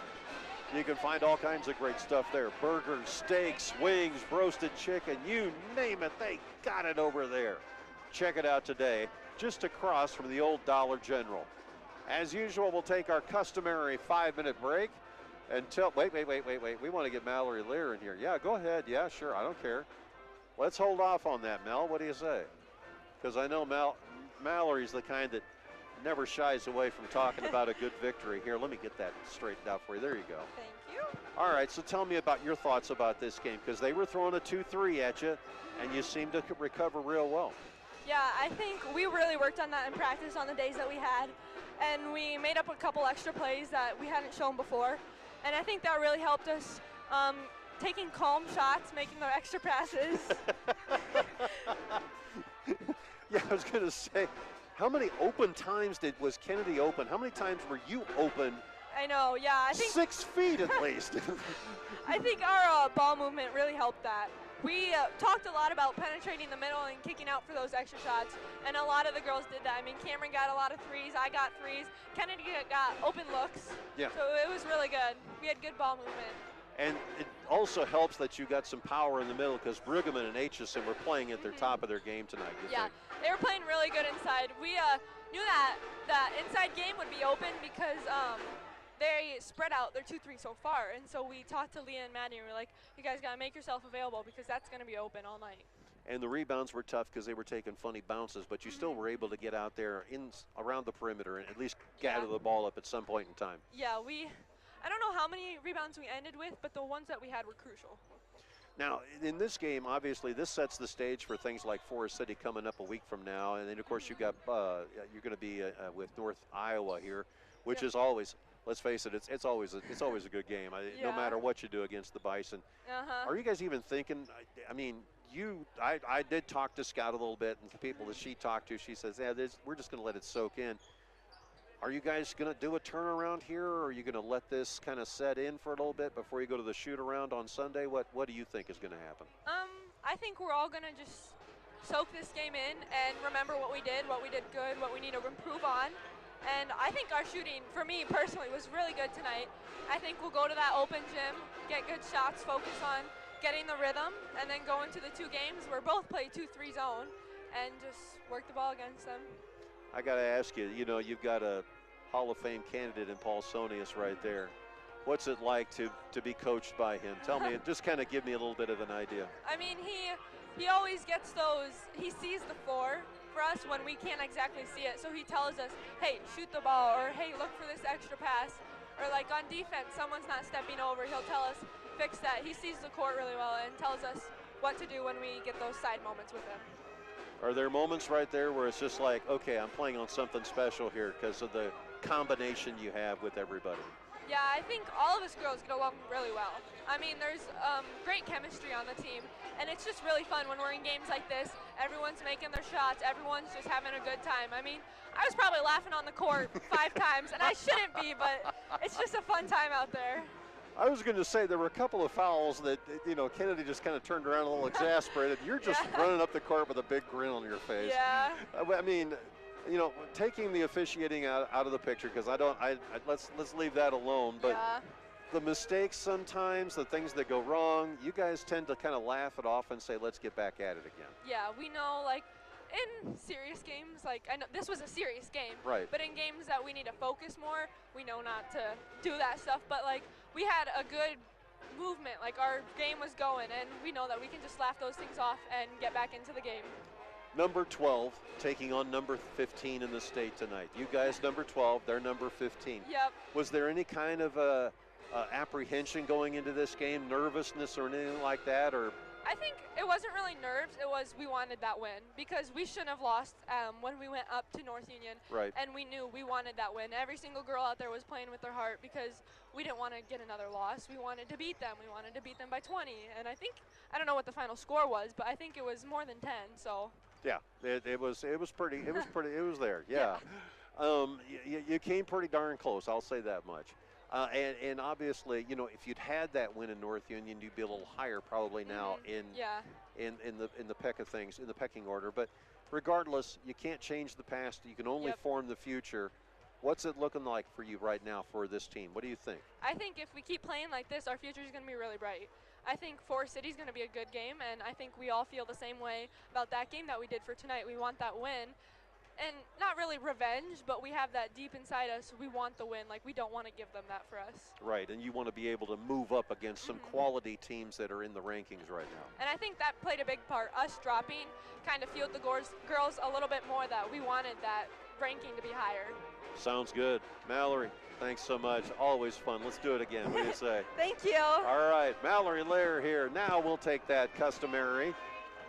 You can find all kinds of great stuff there. Burgers, steaks, wings, roasted chicken, you name it, they got it over there. Check it out today, just across from the old Dollar General. As usual, we'll take our customary 5-minute break until, wait. We want to get Mallory Lear in here. Yeah, go ahead. Yeah, sure, I don't care. Let's hold off on that, Mel. What do you say? Because I know Mallory's the kind that never shies away from talking about a good victory. Here, let me get that straightened out for you. There you go. Thank you. All right, so tell me about your thoughts about this game, because they were throwing a 2-3 at you, and you seemed to recover real well. Yeah, I think we really worked on that in practice on the days that we had, and we made up a couple extra plays that we hadn't shown before, and I think that really helped us taking calm shots, making the extra passes. Yeah, I was going to say, how many open times was Kennedy open? How many times were you open? I know, yeah. I think 6 feet at least. I think our ball movement really helped that. We talked a lot about penetrating the middle and kicking out for those extra shots, and a lot of the girls did that. I mean, Cameron got a lot of threes, I got threes, Kennedy got open looks. Yeah. So it was really good. We had good ball movement. And it also helps that you got some power in the middle, because Bruggeman and Aitchison were playing at their top of their game tonight. Yeah, they were playing really good inside. We knew that inside game would be open because they spread out their 2-3 so far. And so we talked to Leah and Maddie, and we were like, you guys got to make yourself available because that's going to be open all night. And the rebounds were tough because they were taking funny bounces, but you still were able to get out there around the perimeter and at least gather the ball up at some point in time. Yeah, I don't know how many rebounds we ended with, but the ones that we had were crucial. Now, in this game, obviously, this sets the stage for things like Forest City coming up a week from now. And then, of course, you've got, you're going to be with North Iowa here, which is always, let's face it, it's always a good game, no matter what you do against the Bison. Are you guys even thinking, I mean, I did talk to Scout a little bit, and the people that she talked to, she says, yeah, we're just going to let it soak in. Are you guys going to do a turnaround here, or are you going to let this kind of set in for a little bit before you go to the shoot-around on Sunday? What do you think is going to happen? I think we're all going to just soak this game in and remember what we did good, what we need to improve on. And I think our shooting, for me personally, was really good tonight. I think we'll go to that open gym, get good shots, focus on getting the rhythm, and then go into the 2 games where both play 2-3 zone and just work the ball against them. I got to ask you, you've got a Hall of Fame candidate in Paul Sonius right there. What's it like to be coached by him? Tell me, just kind of give me a little bit of an idea. I mean, he always gets he sees the floor for us when we can't exactly see it. So he tells us, hey, shoot the ball, or hey, look for this extra pass. Or like on defense, someone's not stepping over, he'll tell us, fix that. He sees the court really well and tells us what to do when we get those side moments with him. Are there moments right there where it's just like, okay, I'm playing on something special here because of the combination you have with everybody? Yeah, I think all of us girls get along really well. I mean, there's great chemistry on the team, and it's just really fun when we're in games like this. Everyone's making their shots. Everyone's just having a good time. I mean, I was probably laughing on the court 5 times, and I shouldn't be, but it's just a fun time out there. I was going to say there were a couple of fouls that, Kennedy just kind of turned around a little exasperated. You're just running up the court with a big grin on your face. Yeah. I mean, taking the officiating out of the picture, because let's leave that alone. But the mistakes sometimes, the things that go wrong, you guys tend to kind of laugh it off and say, let's get back at it again. Yeah, we know, in serious games, I know this was a serious game. Right. But in games that we need to focus more, we know not to do that stuff. But, we had a good movement. Our game was going, and we know that we can just laugh those things off and get back into the game. Number 12 taking on number 15 in the state tonight. You guys number 12, they're number 15. Yep. Was there any kind of apprehension going into this game, nervousness or anything like that, or I think it wasn't really nerves. It was we wanted that win because we shouldn't have lost when we went up to North Union. Right. And we knew we wanted that win. Every single girl out there was playing with their heart because we didn't want to get another loss. We wanted to beat them. We wanted to beat them by 20. And I don't know what the final score was, but I think it was more than 10. So. Yeah, it was pretty. It was there. Yeah. You came pretty darn close. I'll say that much. And obviously, if you'd had that win in North Union, you'd be a little higher probably now in the peck of things, in the pecking order. But regardless, you can't change the past. You can only form the future. What's it looking like for you right now for this team? What do you think? I think if we keep playing like this, our future is going to be really bright. I think Forest City is going to be a good game, and I think we all feel the same way about that game that we did for tonight. We want that win. And not really revenge, but we have that deep inside us. We want the win. Like, we don't want to give them that for us. Right, and you want to be able to move up against some quality teams that are in the rankings right now. And I think that played a big part. Us dropping kind of fueled the girls a little bit more that we wanted that ranking to be higher. Sounds good. Mallory, thanks so much. Always fun. Let's do it again. What do you say? Thank you. All right, Mallory Lair here. Now we'll take that customary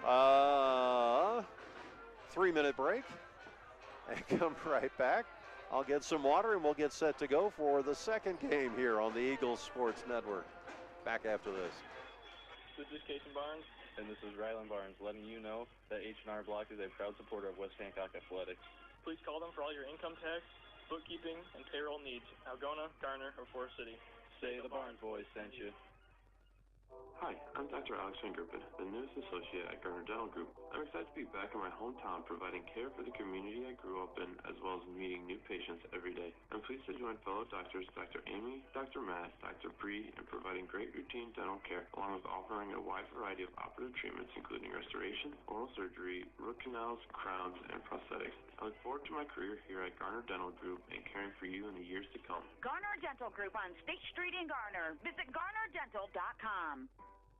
3-minute break. And come right back. I'll get some water and we'll get set to go for the second game here on the Eagles Sports Network. Back after this. This is Casey Barnes, and this is Rylan Barnes, letting you know that H&R Block is a proud supporter of West Hancock Athletics. Please call them for all your income tax, bookkeeping, and payroll needs. Algona, Garner, or Forest City. Say the Barnes boys sent you. Hi, I'm Dr. Alex Fingerpin, the newest associate at Garner Dental Group. I'm excited to be back in my hometown providing care for the community I grew up in, as well as meeting new patients every day. I'm pleased to join fellow doctors Dr. Amy, Dr. Matt, Dr. Bree in providing great routine dental care, along with offering a wide variety of operative treatments including restoration, oral surgery, root canals, crowns, and prosthetics. I look forward to my career here at Garner Dental Group and caring for you in the years to come. Garner Dental Group on State Street in Garner. Visit GarnerDental.com.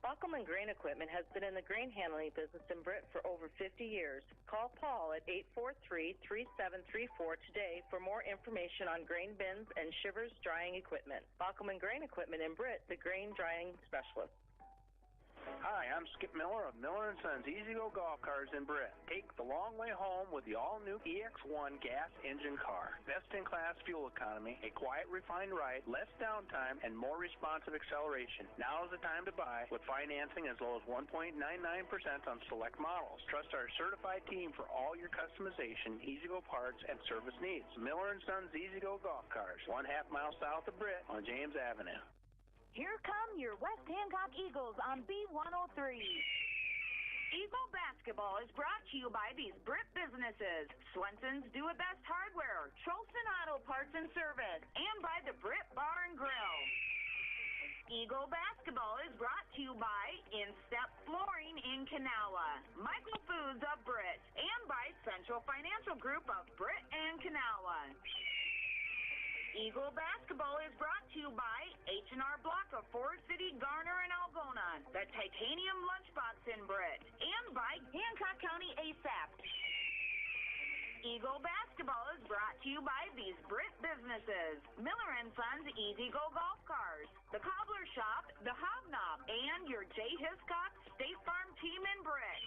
Buckleman Grain Equipment has been in the grain handling business in Britt for over 50 years. Call Paul at 843-3734 today for more information on grain bins and Shivers drying equipment. Buckleman Grain Equipment in Britt, the grain drying specialist. Hi, I'm Skip Miller of Miller & Sons Easy-Go Golf Cars in Britt. Take the long way home with the all-new EX1 gas engine car. Best-in-class fuel economy, a quiet, refined ride, less downtime, and more responsive acceleration. Now is the time to buy with financing as low as 1.99% on select models. Trust our certified team for all your customization, easy-go parts, and service needs. Miller & Sons Easy-Go Golf Cars, 1/2 mile south of Britt on James Avenue. Here come your West Hancock Eagles on B103. Eagle Basketball is brought to you by these Britt businesses. Swenson's Do It Best Hardware, Trolson Auto Parts and Service, and by the Britt Bar and Grill. Eagle Basketball is brought to you by Instep Flooring in Kanawha, Michael Foods of Britt, and by Central Financial Group of Britt and Kanawha. Eagle Basketball is brought to you by H&R Block of Forest City, Garner, and Algona, the Titanium Lunchbox in Britt, and by Hancock County ASAP. Eagle Basketball is brought to you by these Britt businesses: Miller & Sons Easy-Go Golf Cars, the Cobbler Shop, the Hobnob, and your J. Hiscox State Farm team in Britt.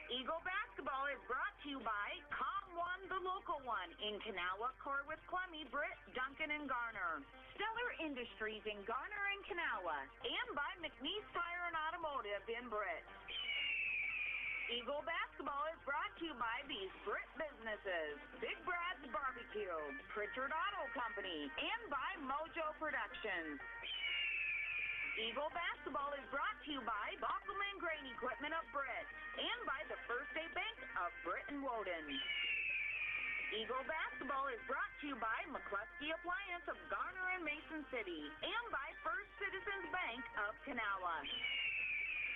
Eagle Basketball is brought to you by Com One, the local one, in Kanawha, Corwith, Clemmy, Britt, Duncan, and Garner. Stellar Industries in Garner and Kanawha, and by McNeese Fire and Automotive in Britt. Eagle Basketball is brought to you by these Britt businesses: Big Brad's Barbecue, Pritchard Auto Company, and by Mojo Productions. Eagle Basketball is brought to you by Buckleman Grain Equipment of Britt, and by the First State Bank of Britt and Woden. Eagle Basketball is brought to you by McCluskey Appliance of Garner and Mason City, and by First Citizens Bank of Kanawha.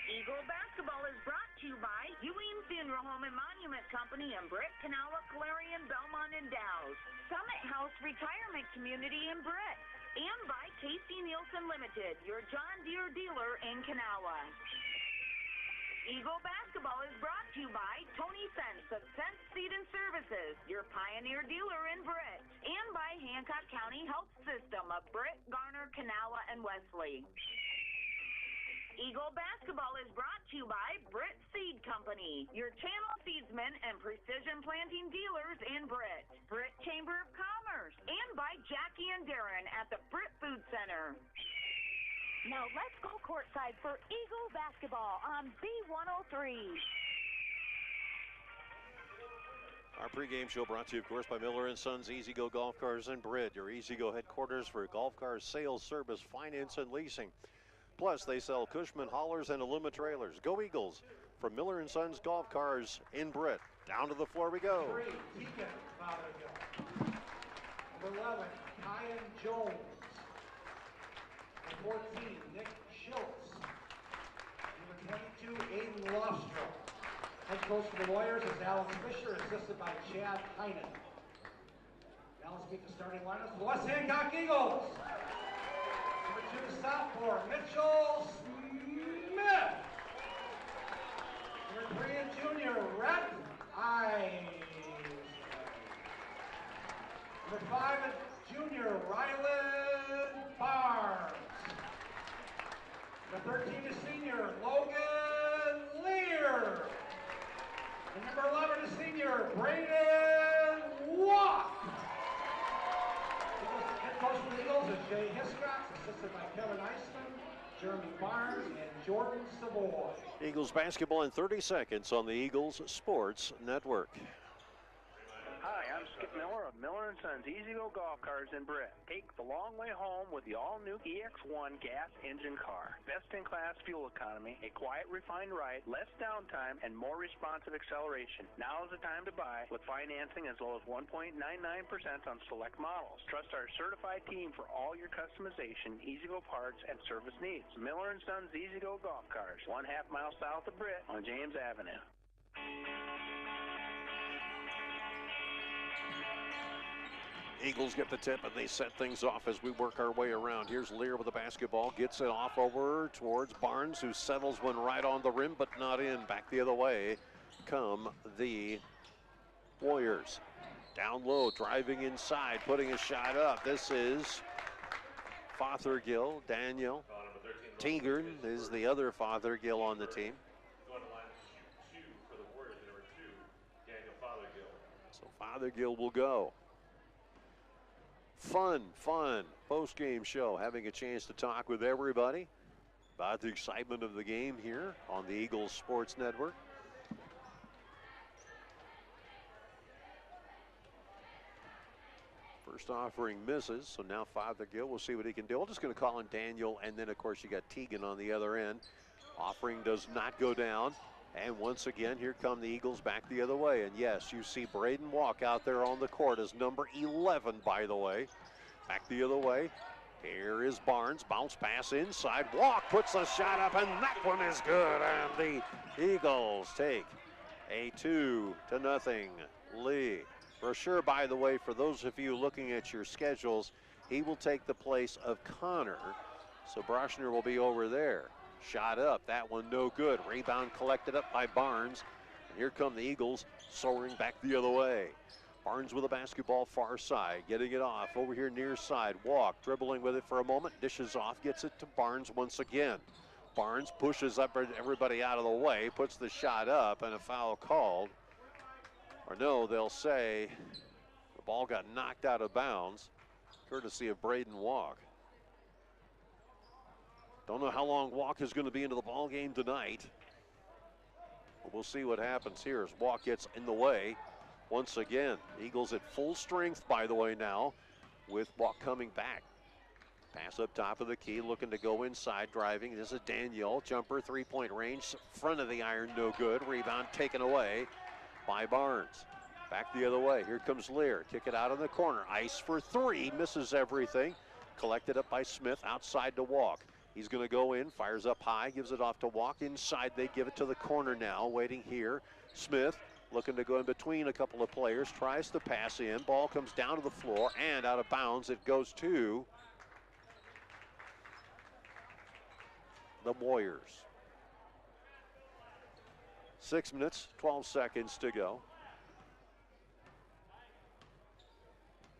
Eagle Basketball is brought to you by Ewing Funeral Home and Monument Company in Britt, Kanawha, Clarion, Belmont, and Dow's. Summit House Retirement Community in Britt, and by Casey Nielsen Limited, your John Deere dealer in Kanawha. Eagle Basketball is brought to you by Tony Sense of Sense Seed and Services, your Pioneer dealer in Britt, and by Hancock County Health System of Britt, Garner, Kanawha, and Wesley. Eagle basketball is brought to you by Britt Seed Company, your channel seedsmen and precision planting dealers in Britt. Britt Chamber of Commerce, and by Jackie and Darren at the Britt Food Center. Now let's go courtside for Eagle basketball on B103. Our pregame show brought to you, of course, by Miller & Sons Easy Go Golf Cars in Britt, your Easy Go headquarters for golf cars sales, service, finance, and leasing. Plus, they sell Cushman haulers and Illuma trailers. Go Eagles from Miller & Sons Golf Cars in Britt. Down to the floor we go. 3, Tegan Fothergill. Number 11, Kyan Jones. Number 14, Nick Schultz. Number 22, Aiden Lofstrom. Head coach for the Warriors is Alex Fisher, assisted by Chad Heinen. Now let's meet the starting lineup for the West Hancock Eagles. Number 2, sophomore, Mitchell Smith. Number 3, junior, Rhett Eyes. Number 5, junior, Rylan Barnes. Number 13, senior, Logan Lear. And number 11, senior, Braden Watt. Head coach for the Eagles is Jay Hiscox, assisted by Kevin Eisman, Jeremy Barnes, and Jordan Savoy. Eagles basketball in 30 seconds on the Eagles Sports Network. Hi, I'm Skip Miller of Miller & Sons Easy Go Golf Cars in Britt. Take the long way home with the all-new EX1 gas engine car. Best-in-class fuel economy, a quiet, refined ride, less downtime, and more responsive acceleration. Now is the time to buy with financing as low as 1.99% on select models. Trust our certified team for all your customization, Easy Go parts, and service needs. Miller & Sons Easy Go Golf Cars, 1/2 mile south of Britt on James Avenue. Eagles get the tip and they set things off as we work our way around. Here's Lear with the basketball, gets it off over towards Barnes, who settles one right on the rim, but not in. Back the other way come the Warriors. Down low, driving inside, putting a shot up. This is Fothergill, Daniel. Teagan is the other Fothergill on the team. Going to line shoot 2 for the Warriors, number 2, Daniel Fothergill. So Fothergill will go. Fun post-game show. Having a chance to talk with everybody about the excitement of the game here on the Eagles Sports Network. First offering misses, so now Fothergill, we'll see what he can do. I'm just going to call in Daniel, and then, of course, you got Teagan on the other end. Offering does not go down. And once again, here come the Eagles back the other way. And yes, you see Braden Walk out there on the court as number 11, by the way. Back the other way. Here is Barnes. Bounce pass inside. Walk puts a shot up, and that one is good. And the Eagles take a 2-0 lead. Brochure, by the way, for those of you looking at your schedules, he will take the place of Connor. So Broschner will be over there. Shot up, that one no good. Rebound collected up by Barnes. And here come the Eagles soaring back the other way. Barnes with a basketball far side, getting it off over here near side. Walk, dribbling with it for a moment, dishes off, gets it to Barnes once again. Barnes pushes up everybody out of the way, puts the shot up, and a foul called. Or no, they'll say the ball got knocked out of bounds, courtesy of Braden Walk. Don't know how long Walk is going to be into the ball game tonight. But we'll see what happens here as Walk gets in the way once again. Eagles at full strength, by the way, now with Walk coming back. Pass up top of the key, looking to go inside, driving. This is Daniel, jumper, three-point range, front of the iron, no good. Rebound taken away by Barnes. Back the other way, here comes Lear. Kick it out in the corner, ice for three, misses everything. Collected up by Smith, outside to Walk. He's going to go in, fires up high, gives it off to Walk. Inside, they give it to the corner now, waiting here. Smith looking to go in between a couple of players, tries to pass in. Ball comes down to the floor and out of bounds. It goes to the Warriors. 6 minutes, 12 seconds to go.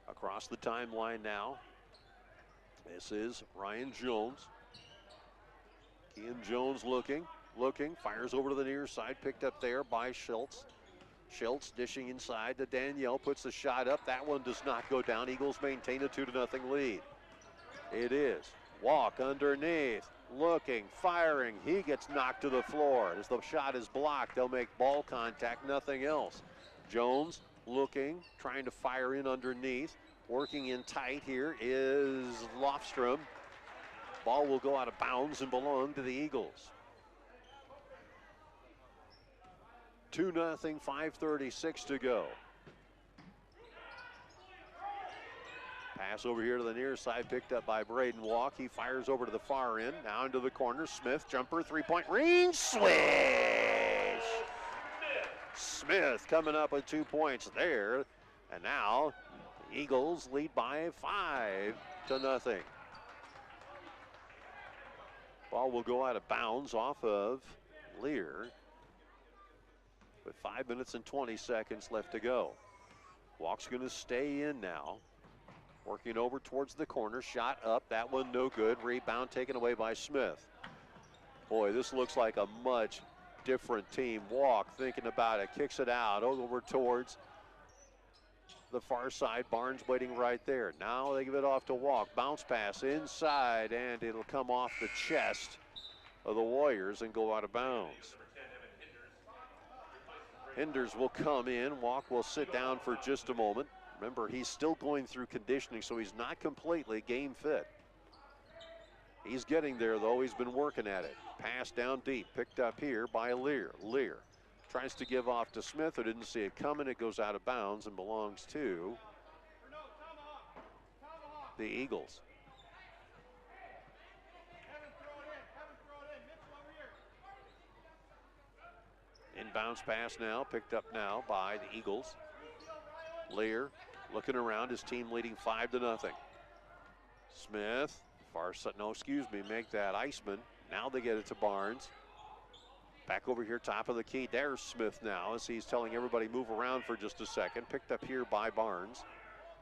Across the timeline now. This is Ryan Jones. Ian Jones looking, fires over to the near side, picked up there by Schultz. Schultz dishing inside to Danielle, puts the shot up. That one does not go down. Eagles maintain a 2-0 lead. It is Walk underneath, looking, firing. He gets knocked to the floor. As the shot is blocked, they'll make ball contact, nothing else. Jones looking, trying to fire in underneath. Working in tight here is Lofstrom. Ball will go out of bounds and belong to the Eagles. 2-0, 5:36 to go. Pass over here to the near side, picked up by Braden Walk. He fires over to the far end, now into the corner. Smith, jumper, three-point range, swish! Smith coming up with 2 points there. And now, the Eagles lead by 5-0. Ball will go out of bounds off of Lear with 5 minutes and 20 seconds left to go. Walk's going to stay in now. Working over towards the corner, shot up, that one no good. Rebound taken away by Smith. Boy, this looks like a much different team. Walk thinking about it, kicks it out over towards the far side. Barnes waiting right there. Now they give it off to Walk. Bounce pass inside, and it'll come off the chest of the Warriors and go out of bounds. Hinders will come in. Walk will sit down for just a moment. Remember, he's still going through conditioning, so he's not completely game fit. He's getting there, though. He's been working at it. Pass down deep, picked up here by Lear. Lear tries to give off to Smith, who didn't see it coming. It goes out of bounds and belongs to the Eagles. Inbounds pass now, picked up now by the Eagles. Lear looking around, his team leading 5-0. Smith, far side, no, excuse me, make that Iceman. Now they get it to Barnes. Back over here, top of the key. There's Smith now as he's telling everybody move around for just a second. Picked up here by Barnes.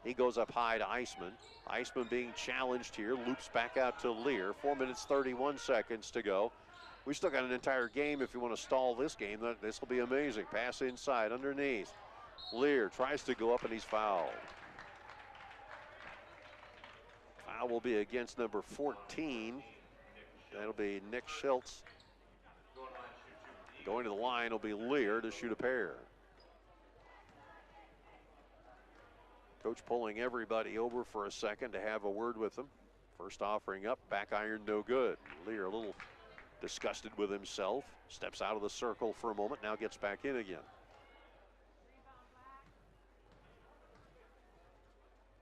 He goes up high to Iceman. Iceman being challenged here, loops back out to Lear. 4 minutes, 31 seconds to go. We still got an entire game. If you want to stall this game, this will be amazing. Pass inside, underneath. Lear tries to go up and he's fouled. Foul will be against number 14. That'll be Nick Schultz. Going to the line will be Lear to shoot a pair. Coach pulling everybody over for a second to have a word with them. First offering up, back iron no good. Lear a little disgusted with himself. Steps out of the circle for a moment, now gets back in again.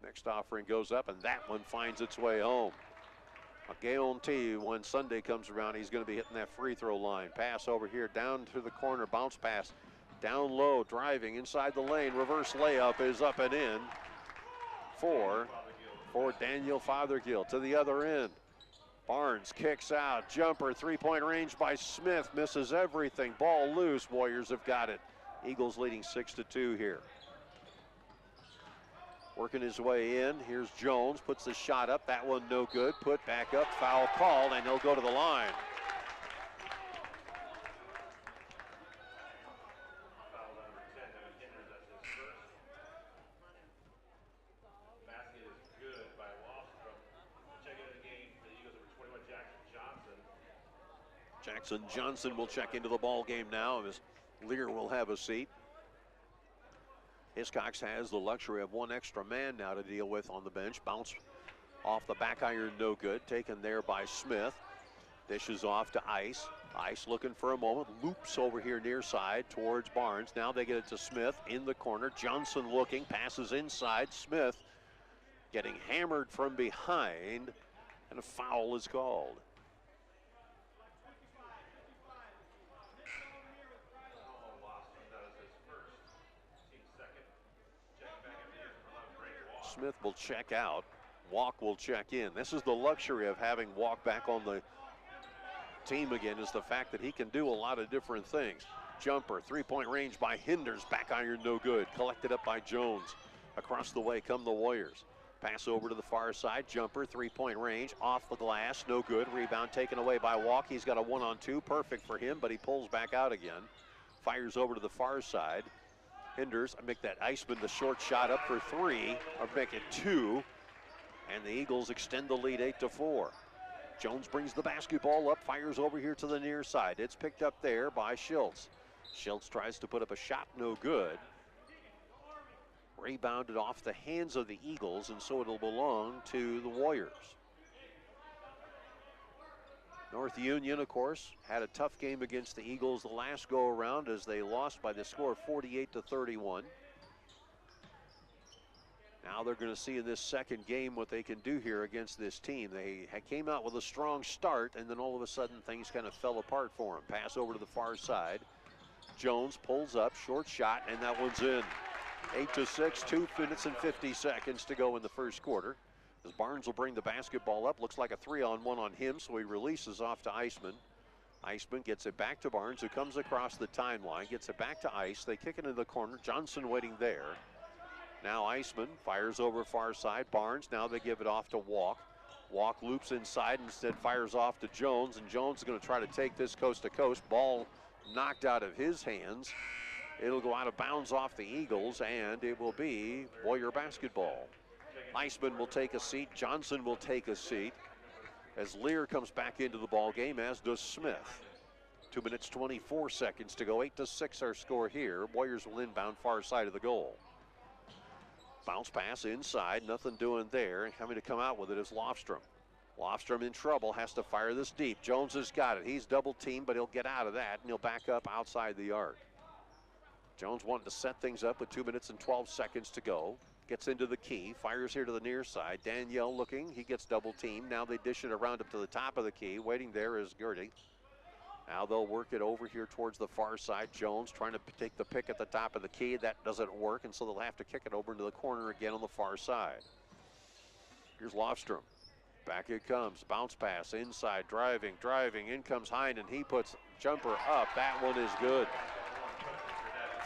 Next offering goes up, and that one finds its way home. I guarantee you when Sunday comes around, he's going to be hitting that free throw line. Pass over here, down to the corner, bounce pass. Down low, driving inside the lane. Reverse layup is up and in for Daniel Fothergill. To the other end. Barnes kicks out. Jumper, three-point range by Smith. Misses everything. Ball loose. Warriors have got it. Eagles leading 6-2 here. Working his way in. Here's Jones. Puts the shot up. That one no good. Put back up. Foul called, and he'll go to the line. Jackson Johnson will check into the ball game now as Lear will have a seat. Hiscox has the luxury of one extra man now to deal with on the bench. Bounce off the back iron, no good. Taken there by Smith. Dishes off to Ice. Ice looking for a moment. Loops over here near side towards Barnes. Now they get it to Smith in the corner. Johnson looking. Passes inside. Smith getting hammered from behind. And a foul is called. Smith will check out. Walk will check in. This is the luxury of having Walk back on the team again, is the fact that he can do a lot of different things. Jumper, three-point range by Hinders. Back iron no good. Collected up by Jones. Across the way come the Warriors. Pass over to the far side. Jumper, three-point range. Off the glass. No good. Rebound taken away by Walk. He's got a 1-on-2. Perfect for him, but he pulls back out again. Fires over to the far side. Hinders. Make that Iceman the short shot up for three. Or make it two. And the Eagles extend the lead 8-4. Jones brings the basketball up. Fires over here to the near side. It's picked up there by Schultz. Schultz tries to put up a shot. No good. Rebounded off the hands of the Eagles, and so it'll belong to the Warriors. North Union, of course, had a tough game against the Eagles the last go-around as they lost by the score of 48-31. Now they're going to see in this second game what they can do here against this team. They came out with a strong start, and then all of a sudden things kind of fell apart for them. Pass over to the far side. Jones pulls up, short shot, and that one's in. 8-6, 2 minutes and 50 seconds to go in the first quarter. As Barnes will bring the basketball up, looks like a 3-on-1 on him, so he releases off to Iceman. Iceman gets it back to Barnes, who comes across the timeline, gets it back to Ice. They kick it into the corner. Johnson waiting there. Now Iceman fires over far side. Barnes, now they give it off to Walk. Walk loops inside, instead fires off to Jones, and Jones is going to try to take this coast to coast. Ball knocked out of his hands. It'll go out of bounds off the Eagles, and it will be Warrior basketball. Iceman will take a seat. Johnson will take a seat as Lear comes back into the ball game, as does Smith. 2 minutes, 24 seconds to go. 8-6 our score here. Warriors will inbound far side of the goal. Bounce pass inside, nothing doing there, and having to come out with it is Lofstrom. Lofstrom in trouble, has to fire this deep. Jones has got it. He's double teamed, but he'll get out of that, and he'll back up outside the arc. Jones wanted to set things up with 2 minutes and 12 seconds to go. Gets into the key, fires here to the near side. Danielle looking, he gets double teamed. Now they dish it around up to the top of the key. Waiting there is Gertie. Now they'll work it over here towards the far side. Jones trying to take the pick at the top of the key. That doesn't work, and so they'll have to kick it over into the corner again on the far side. Here's Lofstrom. Back it comes. Bounce pass inside. Driving. In comes Heinen. He puts jumper up. That one is good.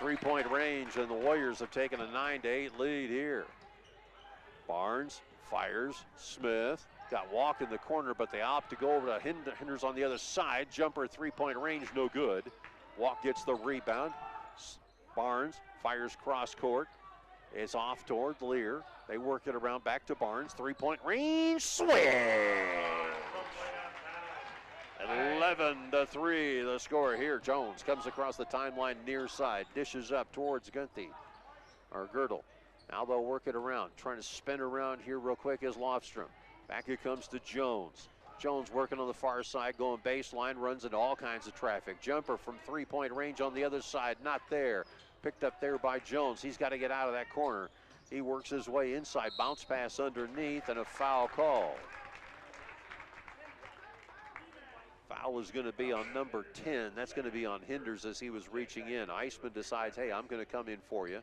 3-point range, and the Warriors have taken a 9-8 lead here. Barnes fires. Smith got Walk in the corner, but they opt to go over to Hinders on the other side. Jumper 3-point range, no good. Walk gets the rebound. Barnes fires cross court. It's off toward Lear. They work it around back to Barnes. 3-point range, swing! 11-3 the score here. Jones comes across the timeline near side, dishes up towards Girdle. Now they'll work it around, trying to spin around here real quick is Lofstrom. Back it comes to Jones. Jones working on the far side, going baseline, runs into all kinds of traffic. Jumper from 3-point range on the other side, not there. Picked up there by Jones. He's got to get out of that corner. He works his way inside, bounce pass underneath, and a foul call. Foul is going to be on number 10. That's going to be on Hinders as he was reaching in. Iceman decides, hey, I'm going to come in for you.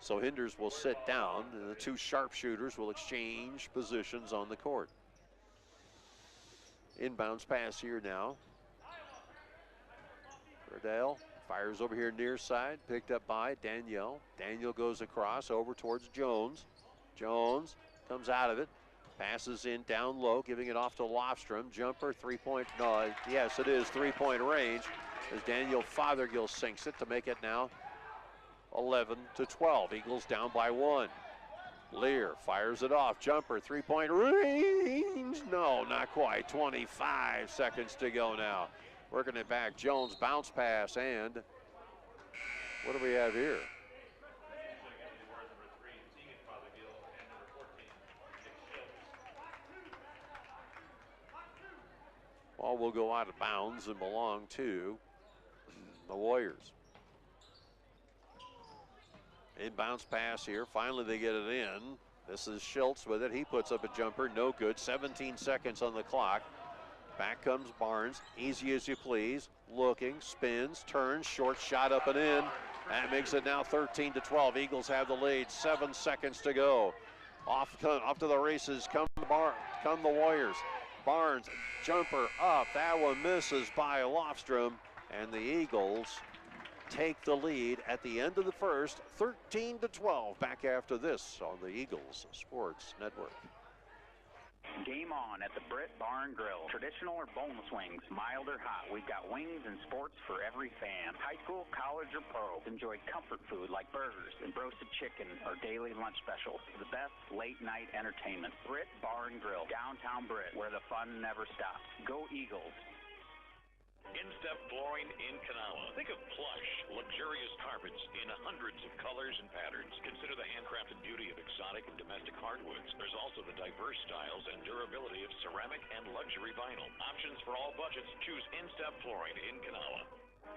So Hinders will sit down, and the two sharpshooters will exchange positions on the court. Inbounds pass here now. Riddell fires over here near side, picked up by Danielle. Danielle goes across over towards Jones. Jones comes out of it. Passes in down low, giving it off to Lofstrom. Jumper, 3-point, no, yes, it is 3-point range as Daniel Fothergill sinks it to make it now 11-12. Eagles down by 1. Lear fires it off. Jumper, 3-point range. No, not quite. 25 seconds to go now. Working it back. Jones bounce pass, and what do we have here? Ball will go out of bounds and belong to the Warriors. Inbounds pass here. Finally, they get it in. This is Schultz with it. He puts up a jumper. No good. 17 seconds on the clock. Back comes Barnes. Easy as you please. Looking, spins, turns, short shot up and in. That makes it now 13-12. Eagles have the lead. 7 seconds to go. Off to the races come the Warriors. Barnes, jumper up. That one misses by Lofstrom. And the Eagles take the lead at the end of the first, 13-12. Back after this on the Eagles Sports Network. Game on at the Britt Barn Grill. Traditional or boneless wings, mild or hot. We've got wings and sports for every fan. High school, college, or pro. Enjoy comfort food like burgers and roasted chicken or daily lunch specials. The best late night entertainment. Britt Barn Grill, downtown Britt, where the fun never stops. Go Eagles. In-step flooring in Kanawha. Think of plush, luxurious carpets in hundreds of colors and patterns. Consider the handcrafted beauty of exotic and domestic hardwoods. There's also the diverse styles and durability of ceramic and luxury vinyl. Options for all budgets. Choose in-step flooring in Kanawha.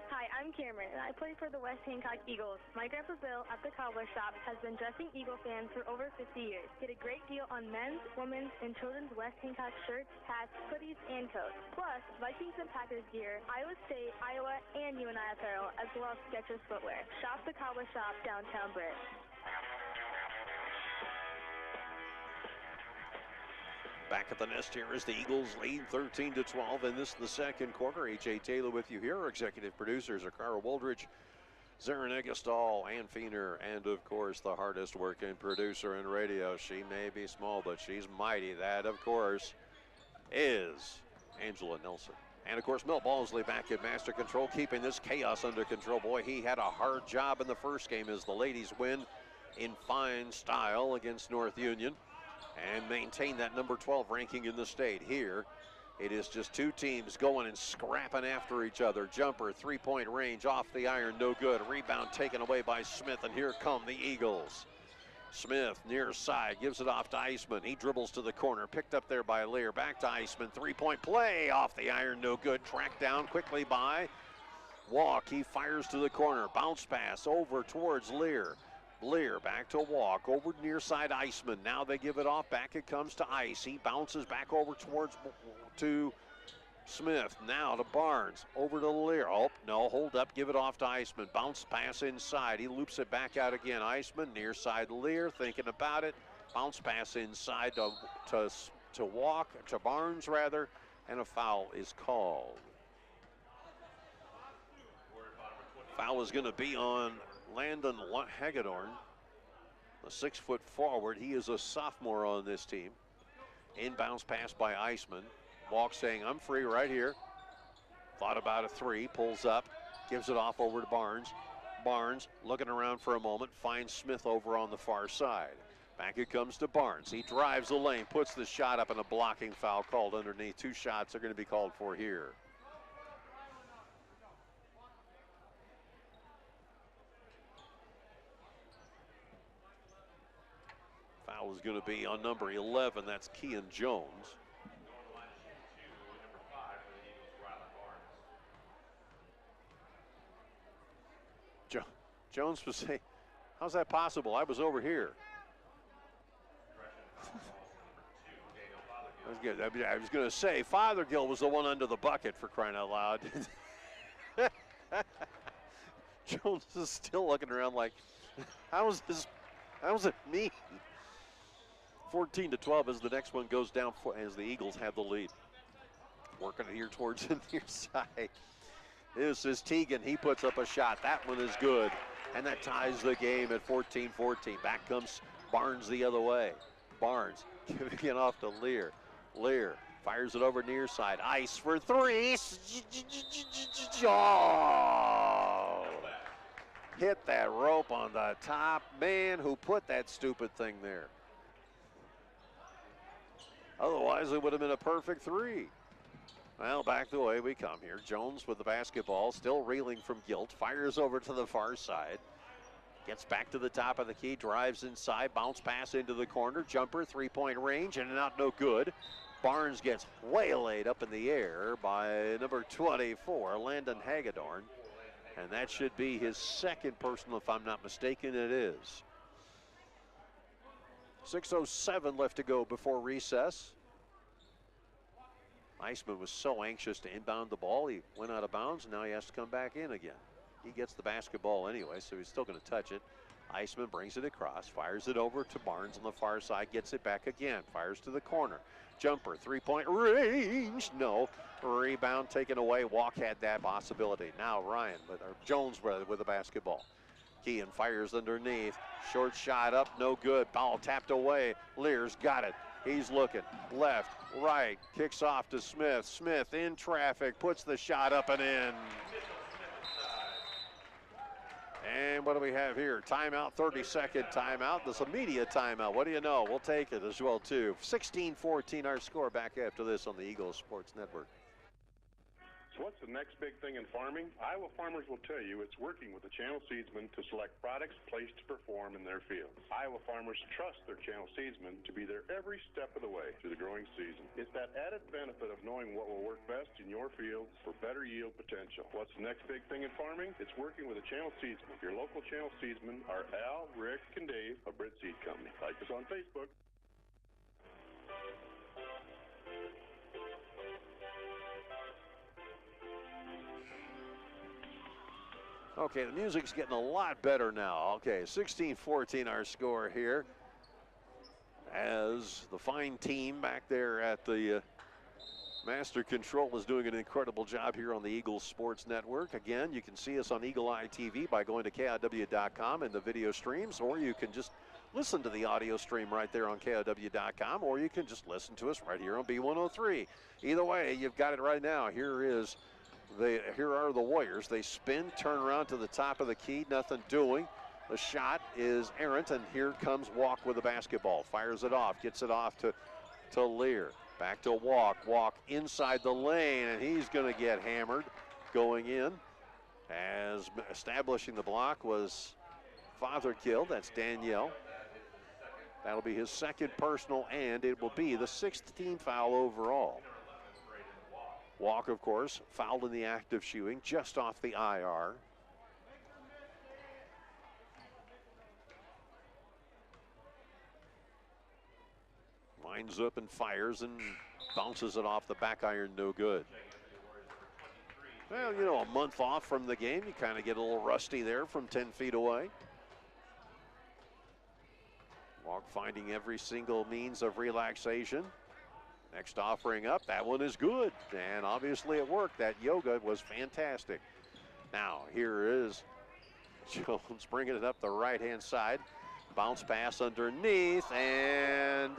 Hi, I'm Cameron, and I play for the West Hancock Eagles. My Grandpa Bill at the Cobbler Shop has been dressing Eagle fans for over 50 years. Get a great deal on men's, women's, and children's West Hancock shirts, hats, hoodies, and coats. Plus, Vikings and Packers gear, Iowa State, Iowa, and UNI apparel, as well as Skechers footwear. Shop the Cobbler Shop, downtown Britt. Back at the nest here as the Eagles lead 13-12 in this the second quarter. H.A. Taylor with you here. Our executive producers are Carl Woldridge, Zarin Eggestal, Ann Feener, and of course the hardest working producer in radio. She may be small, but she's mighty. That, of course, is Angela Nelson. And of course, Milt Balsley back in master control, keeping this chaos under control. Boy, he had a hard job in the first game as the ladies win in fine style against North Union and maintain that number 12 ranking in the state. Here, it is just two teams going and scrapping after each other. Jumper, three-point range, off the iron, no good. Rebound taken away by Smith, and here come the Eagles. Smith, near side, gives it off to Eisman. He dribbles to the corner, picked up there by Lear. Back to Eisman, three-point play, off the iron, no good. Tracked down quickly by Walk. He fires to the corner, bounce pass over towards Lear. Lear back to Walk, over near side Eisman. Now they give it off, back it comes to Ice. He bounces back over to Smith. Now to Barnes, over to Lear. Oh, no, hold up, give it off to Eisman. Bounce pass inside, he loops it back out again. Eisman, near side Lear, thinking about it. Bounce pass inside to Walk, to Barnes rather, and a foul is called. Foul is going to be on Landon Hagedorn, the 6-foot forward. He is a sophomore on this team. Inbounds pass by Eisman. Walk saying, I'm free right here. Thought about a three, pulls up, gives it off over to Barnes. Barnes looking around for a moment, finds Smith over on the far side. Back it comes to Barnes. He drives the lane, puts the shot up, and a blocking foul called underneath. Two shots are going to be called for here. Foul is going to be on number 11. That's Kean Jones. Jones was saying, how's that possible? I was over here. I was going to say, Fothergill was the one under the bucket, for crying out loud. Jones is still looking around like, how's it me? 14-12 as the next one goes down as the Eagles have the lead. Working it here towards the near side. This is Teagan. He puts up a shot. That one is good. And that ties the game at 14-14. Back comes Barnes the other way. Barnes giving it off to Lear. Lear fires it over near side. Ice for three. Oh! Hit that rope on the top. Man, who put that stupid thing there? Otherwise, it would have been a perfect three. Well, back the way we come here. Jones with the basketball, still reeling from guilt. Fires over to the far side. Gets back to the top of the key, drives inside, bounce pass into the corner. Jumper, three-point range, and not no good. Barnes gets waylaid up in the air by number 24, Landon Hagedorn. And that should be his second personal, if I'm not mistaken. It is. 6:07 left to go before recess. Eisman was so anxious to inbound the ball, he went out of bounds, and now he has to come back in again. He gets the basketball anyway, so he's still going to touch it. Eisman brings it across, fires it over to Barnes on the far side, gets it back again, fires to the corner. Jumper, three-point range. No. Rebound taken away. Walk had that possibility. Now Jones with the basketball. Keehan fires underneath. Short shot up, no good. Ball tapped away. Lear's got it. He's looking left, right. Kicks off to Smith. Smith in traffic, puts the shot up and in. And what do we have here? Timeout, 30-second timeout. This is a media timeout. What do you know? We'll take it as well, too. 16-14 our score back after this on the Eagles Sports Network. So what's the next big thing in farming? Iowa farmers will tell you it's working with the channel seedsmen to select products placed to perform in their fields. Iowa farmers trust their channel seedsmen to be there every step of the way through the growing season. It's that added benefit of knowing what will work best in your field for better yield potential. What's the next big thing in farming? It's working with a channel seedsman. Your local channel seedsmen are Al, Rick, and Dave of Britt Seed Company. Like us on Facebook. Okay, the music's getting a lot better now. Okay, 16-14 our score here as the fine team back there at the Master Control is doing an incredible job here on the Eagles Sports Network. Again, you can see us on Eagle Eye TV by going to KIW.com and the video streams, or you can just listen to the audio stream right there on KIW.com, or you can just listen to us right here on B103. Either way, you've got it right now. Here are the Warriors. They spin, turn around to the top of the key, nothing doing. The shot is errant, and here comes Walk with the basketball. Fires it off, gets it off to Lear. Back to Walk. Walk inside the lane, and he's going to get hammered going in. As establishing the block was Fothergill. That's Danielle. That'll be his second personal, and it will be the 6th team foul overall. Walk, of course, fouled in the act of shooting, just off the IR. Winds up and fires and bounces it off the back iron, no good. Well, you know, a month off from the game, you kind of get a little rusty there from 10 feet away. Walk finding every single means of relaxation. Next offering up, that one is good, and obviously it worked. That yoga was fantastic. Now, here is Jones bringing it up the right-hand side. Bounce pass underneath, and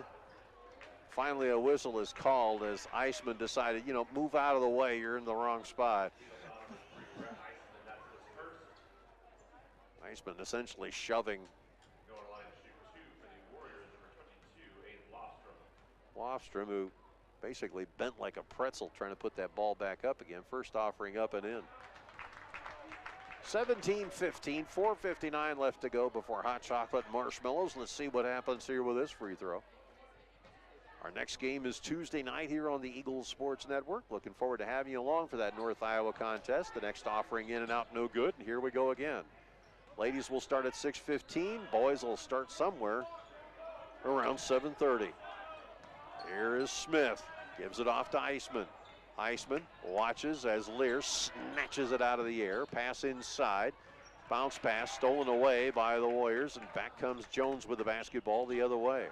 finally a whistle is called as Eisman decided, you know, move out of the way, you're in the wrong spot. Eisman essentially shoving Lofstrom, who basically bent like a pretzel trying to put that ball back up again. First offering up and in. 17-15, 4:59 left to go before hot chocolate marshmallows. Let's see what happens here with this free throw. Our next game is Tuesday night here on the Eagles Sports Network. Looking forward to having you along for that North Iowa contest. The next offering in and out, no good, and here we go again. Ladies will start at 6:15. Boys will start somewhere around 7:30. Here is Smith. Gives it off to Eisman. Eisman watches as Lear snatches it out of the air. Pass inside. Bounce pass stolen away by the Warriors, and back comes Jones with the basketball the other way.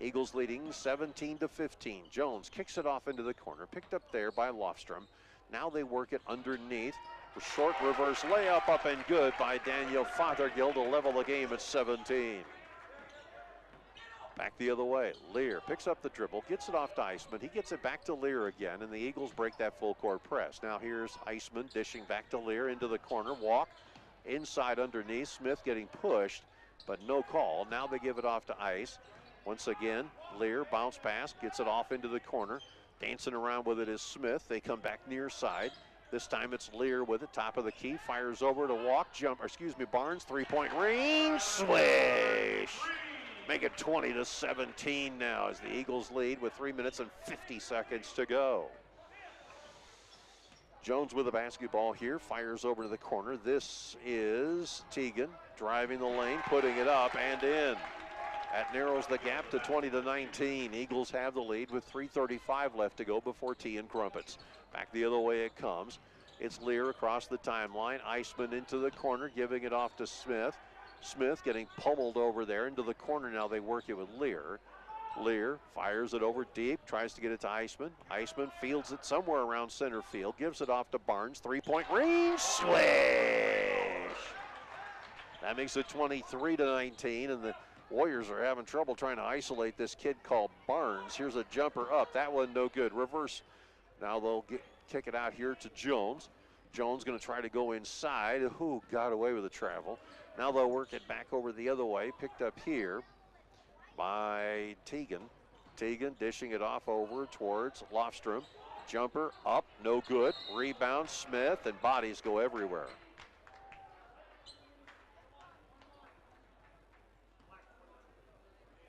Eagles leading 17-15. Jones kicks it off into the corner. Picked up there by Lofstrom. Now they work it underneath. A short reverse layup up and good by Daniel Fothergill to level the game at 17. Back the other way. Lear picks up the dribble, gets it off to Eisman. He gets it back to Lear again, and the Eagles break that full court press. Now here's Eisman dishing back to Lear into the corner. Walk inside underneath. Smith getting pushed, but no call. Now they give it off to Ice. Once again, Lear bounce pass, gets it off into the corner. Dancing around with it is Smith. They come back near side. This time it's Lear with it, top of the key. Fires over to Walk. Barnes, three-point range. Swish! Make it 20-17 now as the Eagles lead with 3 minutes and 50 seconds to go. Jones with the basketball here, fires over to the corner. This is Teagan driving the lane, putting it up and in. That narrows the gap to 20-19. Eagles have the lead with 3:35 left to go before tea and crumpets. Back the other way it comes. It's Lear across the timeline. Eisman into the corner, giving it off to Smith. Smith getting pummeled over there into the corner. Now they work it with Lear. Lear fires it over deep, tries to get it to Eisman. Eisman fields it somewhere around center field, gives it off to Barnes. 3-point range, swish! That makes it 23-19, and the Warriors are having trouble trying to isolate this kid called Barnes. Here's a jumper up. That one no good. Reverse. Now they'll kick it out here to Jones. Jones going to try to go inside. Who got away with the travel? Now they'll work it back over the other way. Picked up here by Teagan. Teagan dishing it off over towards Lofstrom. Jumper up, no good. Rebound, Smith, and bodies go everywhere.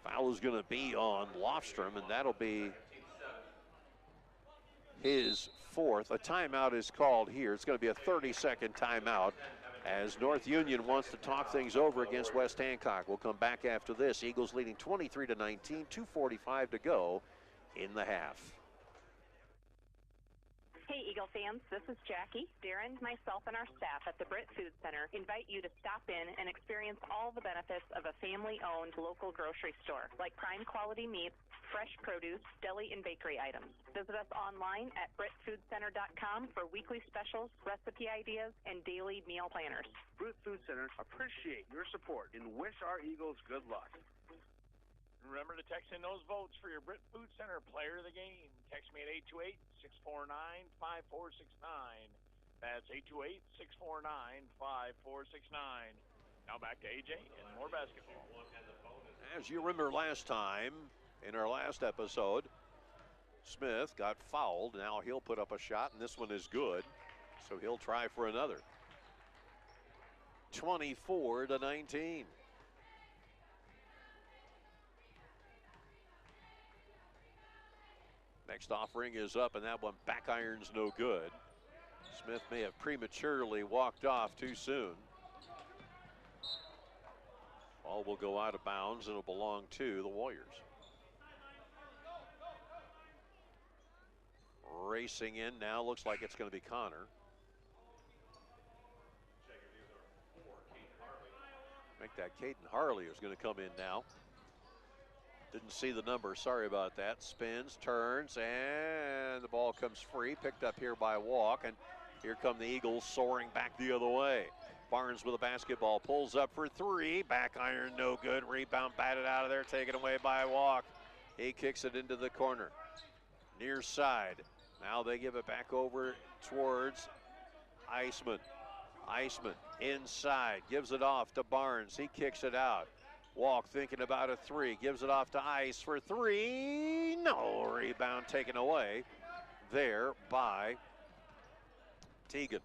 Foul is going to be on Lofstrom, and that'll be his fourth. A timeout is called here. It's going to be a 30-second timeout as North Union wants to talk things over against West Hancock. We'll come back after this. Eagles leading 23-19, 2:45 to go in the half. Hey, Eagle fans, this is Jackie. Darren, myself, and our staff at the Britt Food Center invite you to stop in and experience all the benefits of a family-owned local grocery store, like prime quality meats, fresh produce, deli, and bakery items. Visit us online at BrittFoodCenter.com for weekly specials, recipe ideas, and daily meal planners. Britt Food Center appreciate your support and wish our Eagles good luck. Remember to text in those votes for your Britt Food Center player of the game. Text me at 828-649-5469. That's 828-649-5469. Now back to AJ and more basketball. As you remember last time, in our last episode, Smith got fouled. Now he'll put up a shot, and this one is good. So he'll try for another. 24-19. Next offering is up, and that one back iron's no good. Smith may have prematurely walked off too soon. Ball will go out of bounds. It'll belong to the Warriors. Racing in now, looks like it's going to be Connor. Make that Caden Harley is going to come in now. Didn't see the number, sorry about that. Spins, turns, and the ball comes free. Picked up here by Walk, and here come the Eagles soaring back the other way. Barnes with a basketball, pulls up for three. Back iron, no good. Rebound batted out of there, taken away by Walk. He kicks it into the corner. Near side. Now they give it back over towards Eisman. Eisman inside, gives it off to Barnes. He kicks it out. Walk thinking about a three, gives it off to Ice for three. No, rebound taken away there by Teagan.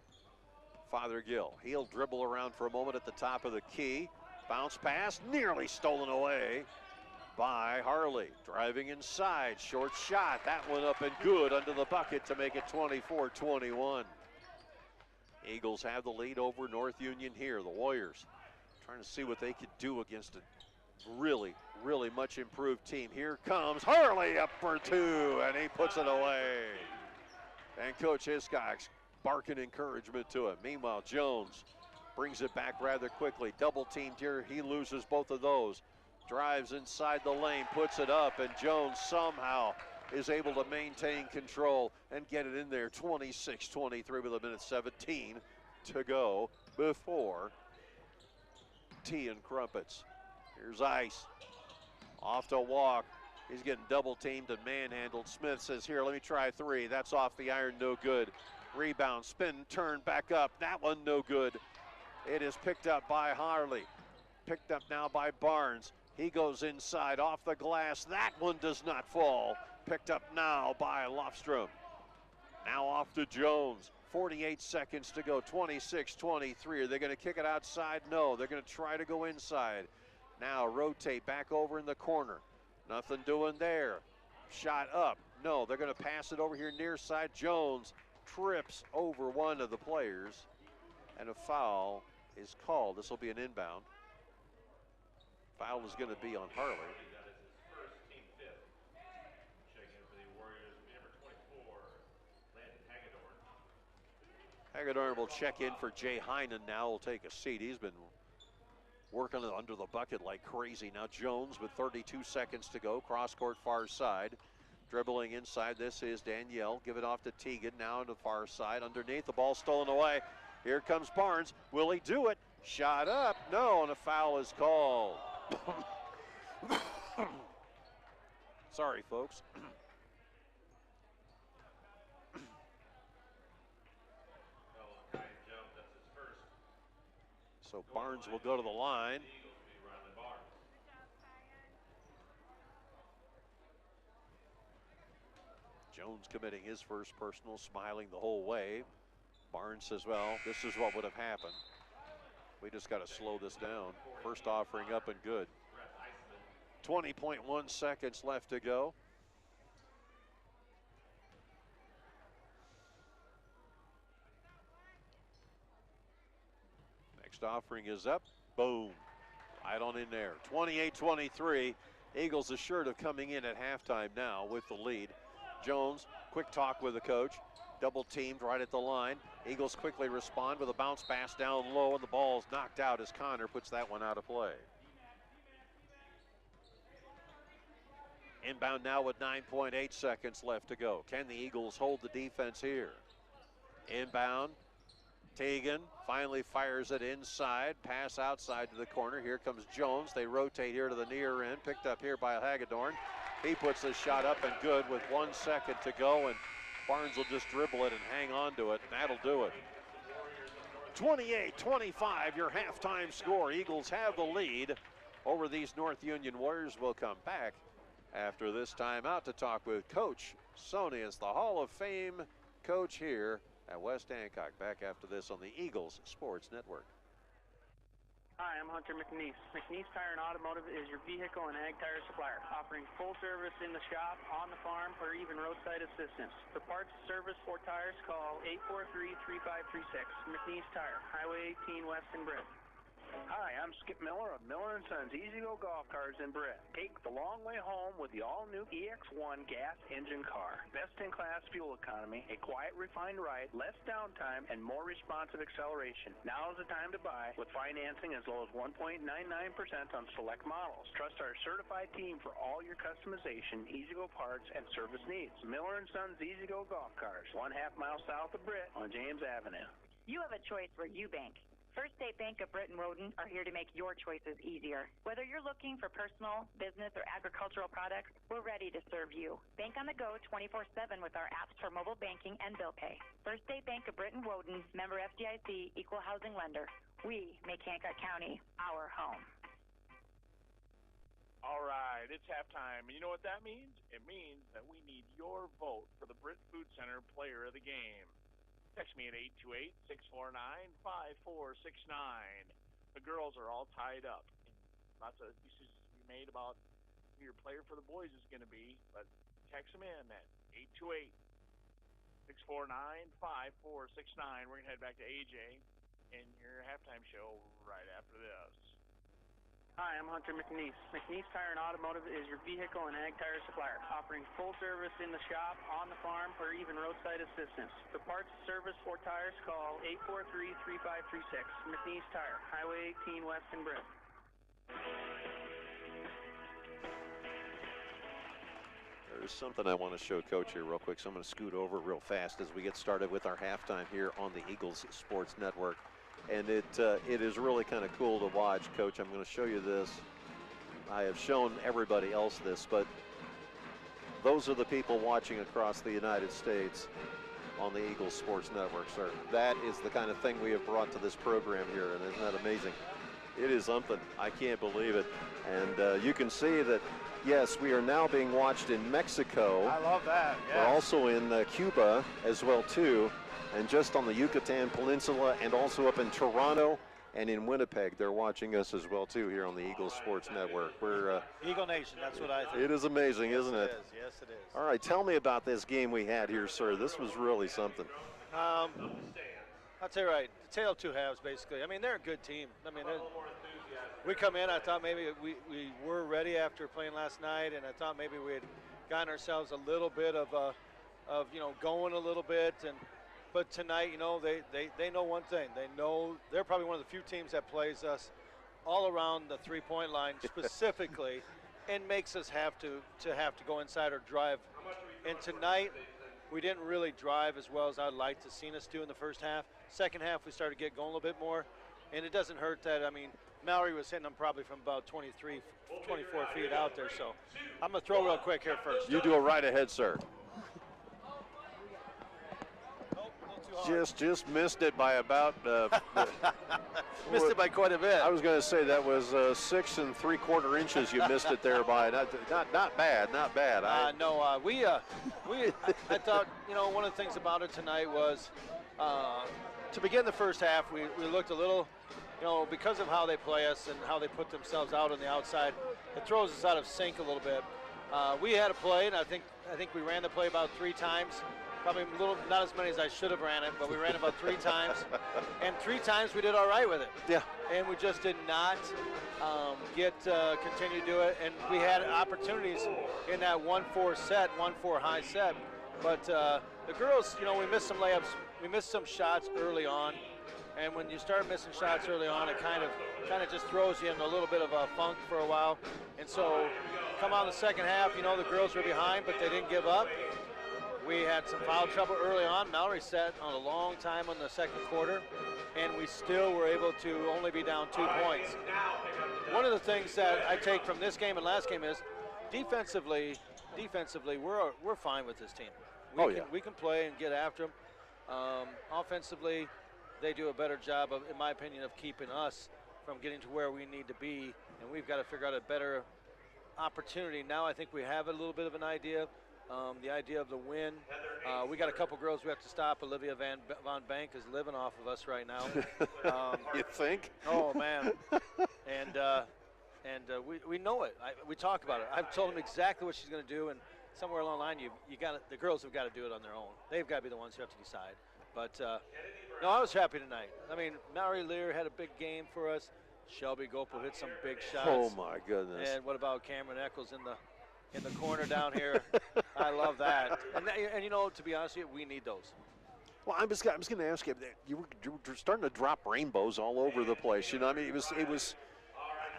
Fothergill, he'll dribble around for a moment at the top of the key. Bounce pass, nearly stolen away by Harley. Driving inside, short shot. That one up and good under the bucket to make it 24-21. Eagles have the lead over North Union here. The Warriors trying to see what they could do against a really, really much improved team. Here comes Harley up for two, and he puts it away. And Coach Hiscox barking encouragement to him. Meanwhile, Jones brings it back rather quickly. Double teamed here, he loses both of those. Drives inside the lane, puts it up, and Jones somehow is able to maintain control and get it in there. 26-23 with a minute 17 to go before tea and crumpets. Here's Ice. Off to Walk. He's getting double teamed and manhandled. Smith says, here, let me try three. That's off the iron, no good. Rebound, spin, turn, back up. That one no good. It is picked up by Harley. Picked up now by Barnes. He goes inside off the glass. That one does not fall. Picked up now by Lofstrom. Now off to Jones. 48 seconds to go, 26-23. Are they going to kick it outside? No, they're going to try to go inside. Now rotate back over in the corner. Nothing doing there. Shot up. No, they're going to pass it over here near side. Jones trips over one of the players, and a foul is called. This will be an inbound. Foul is going to be on Harley. Hagedorn will check in for Jay Heinen now. Will take a seat. He's been working it under the bucket like crazy. Now Jones with 32 seconds to go, cross court far side. Dribbling inside, this is Danielle. Give it off to Teagan, now to the far side. Underneath, the ball stolen away. Here comes Barnes. Will he do it? Shot up. No, and a foul is called. Sorry, folks. So Barnes will go to the line. Jones committing his first personal, smiling the whole way. Barnes says, well, this is what would have happened. We just got to slow this down. First offering up and good. 20.1 seconds left to go. Next offering is up. Boom. Right on in there. 28-23. Eagles assured of coming in at halftime now with the lead. Jones, quick talk with the coach. Double teamed right at the line. Eagles quickly respond with a bounce pass down low, and the ball's knocked out as Connor puts that one out of play. Inbound now with 9.8 seconds left to go. Can the Eagles hold the defense here? Inbound. Teagan finally fires it inside. Pass outside to the corner. Here comes Jones. They rotate here to the near end. Picked up here by Hagedorn. He puts the shot up and good with 1 second to go, and Barnes will just dribble it and hang on to it. That'll do it. 28-25, your halftime score. Eagles have the lead over these North Union Warriors. Will come back after this timeout to talk with Coach Sonius, the Hall of Fame coach here at West Hancock. Back after this on the Eagles Sports Network. Hi, I'm Hunter McNeese. McNeese Tire and Automotive is your vehicle and ag tire supplier, offering full service in the shop, on the farm, or even roadside assistance. For parts, service, or tires, call 843-3536. McNeese Tire, Highway 18 West in Britt. Hi, I'm Skip Miller of Miller & Sons Easy Go Golf Cars in Britt. Take the long way home with the all-new EX1 gas engine car. Best-in-class fuel economy, a quiet, refined ride, less downtime, and more responsive acceleration. Now is the time to buy with financing as low as 1.99% on select models. Trust our certified team for all your customization, easy-go parts, and service needs. Miller & Sons Easy Go Golf Cars, 1/2 mile south of Britt on James Avenue. You have a choice where you bank. First State Bank of Britt and Roden are here to make your choices easier. Whether you're looking for personal, business, or agricultural products, we're ready to serve you. Bank on the go 24/7 with our apps for mobile banking and bill pay. First State Bank of Britt and Roden, member FDIC, equal housing lender. We make Hancock County our home. All right, it's halftime. And you know what that means? It means that we need your vote for the Britt Food Center player of the game. Text me at 828-649-5469. The girls are all tied up. And lots of decisions to be made about who your player for the boys is going to be, but text them in at 828-649-5469. We're going to head back to AJ and your halftime show right after this. Hi, I'm Hunter McNeese. McNeese Tire and Automotive is your vehicle and ag tire supplier, offering full service in the shop, on the farm, or even roadside assistance. For parts, service, or tires, call 843-3536. McNeese Tire, Highway 18 West in Britt. There's something I want to show Coach here real quick, so I'm going to scoot over real fast as we get started with our halftime here on the Eagles Sports Network. And it is really kind of cool to watch, Coach. I'm going to show you this. I have shown everybody else this, but those are the people watching across the United States on the Eagles Sports Network, sir. That is the kind of thing we have brought to this program here, and isn't that amazing? It is something. I can't believe it. And you can see that, yes, we are now being watched in Mexico. I love that, yes. We're also in Cuba as well, too. And just on the Yucatan Peninsula and also up in Toronto and in Winnipeg, they're watching us as well, too, here on the Eagles Sports Network. We're Eagle Nation, that's what I think. It is amazing, isn't it? Yes, it is. All right, tell me about this game we had here, sir. This was really something. I'll tell you right, the tale of two halves, basically. I mean, they're a good team. I mean, we come in, I thought maybe we were ready after playing last night, and I thought maybe we had gotten ourselves a little bit of going a little bit, but tonight, they know one thing. They know they're probably one of the few teams that plays us all around the three-point line specifically, and makes us have to go inside or drive. And tonight, we didn't really drive as well as I'd like to seen us do in the first half. Second half, we started to get going a little bit more, and it doesn't hurt that, I mean, Mallory was hitting them probably from about 24 feet out there, so I'm going to throw real quick here first. You do it right ahead, sir. Just missed it by about. Missed it by quite a bit. I was going to say that was 6 3/4 inches. You missed it there by not bad, not bad. I thought, you know, one of the things about it tonight was to begin the first half, we looked a little, you know, because of how they play us and how they put themselves out on the outside, it throws us out of sync a little bit. We had a play, and I think we ran the play about 3 times. Probably a little, not as many as I should have ran it, but we ran about 3 times. And 3 times we did all right with it. Yeah. And we just did not continue to do it. And we had opportunities in that 1-4 set, 1-4 high set. But the girls, you know, we missed some layups. We missed some shots early on. And when you start missing shots early on, it kind of just throws you in a little bit of a funk for a while. And so come on the second half, you know, the girls were behind, but they didn't give up. We had some foul trouble early on. Mallory sat on a long time in the second quarter, and we still were able to only be down 2 points. One of the things that I take from this game and last game is defensively, we're fine with this team. We can play and get after them. Offensively, they do a better job of, in my opinion, of keeping us from getting to where we need to be, and we've got to figure out a better opportunity. Now I think we have a little bit of an idea. The idea of the win. We got a couple girls we have to stop. Olivia Von Bank is living off of us right now. You think? Oh man. And we know it. We talk about it. I've told them exactly what she's going to do, and somewhere along the line, the girls have got to do it on their own. They've got to be the ones who have to decide. But no, I was happy tonight. I mean, Mallory Lear had a big game for us. Shelby Gopal hit some big shots. Oh my goodness. And what about Cameron Eccles in the corner down here? I love that. And you know, to be honest with you, we need those. Well, I was going to ask you. You were starting to drop rainbows all over the place. You know, I mean, it was.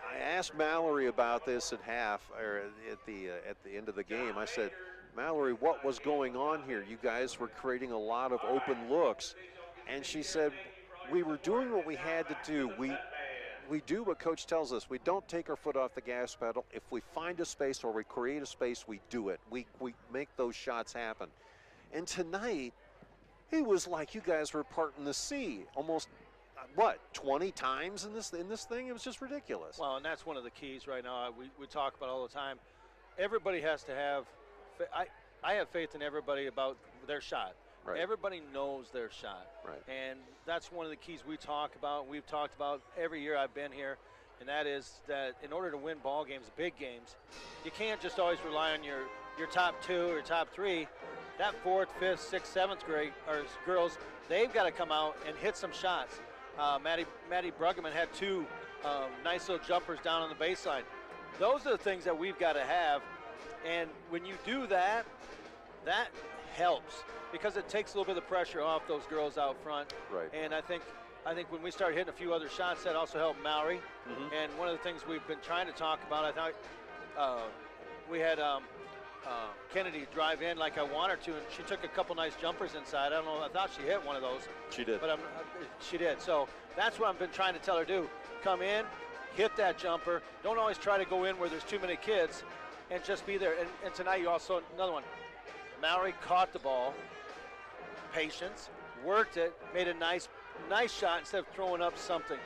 I asked Mallory about this at half or at the end of the game. I said, Mallory, what was going on here? You guys were creating a lot of open looks, and she said, we were doing what we had to do. We do what Coach tells us. We don't take our foot off the gas pedal. If we find a space or we create a space, we do it. We make those shots happen. And tonight, it was like you guys were parting the sea almost, 20 times in this thing? It was just ridiculous. Well, and that's one of the keys right now. We talk about all the time. Everybody has to have I have faith in everybody about their shot. Right. Everybody knows their shot. Right. And that's one of the keys we talk about. We've talked about every year I've been here, and that is that in order to win ball games, big games, you can't just always rely on your top 2 or top 3. That 4th, 5th, 6th, 7th grade or girls, they've got to come out and hit some shots. Maddie Bruggeman had 2 nice little jumpers down on the baseline. Those are the things that we've got to have, and when you do that, that helps, because it takes a little bit of the pressure off those girls out front. Right. And I think when we started hitting a few other shots, that also helped Mallory. Mm-hmm. And one of the things we've been trying to talk about, I thought we had Kennedy drive in like I want her to, and she took a couple nice jumpers inside. I don't know, I thought she hit one of those. She did. But she did. So that's what I've been trying to tell her to do. Come in, hit that jumper. Don't always try to go in where there's too many kids, and just be there. And tonight you also, another one, Mallory caught the ball, patience, worked it, made a nice shot instead of throwing up something.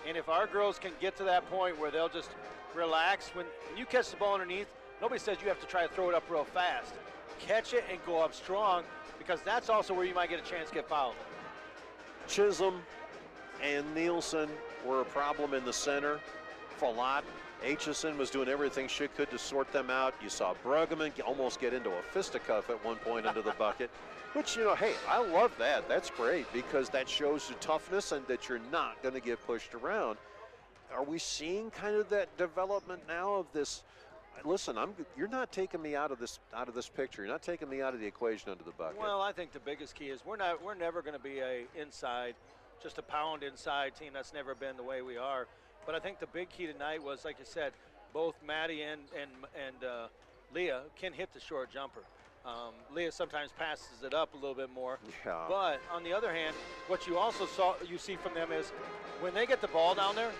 And if our girls can get to that point where they'll just relax, when you catch the ball underneath, nobody says you have to try to throw it up real fast. Catch it and go up strong, because that's also where you might get a chance to get fouled. Chisholm and Nielsen were a problem in the center. Falat, Aitchison was doing everything she could to sort them out. You saw Bruggeman almost get into a fisticuff at one point into the bucket, which, you know, hey, I love that. That's great, because that shows the toughness and that you're not going to get pushed around. Are we seeing kind of that development now of this? Listen, you're not taking me out of this picture. You're not taking me out of the equation under the bucket. Well, I think the biggest key is we're never going to be just a pound inside team. That's never been the way we are. But I think the big key tonight was, like I said, both Maddie and Leah can hit the short jumper. Leah sometimes passes it up a little bit more. Yeah. But on the other hand, what you see from them is when they get the ball down there,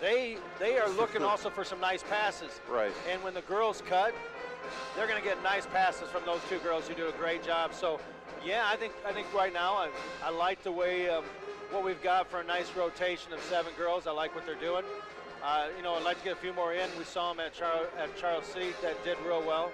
they are looking also for some nice passes. Right. And when the girls cut, they're going to get nice passes from those two girls who do a great job. So, yeah, I think right now I like the way what we've got for a nice rotation of 7 girls. I like what they're doing. I'd like to get a few more in. We saw them at Charles City that did real well.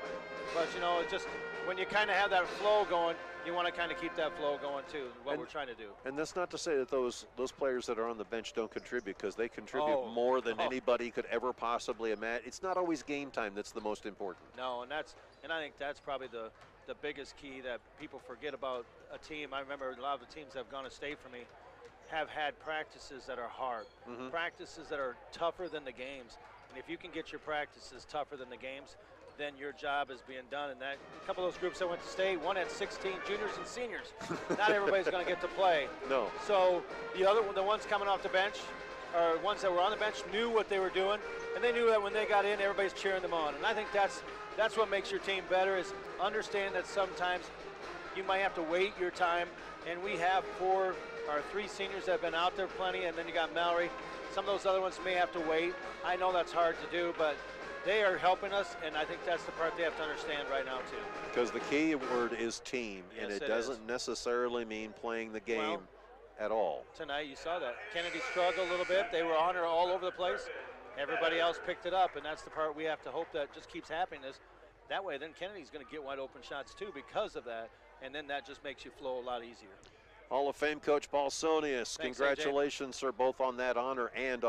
But, it's just when you kind of have that flow going, you want to kind of keep that flow going too, what we're trying to do. And that's not to say that those players that are on the bench don't contribute, because they contribute more than anybody could ever possibly imagine. It's not always game time that's the most important. No, and I think that's probably the biggest key that people forget about a team. I remember a lot of the teams that have gone to state for me have had practices that are hard, practices that are tougher than the games. And if you can get your practices tougher than the games, then your job is being done. And that a couple of those groups that went to state, one had 16 juniors and seniors. Not everybody's going to get to play. No. So the ones coming off the bench, or ones that were on the bench, knew what they were doing, and they knew that when they got in, everybody's cheering them on. And I think that's what makes your team better, is understand that sometimes you might have to wait your time. And we have 3 seniors that have been out there plenty, and then you got Mallory. Some of those other ones may have to wait. I know that's hard to do, but they are helping us, and I think that's the part they have to understand right now too. Because the key word is team, and it doesn't necessarily mean playing the game at all. Tonight you saw that. Kennedy struggled a little bit. They were on her all over the place. Everybody else picked it up, and that's the part we have to hope that just keeps happening. Is that way, then Kennedy's going to get wide open shots too because of that, and then that just makes you flow a lot easier. Hall of Fame coach Paul Sonius, Thanks, congratulations, sir, both on that honor and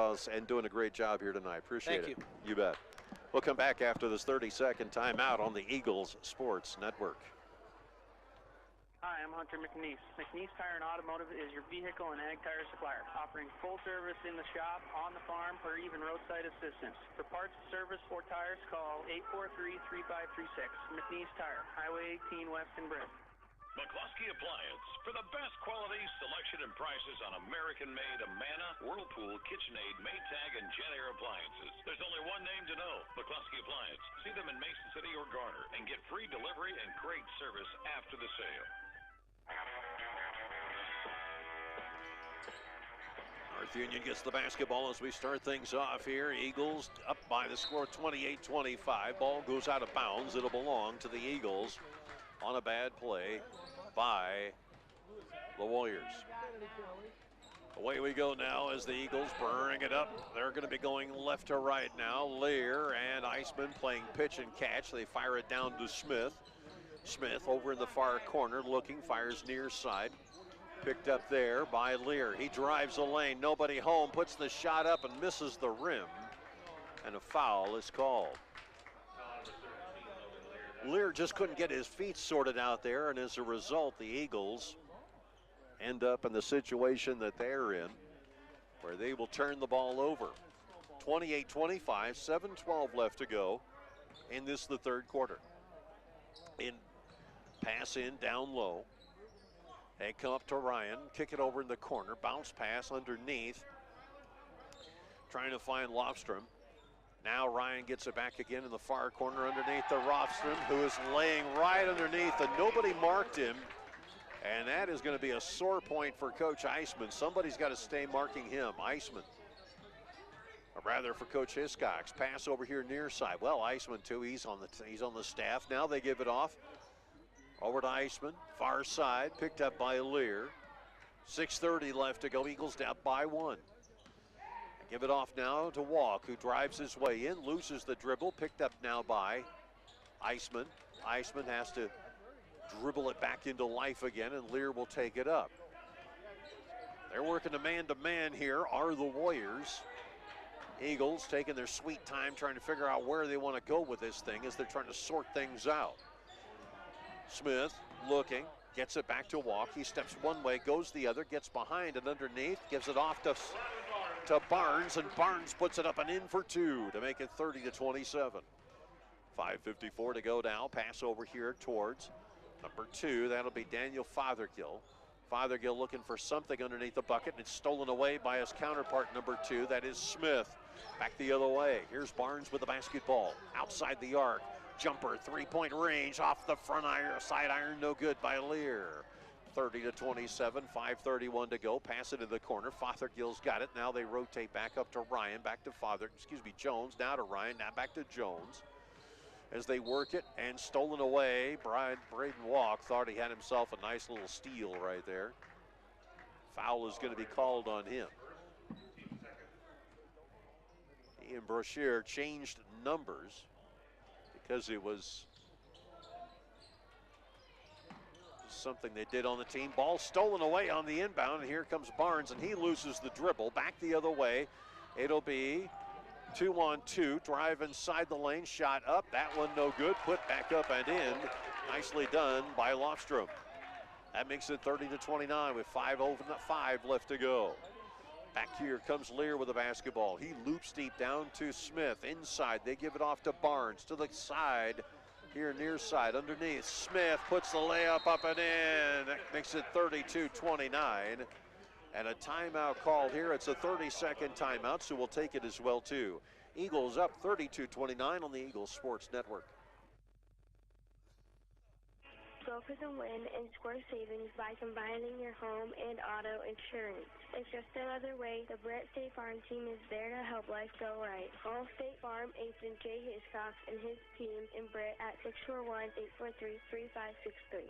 doing a great job here tonight. Appreciate it. Thank you. You bet. We'll come back after this 30-second timeout on the Eagles Sports Network. Hi, I'm Hunter McNeese. McNeese Tire and Automotive is your vehicle and ag tire supplier, offering full service in the shop, on the farm, or even roadside assistance. For parts, service, or tires, call 843-3536. McNeese Tire, Highway 18 West in Brent. McCluskey Appliance, for the best quality, selection, and prices on American-made Amana, Whirlpool, KitchenAid, Maytag, and Jet-Air appliances. There's only one name to know, McCluskey Appliance. See them in Mason City or Garner and get free delivery and great service after the sale. North Union gets the basketball as we start things off here. Eagles up by the score 28-25. Ball goes out of bounds. It'll belong to the Eagles on a bad play by the Warriors. Away we go now as the Eagles bring it up. They're going to be going left to right now. Lear and Iceman playing pitch and catch. They fire it down to Smith. Smith over in the far corner looking, fires near side. Picked up there by Lear. He drives the lane, nobody home, puts the shot up and misses the rim. And a foul is called. Lear just couldn't get his feet sorted out there, and as a result, the Eagles end up in the situation that they're in, where they will turn the ball over. 28-25, 7:12 left to go in the third quarter. Pass in down low. They come up to Ryan, kick it over in the corner, bounce pass underneath, trying to find Lofstrom. Now Ryan gets it back again in the far corner underneath the Rofstrom, who is laying right underneath, and nobody marked him. And that is going to be a sore point for Coach Iceman. Somebody's got to stay marking him, Iceman. Or rather for Coach Hiscox. Pass over here near side. Well, Iceman too, he's on the staff. Now they give it off. Over to Iceman, far side, picked up by Lear. 6:30 left to go, Eagles down by 1. Give it off now to Walk, who drives his way in, loses the dribble, picked up now by Iceman. Iceman has to dribble it back into life again, and Lear will take it up. They're working a man-to-man here, are the Warriors. Eagles taking their sweet time trying to figure out where they want to go with this thing as they're trying to sort things out. Smith looking, gets it back to Walk. He steps one way, goes the other, gets behind and underneath, gives it off to Barnes, and Barnes puts it up and in for 2 to make it 30-27. 5:54 to go now. Pass over here towards number 2. That'll be Daniel Fothergill. Fothergill looking for something underneath the bucket, and it's stolen away by his counterpart, number 2. That is Smith. Back the other way. Here's Barnes with the basketball. Outside the arc. Jumper, three-point range, off the front iron, side iron, no good by Lear. 30-27, 5:31 to go. Pass it in the corner. Fothergill's got it. Now they rotate back up to Ryan, back to Jones, now to Ryan, now back to Jones. As they work it, and stolen away, Braden Walk thought he had himself a nice little steal right there. Foul is going to be called on him. Ian Brashear changed numbers because it was something they did on the team. Ball stolen away on the inbound, and here comes Barnes, and he loses the dribble. Back the other way. It'll be 2-on-2, drive inside the lane, shot up. That one no good, put back up and in. Nicely done by Lofstrom. That makes it 30-29 with 5:05 left to go. Back here comes Lear with the basketball. He loops deep down to Smith. Inside, they give it off to Barnes. To the side, here near side, underneath. Smith puts the layup up and in. That makes it 32-29. And a timeout called here. It's a 30-second timeout, so we'll take it as well, too. Eagles up 32-29 on the Eagles Sports Network. Go for the win and score savings by combining your home and auto insurance. It's just another way the Brett State Farm team is there to help life go right. Call State Farm agent Jay Hiscox and his team in Brett at 641-843-3563.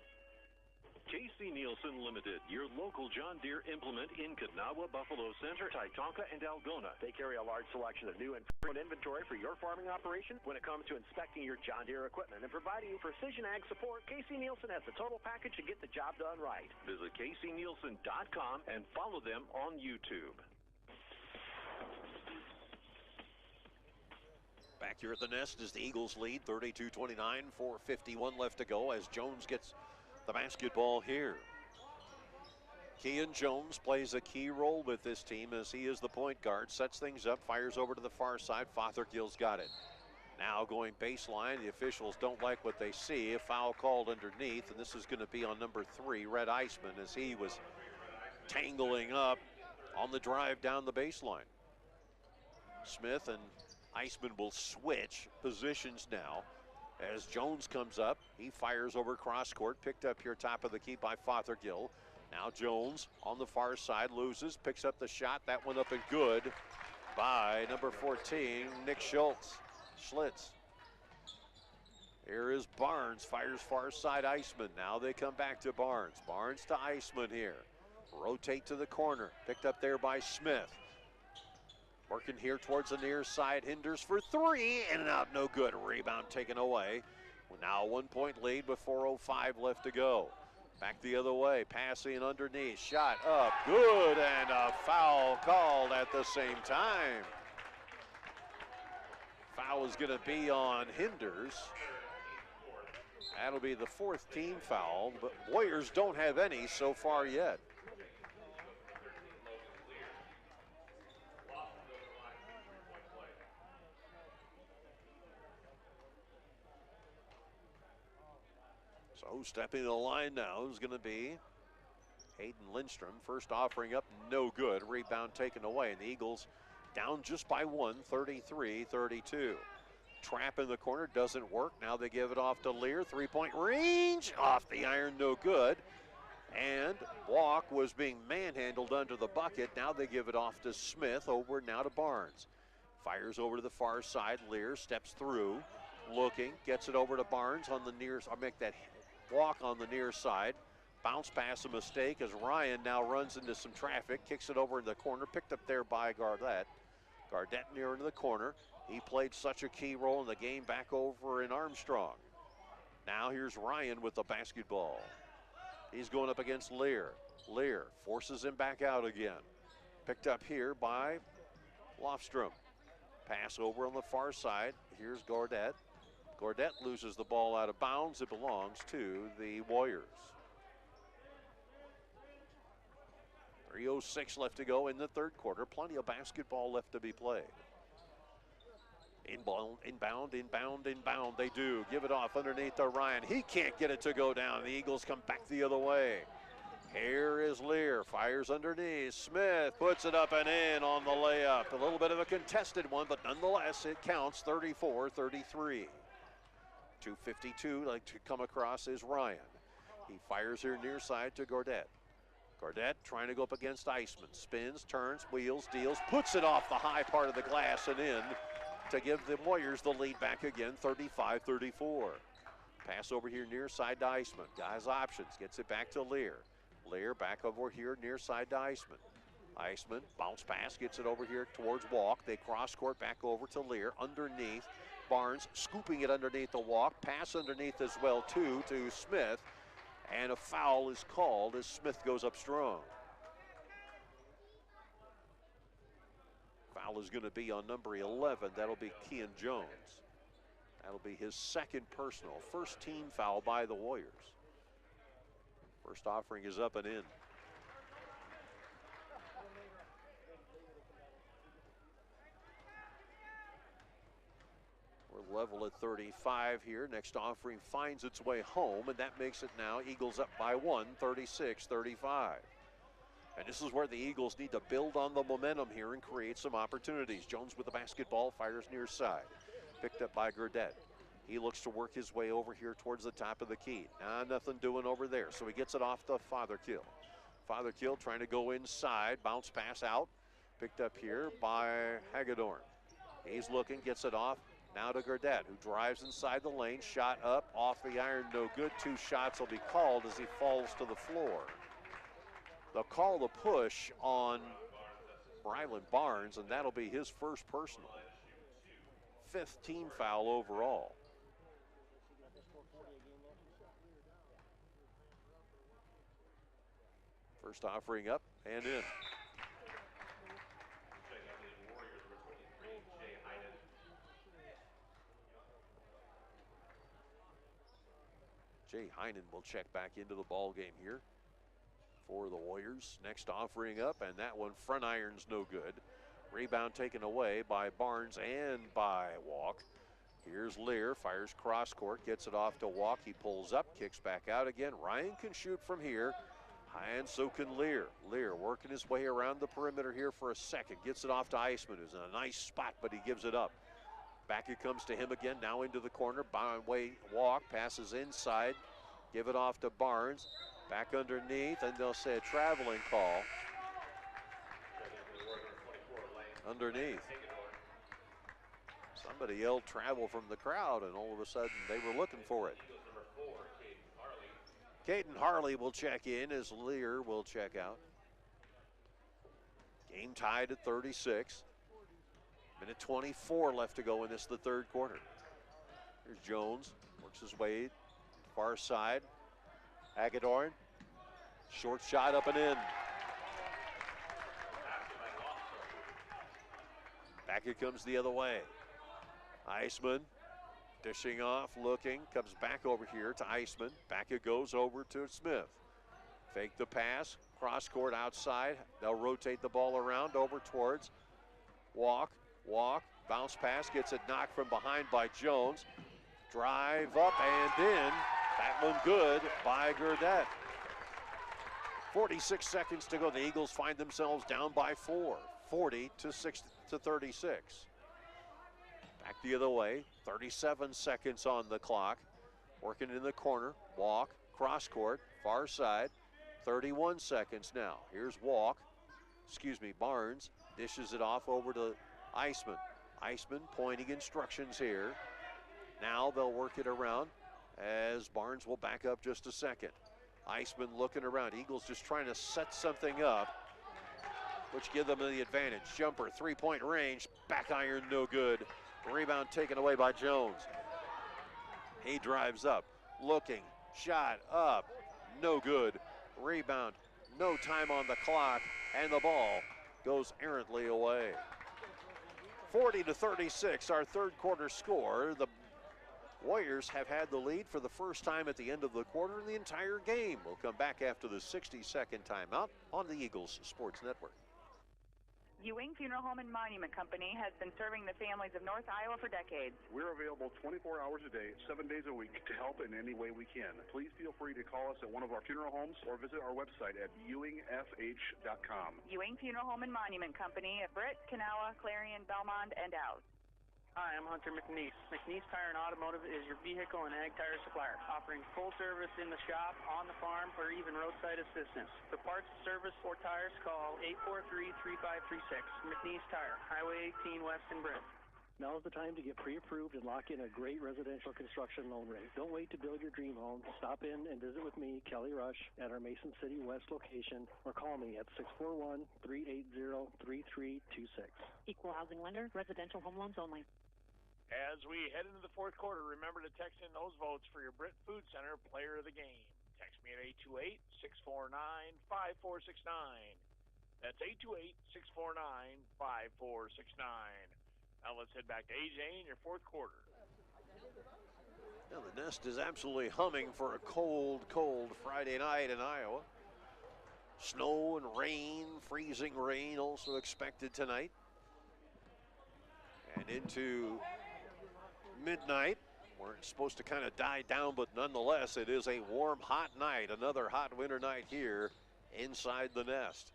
K.C. Nielsen Limited, your local John Deere implement in Kanawha, Buffalo Center, Titonka, and Algona. They carry a large selection of new and pre-owned inventory for your farming operation. When it comes to inspecting your John Deere equipment and providing you precision ag support, K.C. Nielsen has the total package to get the job done right. Visit kcnielsen.com and follow them on YouTube. Back here at the nest is the Eagles lead, 32-29, 4:51 left to go as Jones gets the basketball here. Kean Jones plays a key role with this team as he is the point guard, sets things up, fires over to the far side. Fothergill's got it. Now going baseline, the officials don't like what they see. A foul called underneath, and this is going to be on number 3, Red Iceman, as he was tangling up on the drive down the baseline. Smith and Iceman will switch positions now. As Jones comes up, he fires over cross court, picked up here top of the key by Fothergill. Now Jones on the far side loses, picks up the shot. That one up and good by number 14, Nick Schlitz. Here is Barnes, fires far side Iceman. Now they come back to Barnes. Barnes to Iceman here. Rotate to the corner, picked up there by Smith. Working here towards the near side, Hinders for 3, in and out, no good. Rebound taken away. Now a 1-point lead with 4:05 left to go. Back the other way, passing underneath, shot up, good, and a foul called at the same time. Foul is going to be on Hinders. That'll be the 4th team foul, but Warriors don't have any so far yet. So stepping to the line now is going to be Hayden Lindstrom. First offering up, no good. Rebound taken away, and the Eagles down just by 1, 33-32. Trap in the corner, doesn't work. Now they give it off to Lear. 3-point range, off the iron, no good. And Walk was being manhandled under the bucket. Now they give it off to Smith, over now to Barnes. Fires over to the far side. Lear steps through, looking, gets it over to Barnes on the near, I'll make that Walk on the near side. Bounce pass, a mistake as Ryan now runs into some traffic, kicks it over in the corner, picked up there by Gardette. Gardette near into the corner. He played such a key role in the game back over in Armstrong. Now here's Ryan with the basketball. He's going up against Lear. Lear forces him back out again. Picked up here by Lofstrom. Pass over on the far side. Here's Gardette. Gardette loses the ball out of bounds. It belongs to the Warriors. 3:06 left to go in the third quarter. Plenty of basketball left to be played. Inbound. They do. Give it off underneath to Ryan. He can't get it to go down. The Eagles come back the other way. Here is Lear, fires underneath. Smith puts it up and in on the layup. A little bit of a contested one, but nonetheless it counts. 34-33. 2:52 like to come across is Ryan. He fires here near side to Gordette. Gordette trying to go up against Iceman. Spins, turns, wheels, deals, puts it off the high part of the glass and in to give the Warriors the lead back again, 35-34. Pass over here near side to Iceman. Guys options, gets it back to Lear. Lear back over here near side to Iceman. Iceman, bounce pass, gets it over here towards Walk. They cross court back over to Lear, underneath. Barnes scooping it underneath the Walk. Pass underneath as well, too, to Smith. And a foul is called as Smith goes up strong. Foul is going to be on number 11. That'll be Kean Jones. That'll be his second personal. First team foul by the Warriors. First offering is up and in. We're level at 35 here. Next offering finds its way home, and that makes it now Eagles up by 1, 36-35. And this is where the Eagles need to build on the momentum here and create some opportunities. Jones with the basketball, fires near side. Picked up by Gurdett. He looks to work his way over here towards the top of the key. Nothing doing over there, so he gets it off to Fatherkill. Fatherkill trying to go inside, bounce pass out. Picked up here by Hagedorn. He's looking, gets it off. Now to Gurdett, who drives inside the lane. Shot up, off the iron, no good. 2 shots will be called as he falls to the floor. They'll call the push on Brylan Barnes, and that'll be his first personal. 5th team foul overall. First offering up and in. Jay Heinen will check back into the ball game here for the Warriors. Next offering up, and that one front iron's no good. Rebound taken away by Barnes and by Walk. Here's Lear, fires cross court, gets it off to Walk. He pulls up, kicks back out again. Ryan can shoot from here, and so can Lear. Lear working his way around the perimeter here for a second. Gets it off to Iceman, who's in a nice spot, but he gives it up. Back it comes to him again, now into the corner. By way, Walk, passes inside. Give it off to Barnes. Back underneath, and they'll say a traveling call. Underneath. Somebody yelled travel from the crowd, and all of a sudden they were looking for it. Caden Harley will check in as Lear will check out. Game tied at 36. Minute 24 left to go in this, the third quarter. Here's Jones, works his way far side. Hagedorn, short shot up and in. Back it comes the other way. Iceman dishing off, looking, comes back over here to Iceman. Back it goes over to Smith. Fake the pass, cross court outside. They'll rotate the ball around over towards Walk, bounce pass, gets it knocked from behind by Jones. Drive up and in. That one good by Gurdett. 46 seconds to go. The Eagles find themselves down by 4, 40-36. Back the other way, 37 seconds on the clock. Working in the corner, Walk, cross court, far side, 31 seconds now. Here's Barnes, dishes it off over to Iceman. Iceman pointing instructions here. Now they'll work it around as Barnes will back up just a second. Iceman looking around. Eagles just trying to set something up, which give them the advantage. Jumper, 3-point range, back iron, no good. Rebound taken away by Jones. He drives up, looking, shot up, no good. Rebound, no time on the clock, and the ball goes errantly away. 40-36, our third quarter score. The Warriors have had the lead for the first time at the end of the quarter in the entire game. We'll come back after the 60-second timeout on the Eagles Sports Network. Ewing Funeral Home and Monument Company has been serving the families of North Iowa for decades. We're available 24 hours a day, 7 days a week to help in any way we can. Please feel free to call us at one of our funeral homes or visit our website at ewingfh.com. Ewing Funeral Home and Monument Company of Britt, Kanawha, Clarion, Belmont, and Ouse. Hi, I'm Hunter McNeese. McNeese Tire and Automotive is your vehicle and ag tire supplier, offering full service in the shop, on the farm, or even roadside assistance. For parts, service, or tires, call 843-3536. McNeese Tire, Highway 18 West in Britt. Now is the time to get pre-approved and lock in a great residential construction loan rate. Don't wait to build your dream home. Stop in and visit with me, Kelly Rush, at our Mason City West location, or call me at 641-380-3326. Equal housing lender, residential home loans only. As we head into the fourth quarter, remember to text in those votes for your Britt Food Center Player of the Game. Text me at 828-649-5469. That's 828-649-5469. Now let's head back to AJ in your fourth quarter. Now the Nest is absolutely humming for a cold, cold Friday night in Iowa. Snow and rain, freezing rain also expected tonight. And into midnight, where it's supposed to kind of die down, but nonetheless, it is a warm, hot night. Another hot winter night here inside the Nest.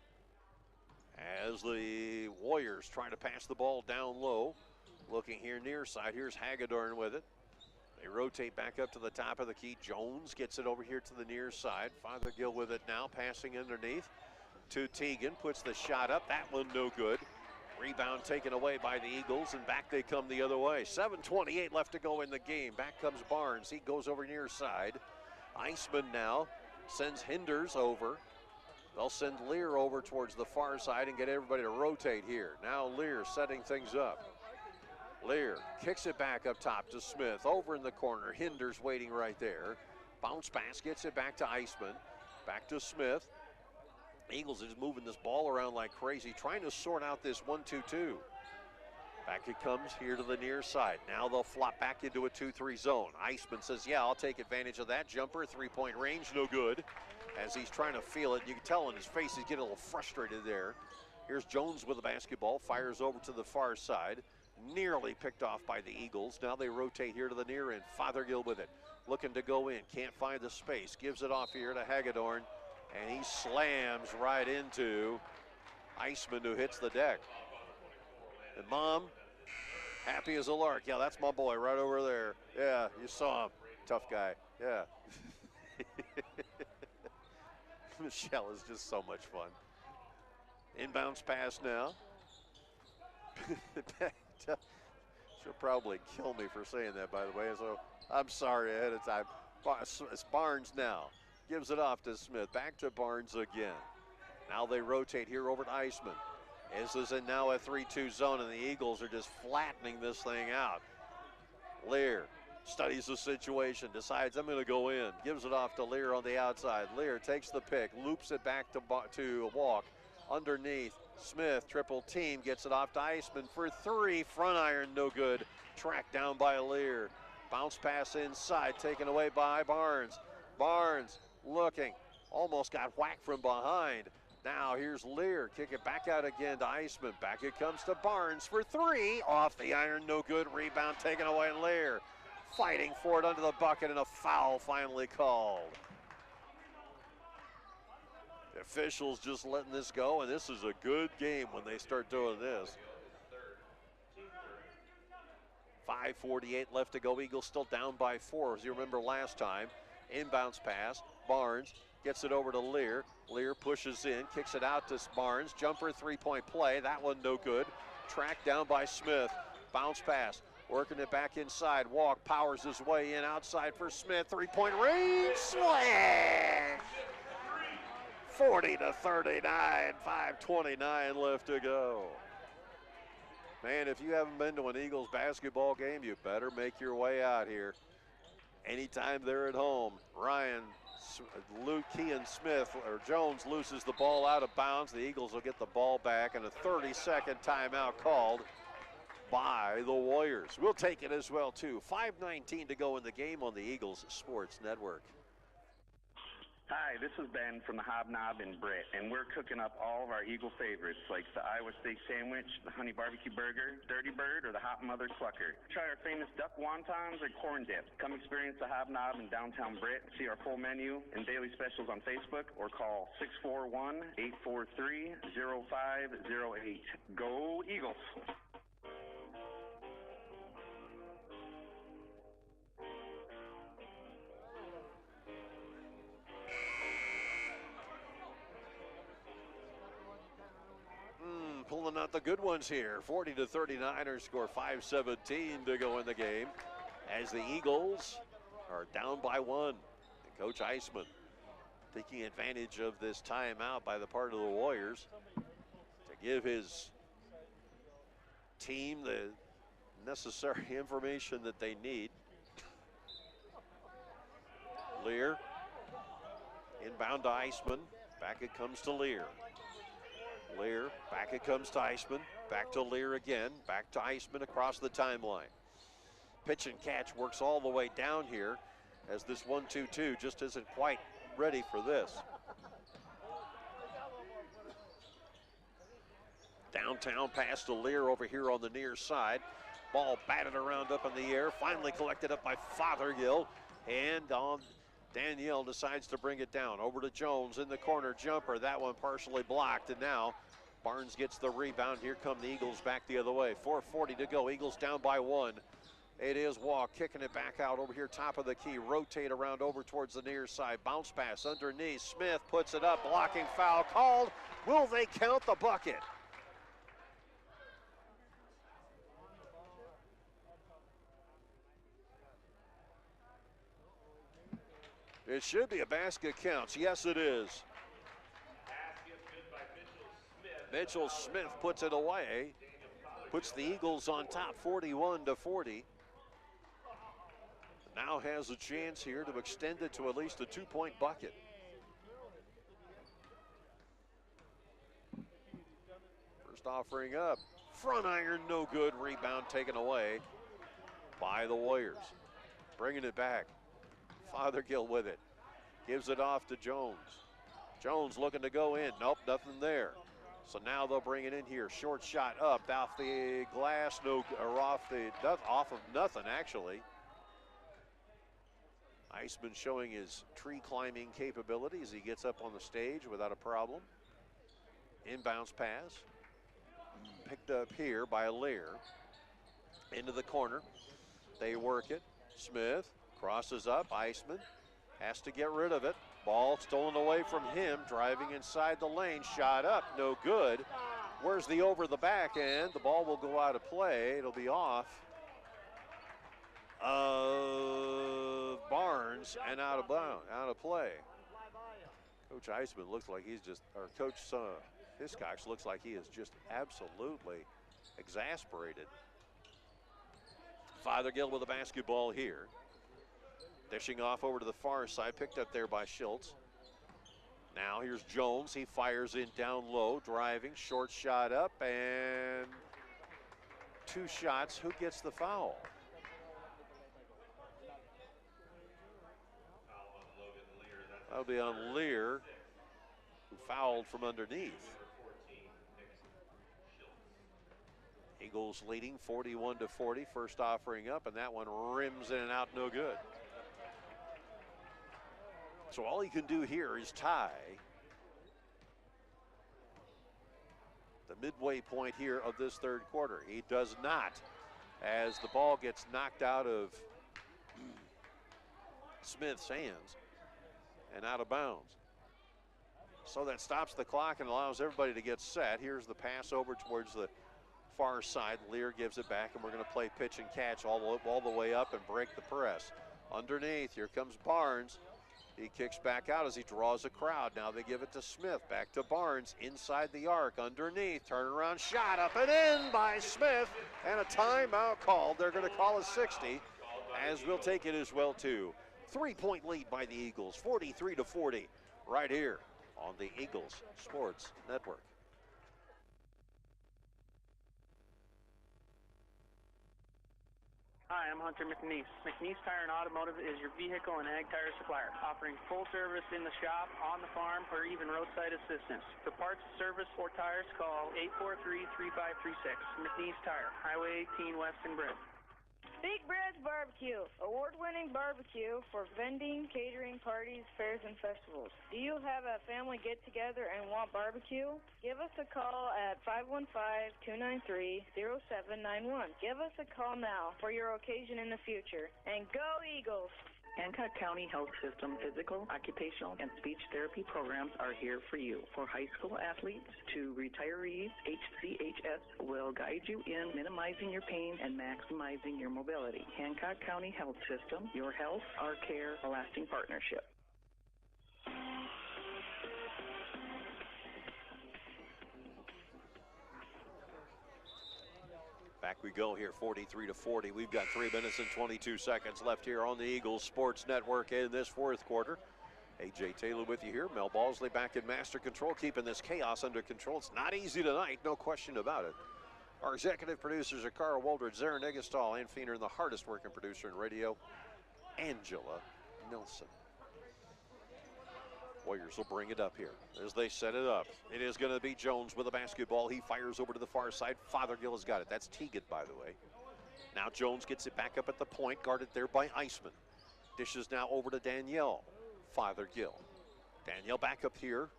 As the Warriors try to pass the ball down low, looking here near side. Here's Hagedorn with it. They rotate back up to the top of the key. Jones gets it over here to the near side. Fothergill with it now, passing underneath to Teagan. Puts the shot up. That one no good. Rebound taken away by the Eagles, and back they come the other way. 7:28 left to go in the game. Back comes Barnes. He goes over near side. Iceman now sends Hinders over. They'll send Lear over towards the far side and get everybody to rotate here. Now Lear setting things up. Lear kicks it back up top to Smith. Over in the corner. Hinders waiting right there. Bounce pass, gets it back to Iceman. Back to Smith. Eagles is moving this ball around like crazy, trying to sort out this 1-2-2. Back it comes here to the near side. Now they'll flop back into a 2-3 zone. Iceman says, yeah, I'll take advantage of that. Jumper, three-point range, no good. As he's trying to feel it, you can tell in his face he's getting a little frustrated there. Here's Jones with the basketball, fires over to the far side. Nearly picked off by the Eagles. Now they rotate here to the near end. Fothergill with it, looking to go in. Can't find the space. Gives it off here to Hagedorn. And he slams right into Iceman, who hits the deck. And Mom, happy as a lark. Yeah, that's my boy right over there. Yeah, you saw him. Tough guy. Yeah. Michelle is just so much fun. Inbounds pass now. She'll probably kill me for saying that, by the way, so I'm sorry ahead of time. It's Barnes now. Gives it off to Smith. Back to Barnes again. Now they rotate here over to Iceman. This is in now a 3-2 zone, and the Eagles are just flattening this thing out. Lear studies the situation, decides I'm going to go in. Gives it off to Lear on the outside. Lear takes the pick, loops it back to Walk. Underneath, Smith, triple team, gets it off to Iceman for three. Front iron, no good. Tracked down by Lear. Bounce pass inside, taken away by Barnes. Barnes looking, almost got whacked from behind. Now here's Lear, kick it back out again to Iceman. Back it comes to Barnes for three. Off the iron, no good. Rebound taken away. Lear fighting for it under the bucket, and a foul finally called. The officials just letting this go, and this is a good game when they start doing this. 5:48 left to go. Eagles still down by 4, as you remember last time. Inbounds pass. Barnes gets it over to Lear. Lear pushes in, kicks it out to Barnes. Jumper, three-point play. That one no good. Tracked down by Smith. Bounce pass. Working it back inside. Walk powers his way in outside for Smith. Three-point range. Splash! 40-39. 5:29 left to go. Man, if you haven't been to an Eagles basketball game, you better make your way out here. Anytime they're at home. Ryan, Luke Kean Smith, or Jones loses the ball out of bounds. The Eagles will get the ball back, and a 30-second timeout called by the Warriors. We'll take it as well, too. 5:19 to go in the game on the Eagles Sports Network. Hi, this is Ben from the Hobnob in Britt, and we're cooking up all of our Eagle favorites like the Iowa steak sandwich, the honey barbecue burger, Dirty Bird, or the hot mother clucker. Try our famous duck wontons or corn dip. Come experience the Hobnob in downtown Britt. See our full menu and daily specials on Facebook or call 641-843-0508. Go Eagles! Pulling out the good ones here. 40-39ers score 5:17 to go in the game as the Eagles are down by 1. And Coach Eisman taking advantage of this timeout by the part of the Warriors to give his team the necessary information that they need. Lear inbound to Eisman. Back it comes to Lear. Lear, back it comes to Eisman, back to Lear again, back to Eisman across the timeline. Pitch and catch works all the way down here as this 1-2-2 just isn't quite ready for this. Downtown pass to Lear over here on the near side. Ball batted around up in the air, finally collected up by Fothergill, and on Danielle decides to bring it down. Over to Jones in the corner jumper. That one partially blocked, and now Barnes gets the rebound. Here come the Eagles back the other way. 4:40 to go. Eagles down by 1. It is Walk kicking it back out over here, top of the key. Rotate around over towards the near side. Bounce pass underneath. Smith puts it up. Blocking foul called. Will they count the bucket? It should be a basket counts. Yes, it is. Mitchell Smith puts it away. Puts the Eagles on top 41-40. Now has a chance here to extend it to at least a 2-point bucket. First offering up. Front iron, no good. Rebound taken away by the Warriors. Bringing it back. Fothergill with it. Gives it off to Jones. Jones looking to go in. Nope, nothing there. So now they'll bring it in here. Short shot up off the glass, no, or off of nothing actually. Eisman showing his tree climbing capabilities. He gets up on the stage without a problem. Inbounds pass. Picked up here by Lear. Into the corner. They work it. Smith crosses up. Eisman has to get rid of it. Ball stolen away from him. Driving inside the lane. Shot up. No good. Where's the over the back end? The ball will go out of play. It'll be off of Barnes and out of play. Coach Eisman looks like he's just, or Coach Hiscox looks like he is just absolutely exasperated. Fothergill with a basketball here. Dishing off over to the far side, picked up there by Schultz. Now here's Jones, he fires in down low, driving, short shot up, and 2 shots. Who gets the foul? That'll be on Lear, who fouled from underneath. Eagles leading 41-40, first offering up, and that one rims in and out, no good. So all he can do here is tie. The midway point here of this third quarter. He does not, as the ball gets knocked out of Smith's hands and out of bounds. So that stops the clock and allows everybody to get set. Here's the pass over towards the far side. Lear gives it back, and we're going to play pitch and catch all the way up and break the press. Underneath, here comes Barnes. He kicks back out as he draws a crowd. Now they give it to Smith. Back to Barnes inside the arc. Underneath. Turnaround shot up and in by Smith. And a timeout called. They're going to call a 60, as we'll take it as well too. 3-point lead by the Eagles. 43-40 right here on the Eagles Sports Network. Hi, I'm Hunter McNeese. McNeese Tire and Automotive is your vehicle and ag tire supplier, offering full service in the shop, on the farm, or even roadside assistance. For parts, service, or tires, call 843-3536. McNeese Tire, Highway 18 West in Britt. Big Brad's Barbecue, award-winning barbecue for vending, catering, parties, fairs, and festivals. Do you have a family get-together and want barbecue? Give us a call at 515-293-0791. Give us a call now for your occasion in the future. And go Eagles! Hancock County Health System physical, occupational, and speech therapy programs are here for you. For high school athletes to retirees, HCHS will guide you in minimizing your pain and maximizing your mobility. Hancock County Health System, your health, our care, a lasting partnership. Back we go here, 43-40. We've got 3 minutes and 22 seconds left here on the Eagles Sports Network in this fourth quarter. A.J. Taylor with you here. Mel Balsley back in master control, keeping this chaos under control. It's not easy tonight, no question about it. Our executive producers are Carl Waldred, Zarin Egestal, Ann Feener, and the hardest working producer in radio, Angela Nelson. Warriors will bring it up here as they set it up. It is going to be Jones with the basketball. He fires over to the far side. Fothergill has got it. That's Teagan, by the way. Now Jones gets it back up at the point, guarded there by Eisman. Dishes now over to Danielle. Fothergill. Danielle back up here.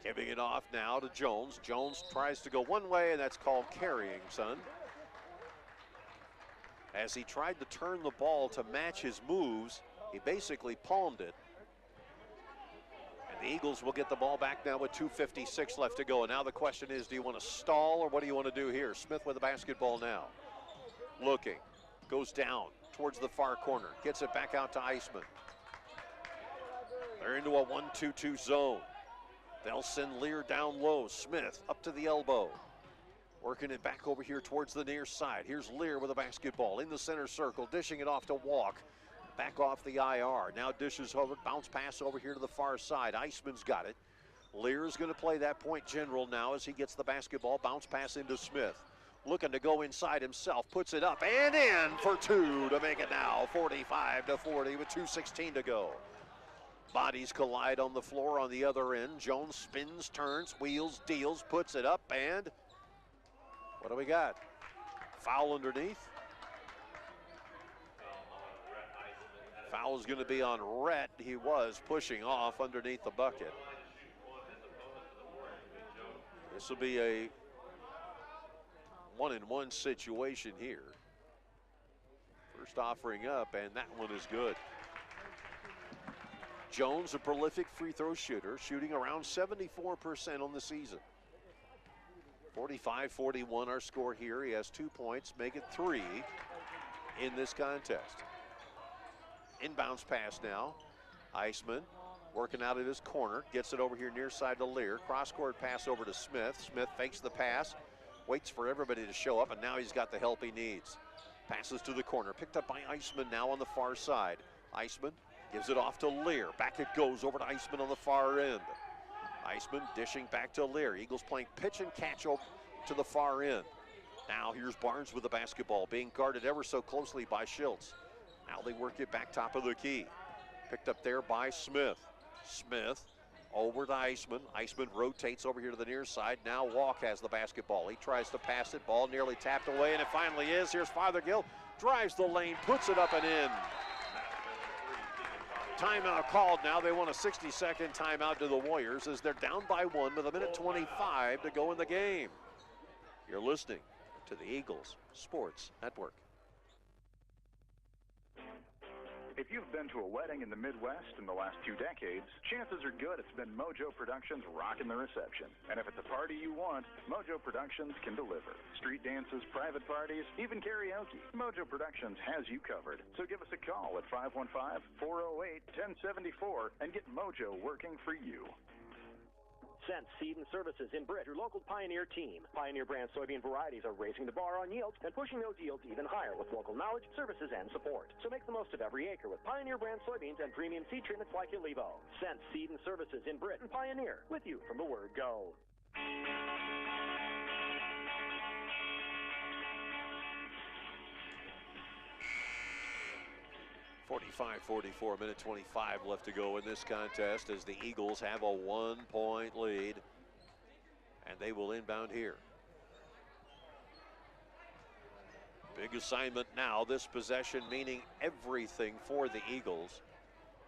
Giving it off now to Jones. Jones tries to go one way, and that's called carrying, son. As he tried to turn the ball to match his moves, he basically palmed it. The Eagles will get the ball back now with 2:56 left to go. And now the question is, do you want to stall or what do you want to do here? Smith with the basketball now. Looking. Goes down towards the far corner. Gets it back out to Eisman. They're into a 1-2-2 zone. They'll send Lear down low. Smith up to the elbow. Working it back over here towards the near side. Here's Lear with the basketball in the center circle. Dishing it off to Walk. Back off the IR. Now dishes over, bounce pass over here to the far side. Eisman's got it. Lear is going to play that point general now as he gets the basketball. Bounce pass into Smith. Looking to go inside himself. Puts it up and in for 2 to make it now 45-40 with 2:16 to go. Bodies collide on the floor on the other end. Jones spins, turns, wheels, deals, puts it up, and what do we got? Foul underneath. Foul is going to be on Rhett. He was pushing off underneath the bucket. This will be a 1-and-1 situation here. First offering up, and that one is good. Jones, a prolific free throw shooter, shooting around 74% on the season. 45-41 our score here. He has 2 points, make it 3 in this contest. Inbounds pass now. Eisman working out of his corner. Gets it over here near side to Lear. Cross-court pass over to Smith. Smith fakes the pass. Waits for everybody to show up, and now he's got the help he needs. Passes to the corner. Picked up by Eisman now on the far side. Eisman gives it off to Lear. Back it goes over to Eisman on the far end. Eisman dishing back to Lear. Eagles playing pitch and catch over to the far end. Now here's Barnes with the basketball, being guarded ever so closely by Schultz. Now they work it back top of the key. Picked up there by Smith. Smith over to Eisman. Eisman rotates over here to the near side. Now Walk has the basketball. He tries to pass it. Ball nearly tapped away, and it finally is. Here's Fothergill. Drives the lane, puts it up and in. Timeout called now. They want a 60-second timeout to the Warriors as they're down by 1 with 1:25 to go in the game. You're listening to the Eagles Sports Network. If you've been to a wedding in the Midwest in the last 2 decades, chances are good it's been Mojo Productions rocking the reception. And if it's a party you want, Mojo Productions can deliver. Street dances, private parties, even karaoke. Mojo Productions has you covered. So give us a call at 515-408-1074 and get Mojo working for you. Sense Seed and Services in Britt, your local Pioneer team. Pioneer brand soybean varieties are raising the bar on yields and pushing those yields even higher with local knowledge, services, and support. So make the most of every acre with Pioneer brand soybeans and premium seed treatments like Ilevo. Sense Seed and Services in Britt and Pioneer, with you from the word go. 45-44, minute 25 left to go in this contest as the Eagles have a 1-point lead. And they will inbound here. Big assignment now, this possession meaning everything for the Eagles.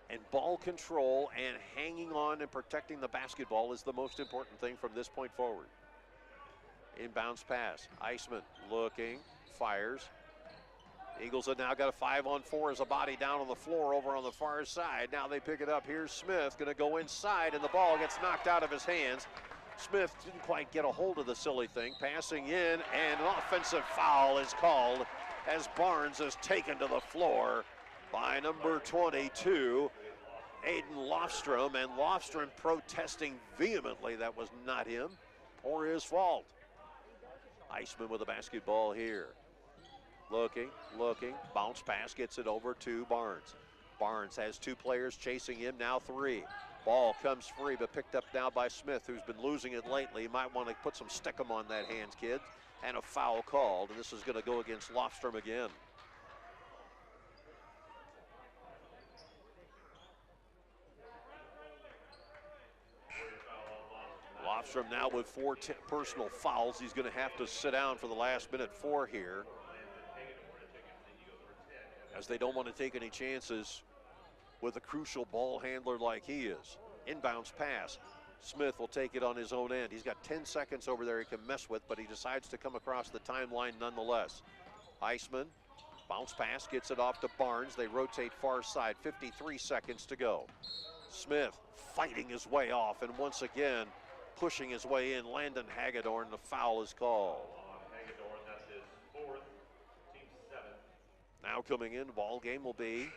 And ball control and hanging on and protecting the basketball is the most important thing from this point forward. Inbounds pass. Iceman looking, fires. Eagles have now got a 5-on-4 as a body down on the floor over on the far side. Now they pick it up. Here's Smith going to go inside, and the ball gets knocked out of his hands. Smith didn't quite get a hold of the silly thing. Passing in, and an offensive foul is called as Barnes is taken to the floor by number 22, Aiden Lofstrom, and Lofstrom protesting vehemently that was not him or his fault. Iceman with the basketball here. Looking, bounce pass, gets it over to Barnes. Barnes has two players chasing him, now three. Ball comes free, but picked up now by Smith, who's been losing it lately. You might want to put some stickum on that hands, kid. And a foul called, and this is going to go against Lofstrom again. Lofstrom now with 4 personal fouls. He's going to have to sit down for the last minute 4 here, as they don't want to take any chances with a crucial ball handler like he is. Inbounds pass. Smith will take it on his own end. He's got 10 seconds over there he can mess with, but he decides to come across the timeline nonetheless. Iceman, bounce pass, gets it off to Barnes. They rotate far side, 53 seconds to go. Smith fighting his way off, and once again, pushing his way in. Landon Hagedorn, the foul is called. Hagedorn, that's his 4th, team 7th. Now coming in, ball game will be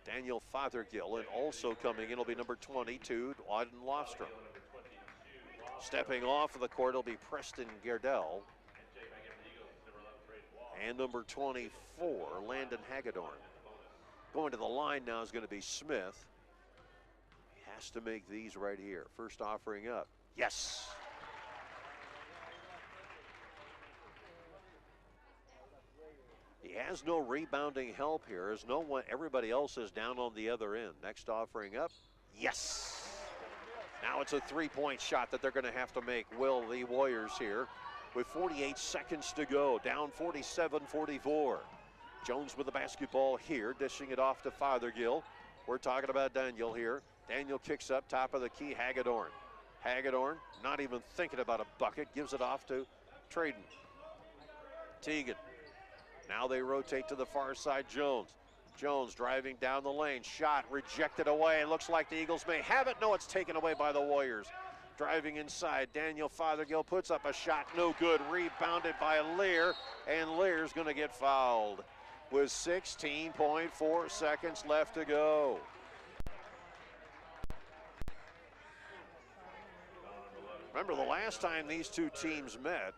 Daniel Fothergill, and also coming in will be number 22, Auden Lofstrom. Stepping off of the court will be Preston Gerdell. And number 24, Landon Hagedorn. Going to the line now is going to be Smith. He has to make these right here. First offering up. Yes. He has no rebounding help here, as no one, everybody else is down on the other end. Next offering up, yes. Now it's a 3-point shot that they're going to have to make. Will the Warriors here with 48 seconds to go, down 47-44. Jones with the basketball here, dishing it off to Fothergill. We're talking about Daniel here. Daniel kicks up, top of the key, Hagedorn. Hagedorn, not even thinking about a bucket, gives it off to Traden. Teagan. Now they rotate to the far side, Jones. Jones driving down the lane, shot rejected away. Looks like the Eagles may have it. No, it's taken away by the Warriors. Driving inside, Daniel Fothergill puts up a shot, no good. Rebounded by Lear, and Lear's going to get fouled with 16.4 seconds left to go. Remember, the last time these two teams met,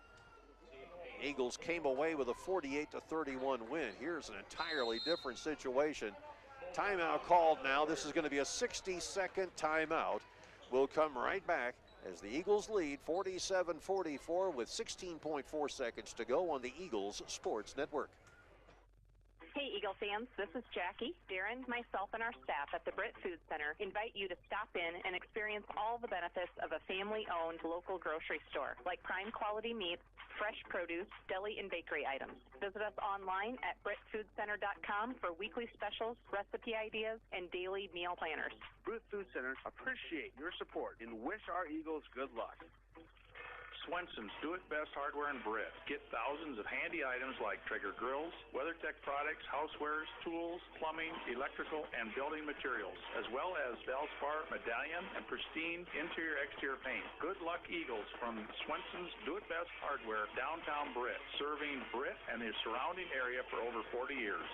Eagles came away with a 48-31 win. Here's an entirely different situation. Timeout called now. This is going to be a 60-second timeout. We'll come right back as the Eagles lead 47-44 with 16.4 seconds to go on the Eagles Sports Network. Hey, Eagle fans, this is Jackie. Darren, myself, and our staff at the Britt Food Center invite you to stop in and experience all the benefits of a family-owned local grocery store, like prime quality meats, fresh produce, deli, and bakery items. Visit us online at BrittFoodCenter.com for weekly specials, recipe ideas, and daily meal planners. Britt Food Center appreciate your support and wish our Eagles good luck. Swenson's Do It Best Hardware in Britt. Get thousands of handy items like Traeger grills, WeatherTech products, housewares, tools, plumbing, electrical, and building materials, as well as Valspar, medallion, and pristine interior-exterior paint. Good luck, Eagles, from Swenson's Do It Best Hardware, downtown Britt, serving Britt and the surrounding area for over 40 years.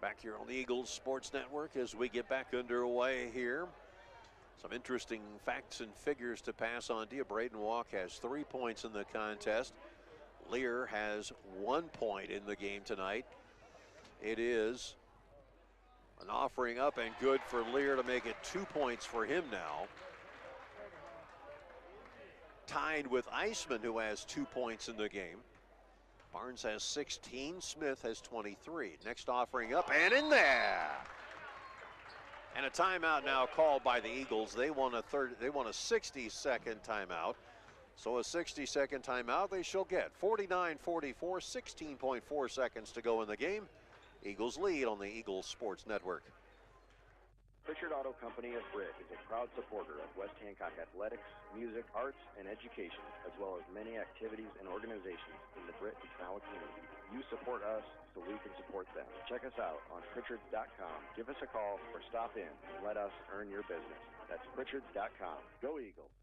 Back here on the Eagles Sports Network as we get back underway here. Some interesting facts and figures to pass on to you. Braden Walk has 3 points in the contest. Lear has 1 point in the game tonight. It is an offering up and good for Lear to make it 2 points for him now. tied with Eisman, who has 2 points in the game. Barnes has 16. Smith has 23. Next offering up and in there. And a timeout now called by the Eagles. They want a 60-second timeout. So a 60-second timeout they shall get. 49-44, 16.4 seconds to go in the game. Eagles lead on the Eagles Sports Network. Pritchard Auto Company of Britt is a proud supporter of West Hancock athletics, music, arts, and education, as well as many activities and organizations in the Britt and Canala community. You support us so we can support them. Check us out on Pritchards.com. Give us a call or stop in and let us earn your business. That's Pritchards.com. Go Eagles.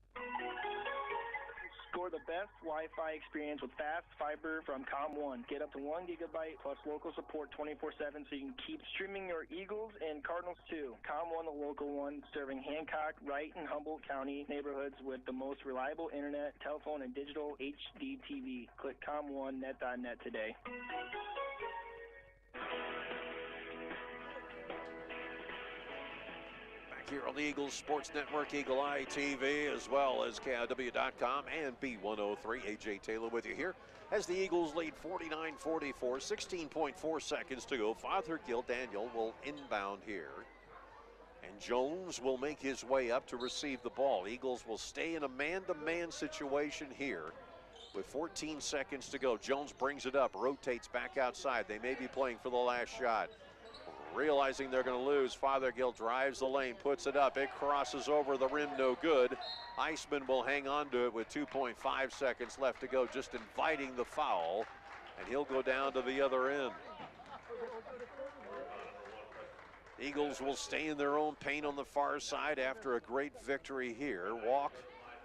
Score the best Wi-Fi experience with fast fiber from ComOne. Get up to 1 gigabyte plus local support 24/7 so you can keep streaming your Eagles and Cardinals too. ComOne, the local one, serving Hancock, Wright, and Humboldt County neighborhoods with the most reliable internet, telephone, and digital HD TV. Click ComOneNet.net today. Here on the Eagles Sports Network, Eagle Eye TV, as well as KIW.com and B103. AJ Taylor with you here as the Eagles lead 49-44, 16.4 seconds to go. Fothergill Daniel will inbound here. And Jones will make his way up to receive the ball. Eagles will stay in a man-to-man situation here with 14 seconds to go. Jones brings it up, rotates back outside. They may be playing for the last shot. Realizing they're going to lose, Fothergill drives the lane, puts it up. It crosses over the rim, no good. Eisman will hang on to it with 2.5 seconds left to go, just inviting the foul, and he'll go down to the other end. Eagles will stay in their own paint on the far side after a great victory here. Walk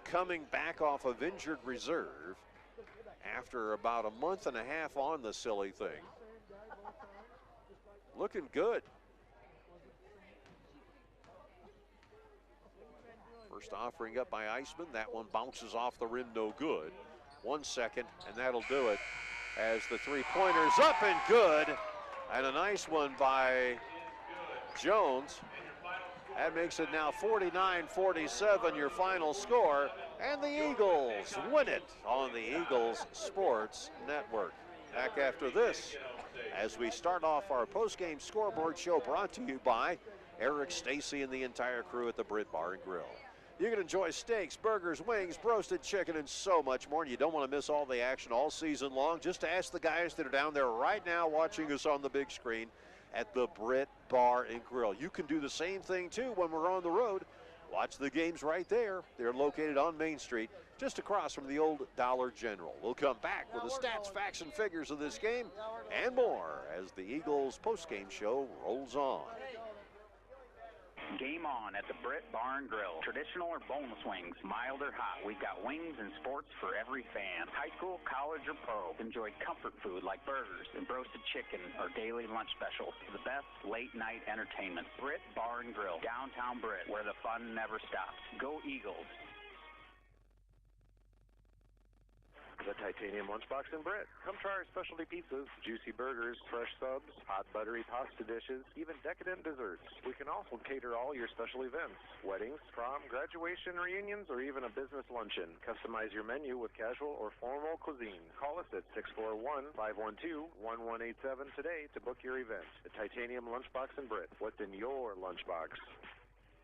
coming back off of injured reserve after about a month and a half on the silly thing. Looking good. First offering up by Eisman. That one bounces off the rim, no good. 1 second, and that'll do it as the three-pointer's up and good. And a nice one by Jones. That makes it now 49-47, your final score. And the Eagles win it on the Eagles Sports Network. Back after this, as we start off our post-game scoreboard show brought to you by Eric Stacy and the entire crew at the Britt Bar and Grill. You can enjoy steaks, burgers, wings, roasted chicken, and so much more. And you don't want to miss all the action all season long. Just ask the guys that are down there right now watching us on the big screen at the Britt Bar and Grill. You can do the same thing, too, when we're on the road. Watch the games right there. They're located on Main Street, just across from the old Dollar General. We'll come back with the stats, facts, and figures of this game and more as the Eagles postgame show rolls on. Game on at the Britt Bar and Grill. Traditional or boneless wings, mild or hot. We've got wings and sports for every fan. High school, college, or pro. Enjoy comfort food like burgers and roasted chicken or daily lunch specials. The best late night entertainment. Britt Bar and Grill, downtown Britt, where the fun never stops. Go Eagles. The Titanium Lunchbox in Britt. Come try our specialty pizzas, juicy burgers, fresh subs, hot buttery pasta dishes, even decadent desserts. We can also cater all your special events, weddings, prom, graduation, reunions, or even a business luncheon. Customize your menu with casual or formal cuisine. Call us at 641-512-1187 today to book your event. The Titanium Lunchbox in Britt. What's in your lunchbox?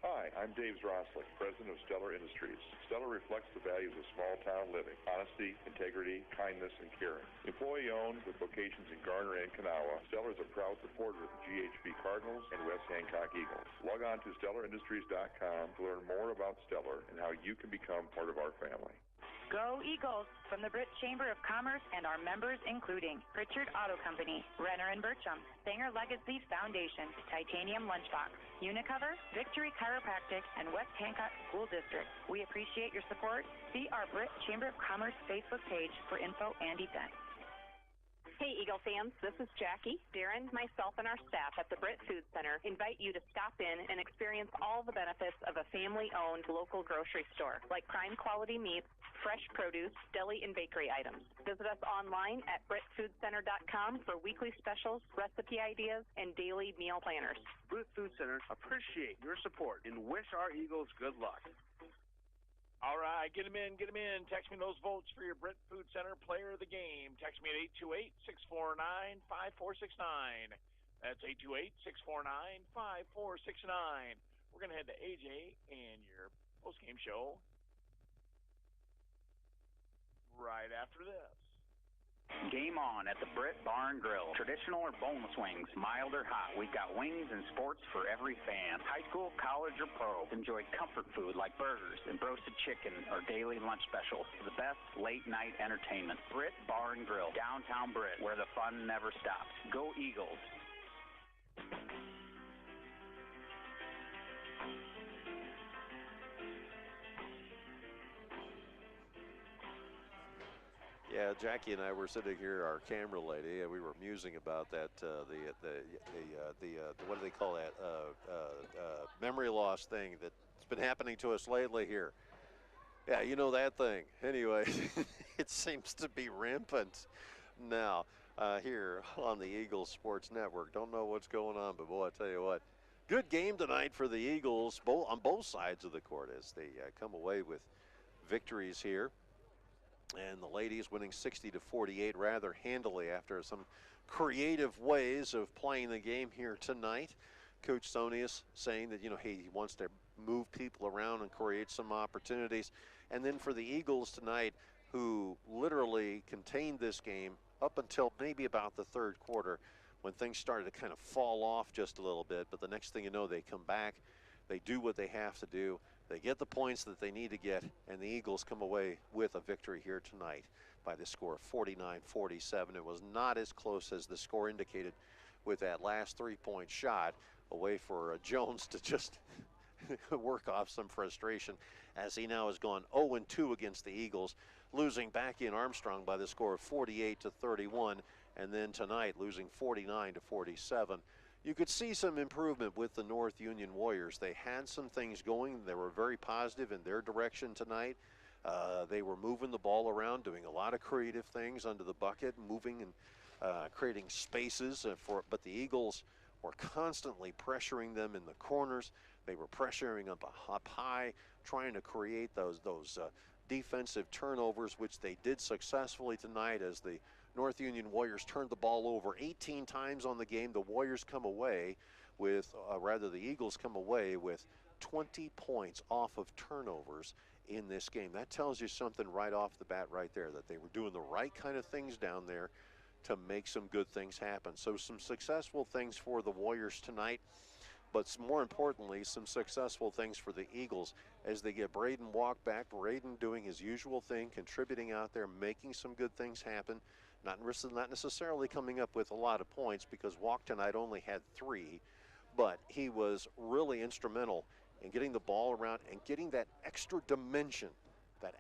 Hi, I'm Dave Zroslik, president of Stellar Industries. Stellar reflects the values of small-town living: honesty, integrity, kindness, and caring. Employee-owned with locations in Garner and Kanawha, Stellar is a proud supporter of the GHB Cardinals and West Hancock Eagles. Log on to StellarIndustries.com to learn more about Stellar and how you can become part of our family. Go Eagles from the Britt Chamber of Commerce and our members including Pritchard Auto Company, Renner and Bertram, Sanger Legacy Foundation, Titanium Lunchbox, Unicover, Victory Chiropractic, and West Hancock School District. We appreciate your support. See our Britt Chamber of Commerce Facebook page for info and events. Hey, Eagle fans, this is Jackie. Darren, myself, and our staff at the Britt Food Center invite you to stop in and experience all the benefits of a family-owned local grocery store, like prime quality meats, fresh produce, deli, and bakery items. Visit us online at BrittFoodCenter.com for weekly specials, recipe ideas, and daily meal planners. Britt Food Center appreciate your support and wish our Eagles good luck. All right, get them in, get them in. Text me those votes for your Britt Food Center Player of the Game. Text me at 828-649-5469. That's 828-649-5469. We're going to head to AJ and your post-game show right after this. Game on at the Britt Bar and Grill. Traditional or boneless wings, mild or hot. We've got wings and sports for every fan. High school, college, or pro. Enjoy comfort food like burgers and roasted chicken or daily lunch specials. The best late night entertainment. Britt Bar and Grill, downtown Britt, where the fun never stops. Go Eagles. Yeah, Jackie and I were sitting here, our camera lady, and we were musing about that. What do they call that? Memory loss thing that's been happening to us lately here. Yeah, you know that thing. Anyway, it seems to be rampant now here on the Eagles Sports Network. Don't know what's going on, but boy, I tell you what, good game tonight for the Eagles on both sides of the court as they come away with victories here. And the ladies winning 60-48 rather handily after some creative ways of playing the game here tonight. Coach Sonius saying that, he wants to move people around and create some opportunities. And then for the Eagles tonight, who literally contained this game up until maybe about the third quarter when things started to kind of fall off just a little bit. But the next thing you know, they come back, they do what they have to do. They get the points that they need to get, and the Eagles come away with a victory here tonight by the score of 49-47. It was not as close as the score indicated with that last three-point shot, a way for Jones to just work off some frustration as he now has gone 0-2 against the Eagles, losing back in Armstrong by the score of 48-31, and then tonight losing 49-47. You could see some improvement with the North Union Warriors. They had some things going. They were very positive in their direction tonight. They were moving the ball around, doing a lot of creative things under the bucket, moving and creating spaces. But the Eagles were constantly pressuring them in the corners. They were pressuring up high, trying to create those defensive turnovers, which they did successfully tonight as the North Union Warriors turned the ball over 18 times on the game. The Warriors come away with, the Eagles come away with 20 points off of turnovers in this game. That tells you something right off the bat right there, that they were doing the right kind of things down there to make some good things happen. So some successful things for the Warriors tonight, but more importantly, some successful things for the Eagles as they get Braden Walk back. Braden doing his usual thing, contributing out there, making some good things happen. Not necessarily coming up with a lot of points because Walk tonight only had 3, but he was really instrumental in getting the ball around and getting that extra dimension that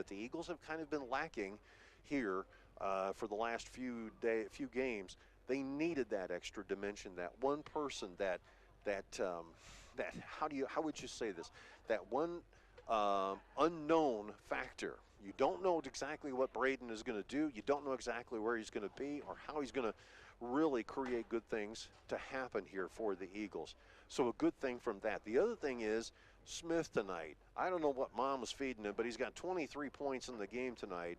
the Eagles have kind of been lacking here for the last few games. They needed that extra dimension, that one person, that how would you say this? That one unknown factor. You don't know exactly what Braden is going to do. You don't know exactly where he's going to be or how he's going to really create good things to happen here for the Eagles. So a good thing from that. The other thing is Smith tonight. I don't know what mom was feeding him, but he's got 23 points in the game tonight.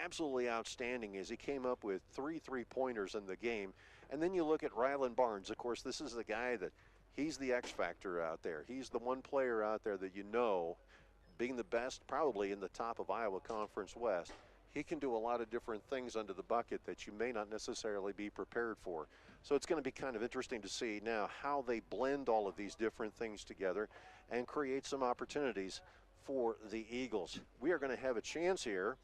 Absolutely outstanding as he came up with 3 3-pointers in the game. And then you look at Rylan Barnes. Of course, this is the guy that he's the X factor out there. He's the one player out there that being the best probably in the top of Iowa Conference West, he can do a lot of different things under the bucket that you may not necessarily be prepared for. So it's going to be kind of interesting to see now how they blend all of these different things together and create some opportunities for the Eagles. We are going to have a chance here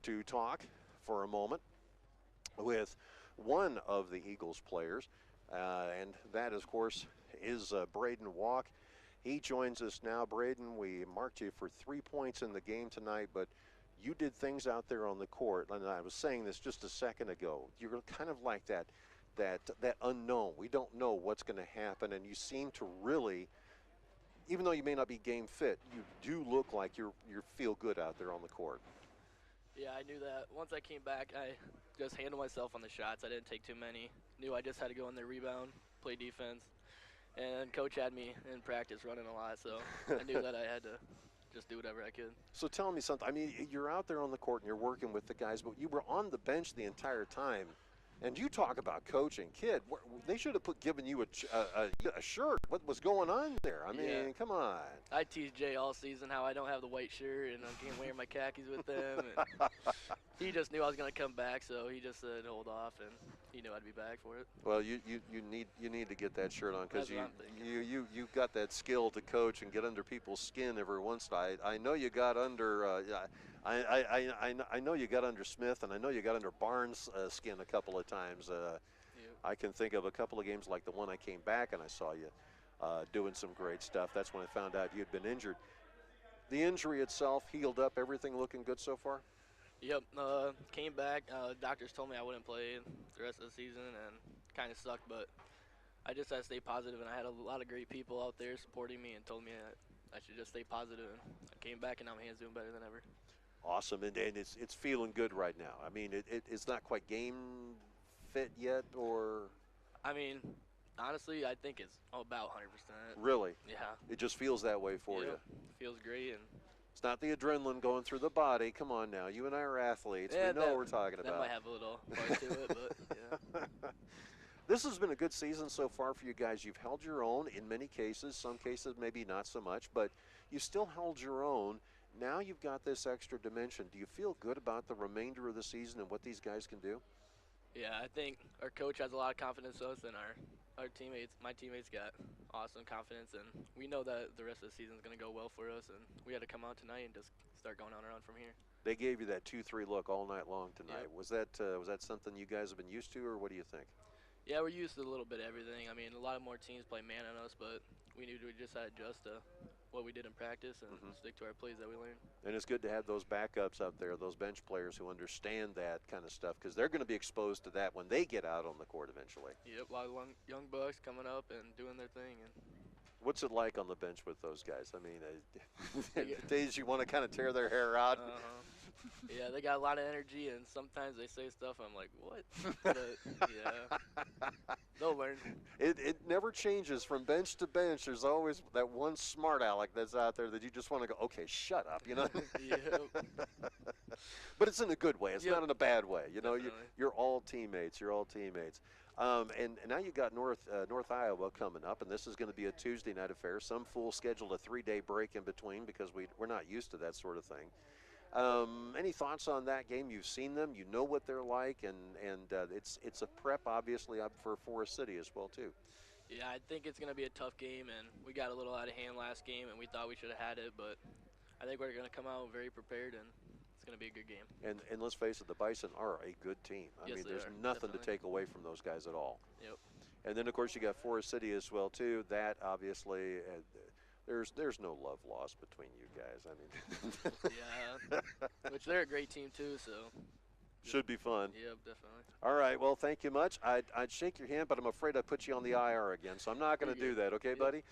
to talk for a moment with one of the Eagles players, and that, of course, is Braden Walk. He joins us now. Braden, we marked you for 3 points in the game tonight, but you did things out there on the court, and I was saying this just a second ago. You're kind of like that unknown. We don't know what's going to happen, and you seem to really, even though you may not be game fit, you do look like you feel good out there on the court. Yeah, I knew that. Once I came back, I just handled myself on the shots. I didn't take too many. Knew I just had to go in there, rebound, play defense. And Coach had me in practice running a lot, so I knew that I had to just do whatever I could. So tell me something. I mean, you're out there on the court and you're working with the guys, but you were on the bench the entire time. And you talk about coaching, kid. They should have given you a shirt. What was going on there? I mean, come on. I teased Jay all season how I don't have the white shirt and I can't wear my khakis with them. And he just knew I was going to come back, so he just said hold off, and he knew I'd be back for it. Well, you need to get that shirt on because you've got that skill to coach and get under people's skin every once in a while. I know you got under. I know you got under Smith, and I know you got under Barnes' skin a couple of times. I can think of a couple of games like the one I came back and I saw you doing some great stuff. That's when I found out you'd been injured. The injury itself healed up, everything looking good so far? Yep, came back. Doctors told me I wouldn't play the rest of the season, and kind of sucked, but I just had to stay positive, and I had a lot of great people out there supporting me and told me that I should just stay positive, and I came back, and now my hand's doing better than ever. Awesome, and it's feeling good right now. I mean, it's not quite game fit yet, or? I mean, honestly, I think it's about 100%. Really? Yeah. It just feels that way for you. Feels great, and it's not the adrenaline going through the body. Come on now, you and I are athletes. Yeah, we know what we're talking about. That might have a little part to it, but yeah. This has been a good season so far for you guys. You've held your own in many cases. Some cases maybe not so much, but you still held your own. Now you've got this extra dimension. Do you feel good about the remainder of the season and what these guys can do? Yeah, I think our coach has a lot of confidence in us, and our teammates, my teammates got awesome confidence, and we know that the rest of the season is going to go well for us, and we had to come out tonight and just start going on our own from here. They gave you that 2-3 look all night long tonight. Yep. Was that something you guys have been used to, or what do you think? Yeah, we're used to a little bit of everything. I mean, a lot of more teams play man on us, but we knew we just had to adjust to what we did in practice and stick to our plays that we learned. And it's good to have those backups out there, those bench players who understand that kind of stuff, because they're going to be exposed to that when they get out on the court eventually. Yep, a lot of young bucks coming up and doing their thing. And what's it like on the bench with those guys? I mean, days you want to kind of tear their hair out. Yeah, they got a lot of energy, and sometimes they say stuff I'm like, what? But, yeah, they'll learn. It never changes from bench to bench. There's always that one smart aleck that's out there that you just want to go, okay, shut up, you know? Yep. But it's in a good way. It's Yep. not in a bad way. You know, Definitely. you're all teammates. You're all teammates. And now you got North Iowa coming up, and this is going to be a Tuesday night affair. Some fools scheduled a 3-day break in between because we're not used to that sort of thing. Any thoughts on that game? You've seen them, you know what they're like, and it's a prep obviously up for Forest City as well too. Yeah, I think it's going to be a tough game, and we got a little out of hand last game, and we thought we should have had it, but I think we're going to come out very prepared, and it's going to be a good game. And let's face it, the Bison are a good team. I Yes, mean, they there's are, nothing definitely. to take away from those guys at all. Yep. And then of course you got Forest City as well too. That obviously. There's no love lost between you guys. I mean, yeah, which they're a great team too, so. Should be fun. Yep, definitely. All right, well, thank you much. I'd shake your hand, but I'm afraid I put you on the IR again, so I'm not going to do that, okay, buddy?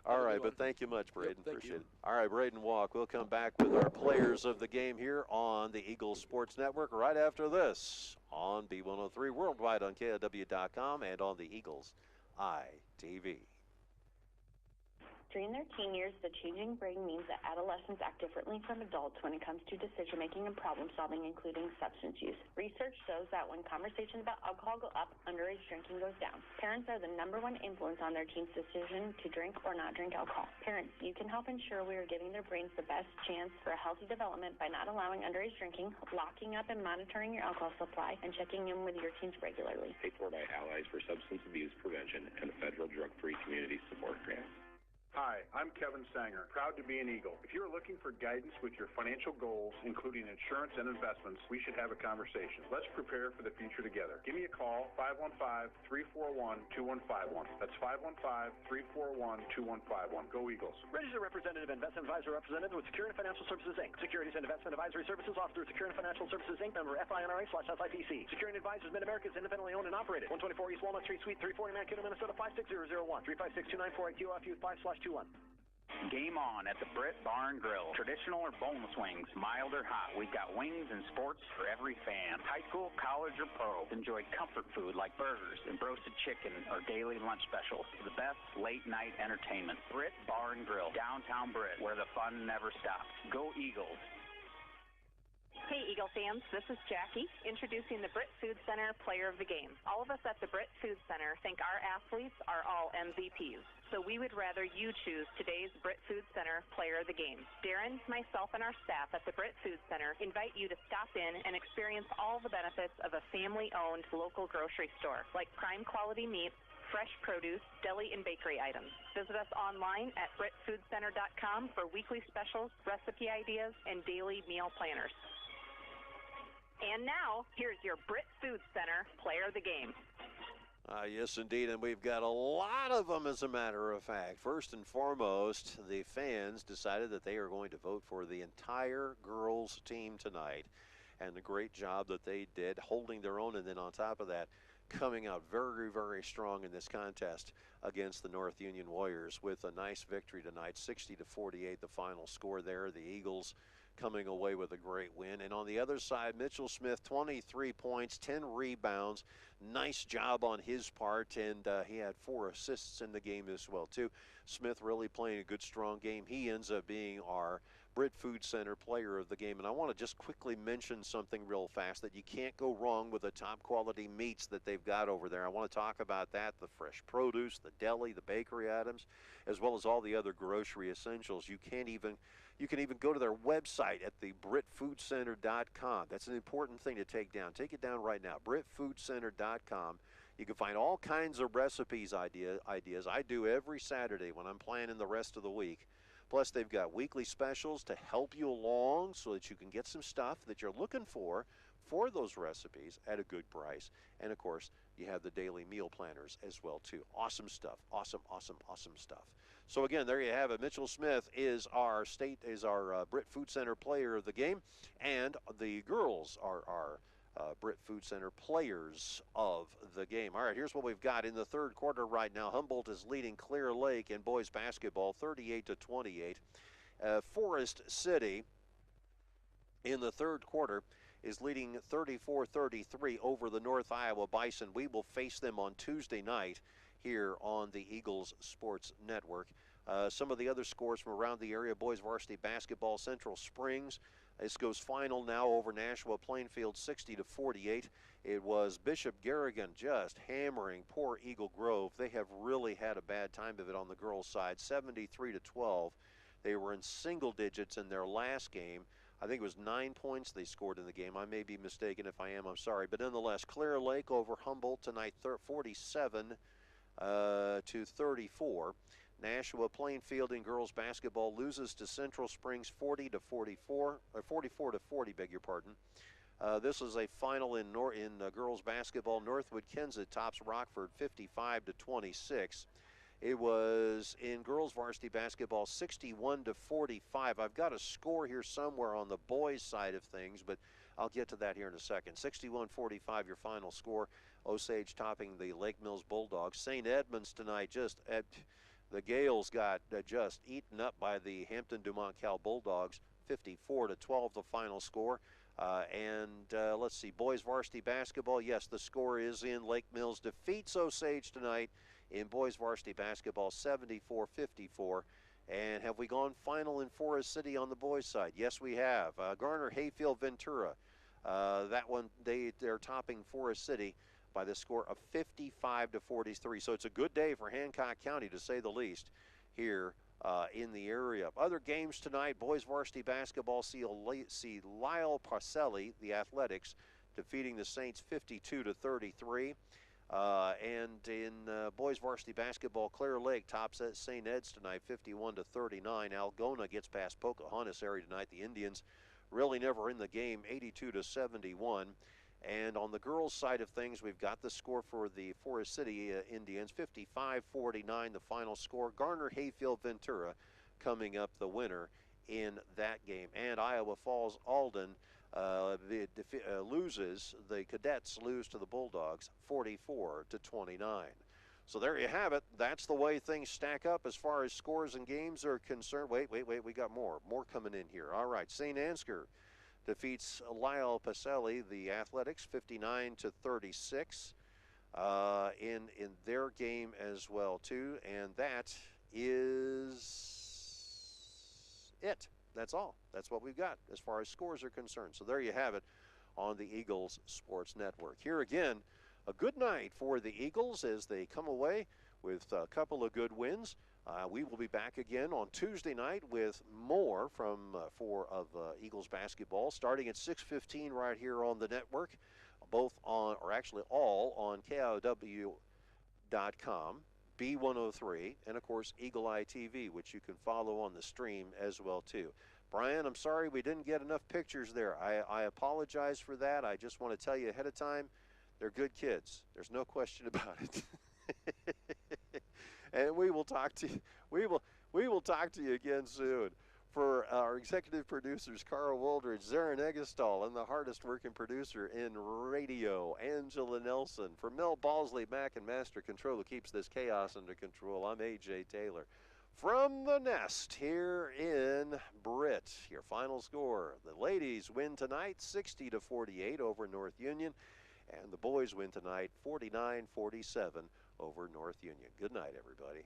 All right, but thank you much, Braden. Appreciate it. All right, Braden Walk. We'll come back with our players of the game here on the Eagles Sports Network right after this on B103 Worldwide on KOW.com and on the Eagles ITV. During their teen years, the changing brain means that adolescents act differently from adults when it comes to decision-making and problem-solving, including substance use. Research shows that when conversations about alcohol go up, underage drinking goes down. Parents are the #1 influence on their teens' decision to drink or not drink alcohol. Parents, you can help ensure we are giving their brains the best chance for a healthy development by not allowing underage drinking, locking up and monitoring your alcohol supply, and checking in with your teens regularly. Paid for by Allies for Substance Abuse Prevention and the Federal Drug-Free Community Support Grant. Hi, I'm Kevin Sanger, proud to be an Eagle. If you're looking for guidance with your financial goals, including insurance and investments, we should have a conversation. Let's prepare for the future together. Give me a call, 515-341-2151. That's 515-341-2151. Go Eagles. Registered representative, investment advisor representative with Security Financial Services, Inc. Securities and Investment Advisory Services offered through Security Financial Services, Inc. Member FINRA/SIPC. Security Advisors Mid-America is independently owned and operated. 124 East Walnut Street, Suite 340, Mankato, Minnesota 56001. 356-294-IQFU 5/21. Game on at the Britt Barn Grill. Traditional or boneless wings, mild or hot. We've got wings and sports for every fan. High school, college, or pro. Enjoy comfort food like burgers and roasted chicken or daily lunch specials. The best late night entertainment. Britt Barn Grill, downtown Britt, where the fun never stops. Go Eagles. Hey, Eagle fans, this is Jackie, introducing the Britt Food Center Player of the Game. All of us at the Britt Food Center think our athletes are all MVPs, so we would rather you choose today's Britt Food Center Player of the Game. Darren, myself, and our staff at the Britt Food Center invite you to stop in and experience all the benefits of a family-owned local grocery store, like prime quality meats, fresh produce, deli, and bakery items. Visit us online at BrittFoodCenter.com for weekly specials, recipe ideas, and daily meal planners. And now, here's your Britt Food Center Player of the Game. Yes, indeed, and we've got a lot of them, as a matter of fact. First and foremost, the fans decided that they are going to vote for the entire girls' team tonight, and the great job that they did holding their own, and then on top of that, coming out very, very strong in this contest against the North Union Warriors with a nice victory tonight, 60-48, the final score there. The Eagles coming away with a great win. And on the other side, Mitchell Smith, 23 points, 10 rebounds. Nice job on his part, and he had 4 assists in the game as well, too. Smith really playing a good, strong game. He ends up being our Britt Food Center Player of the Game. And I want to just quickly mention something real fast, that you can't go wrong with the top quality meats that they've got over there. I want to talk about that, the fresh produce, the deli, the bakery items, as well as all the other grocery essentials. You can even go to their website at the BrittFoodCenter.com. That's an important thing to take down. Take it down right now, BrittFoodCenter.com. You can find all kinds of recipes, ideas. I do every Saturday when I'm planning the rest of the week. Plus, they've got weekly specials to help you along so that you can get some stuff that you're looking for those recipes at a good price. And, of course, you have the daily meal planners as well, too. Awesome stuff. Awesome, awesome, awesome stuff. So, again, there you have it. Mitchell Smith is our Britt Food Center Player of the Game, and the girls are our Britt Food Center Players of the Game. All right, here's what we've got in the third quarter right now. Humboldt is leading Clear Lake in boys basketball 38-28. Forest City in the third quarter is leading 34-33 over the North Iowa Bison. We will face them on Tuesday night here on the Eagles Sports Network. Some of the other scores from around the area: boys varsity basketball, Central Springs. This goes final now over Nashua Plainfield 60-48. It was Bishop Garrigan just hammering poor Eagle Grove. They have really had a bad time of it on the girls' side, 73-12. They were in single digits in their last game. I think it was 9 points they scored in the game. I may be mistaken. If I am, I'm sorry. But nonetheless, Clear Lake over Humboldt tonight, 47-34. Nashua Plainfield in girls basketball loses to Central Springs 44-40, beg your pardon. This is a final in girls basketball. Northwood Kensett tops Rockford 55-26. It was in girls varsity basketball 61-45. I've got a score here somewhere on the boys side of things, but I'll get to that here in a second. 61-45 your final score. Osage topping the Lake Mills Bulldogs. St. Edmunds tonight the Gales got just eaten up by the Hampton-Dumont Cal Bulldogs, 54-12 the final score. Let's see, boys varsity basketball, yes, the score is in. Lake Mills defeats Osage tonight in boys varsity basketball, 74-54. And have we gone final in Forest City on the boys side? Yes, we have. Garner Hayfield Ventura, that one, they're topping Forest City by the score of 55-43. So it's a good day for Hancock County, to say the least, here in the area. Other games tonight: boys varsity basketball see Lyle Parcelli, the Athletics, defeating the Saints 52-33. And in boys varsity basketball, Clear Lake tops at St. Ed's tonight, 51-39. Algona gets past Pocahontas area tonight. The Indians really never in the game, 82-71. And on the girls' side of things, we've got the score for the Forest City Indians, 55-49, the final score. Garner Hayfield Ventura coming up the winner in that game. And Iowa Falls Alden loses. The Cadets lose to the Bulldogs, 44-29. So there you have it. That's the way things stack up as far as scores and games are concerned. Wait, we got more coming in here. All right, St. Ansgar defeats Lyle Pacelli, the Athletics, 59-36 in their game as well too, and that is it. That's all. That's what we've got as far as scores are concerned. So there you have it on the Eagles Sports Network. Here again, a good night for the Eagles as they come away with a couple of good wins. We will be back again on Tuesday night with more from Eagles basketball, starting at 6:15 right here on the network, both on, or actually all on KIOW.com, B103, and of course Eagle Eye TV, which you can follow on the stream as well too. Brian, I'm sorry we didn't get enough pictures there. I apologize for that. I just want to tell you ahead of time, they're good kids. There's no question about it. And we will talk to you. We will talk to you again soon. For our executive producers, Carl Woldridge, Zarin Eggestal, and the hardest working producer in radio, Angela Nelson. For Mel Balsley, Mac and Master Control, who keeps this chaos under control, I'm A.J. Taylor. From the Nest here in Britt, your final score. The ladies win tonight 60-48 over North Union, and the boys win tonight 49-47 over North Union. Good night, everybody.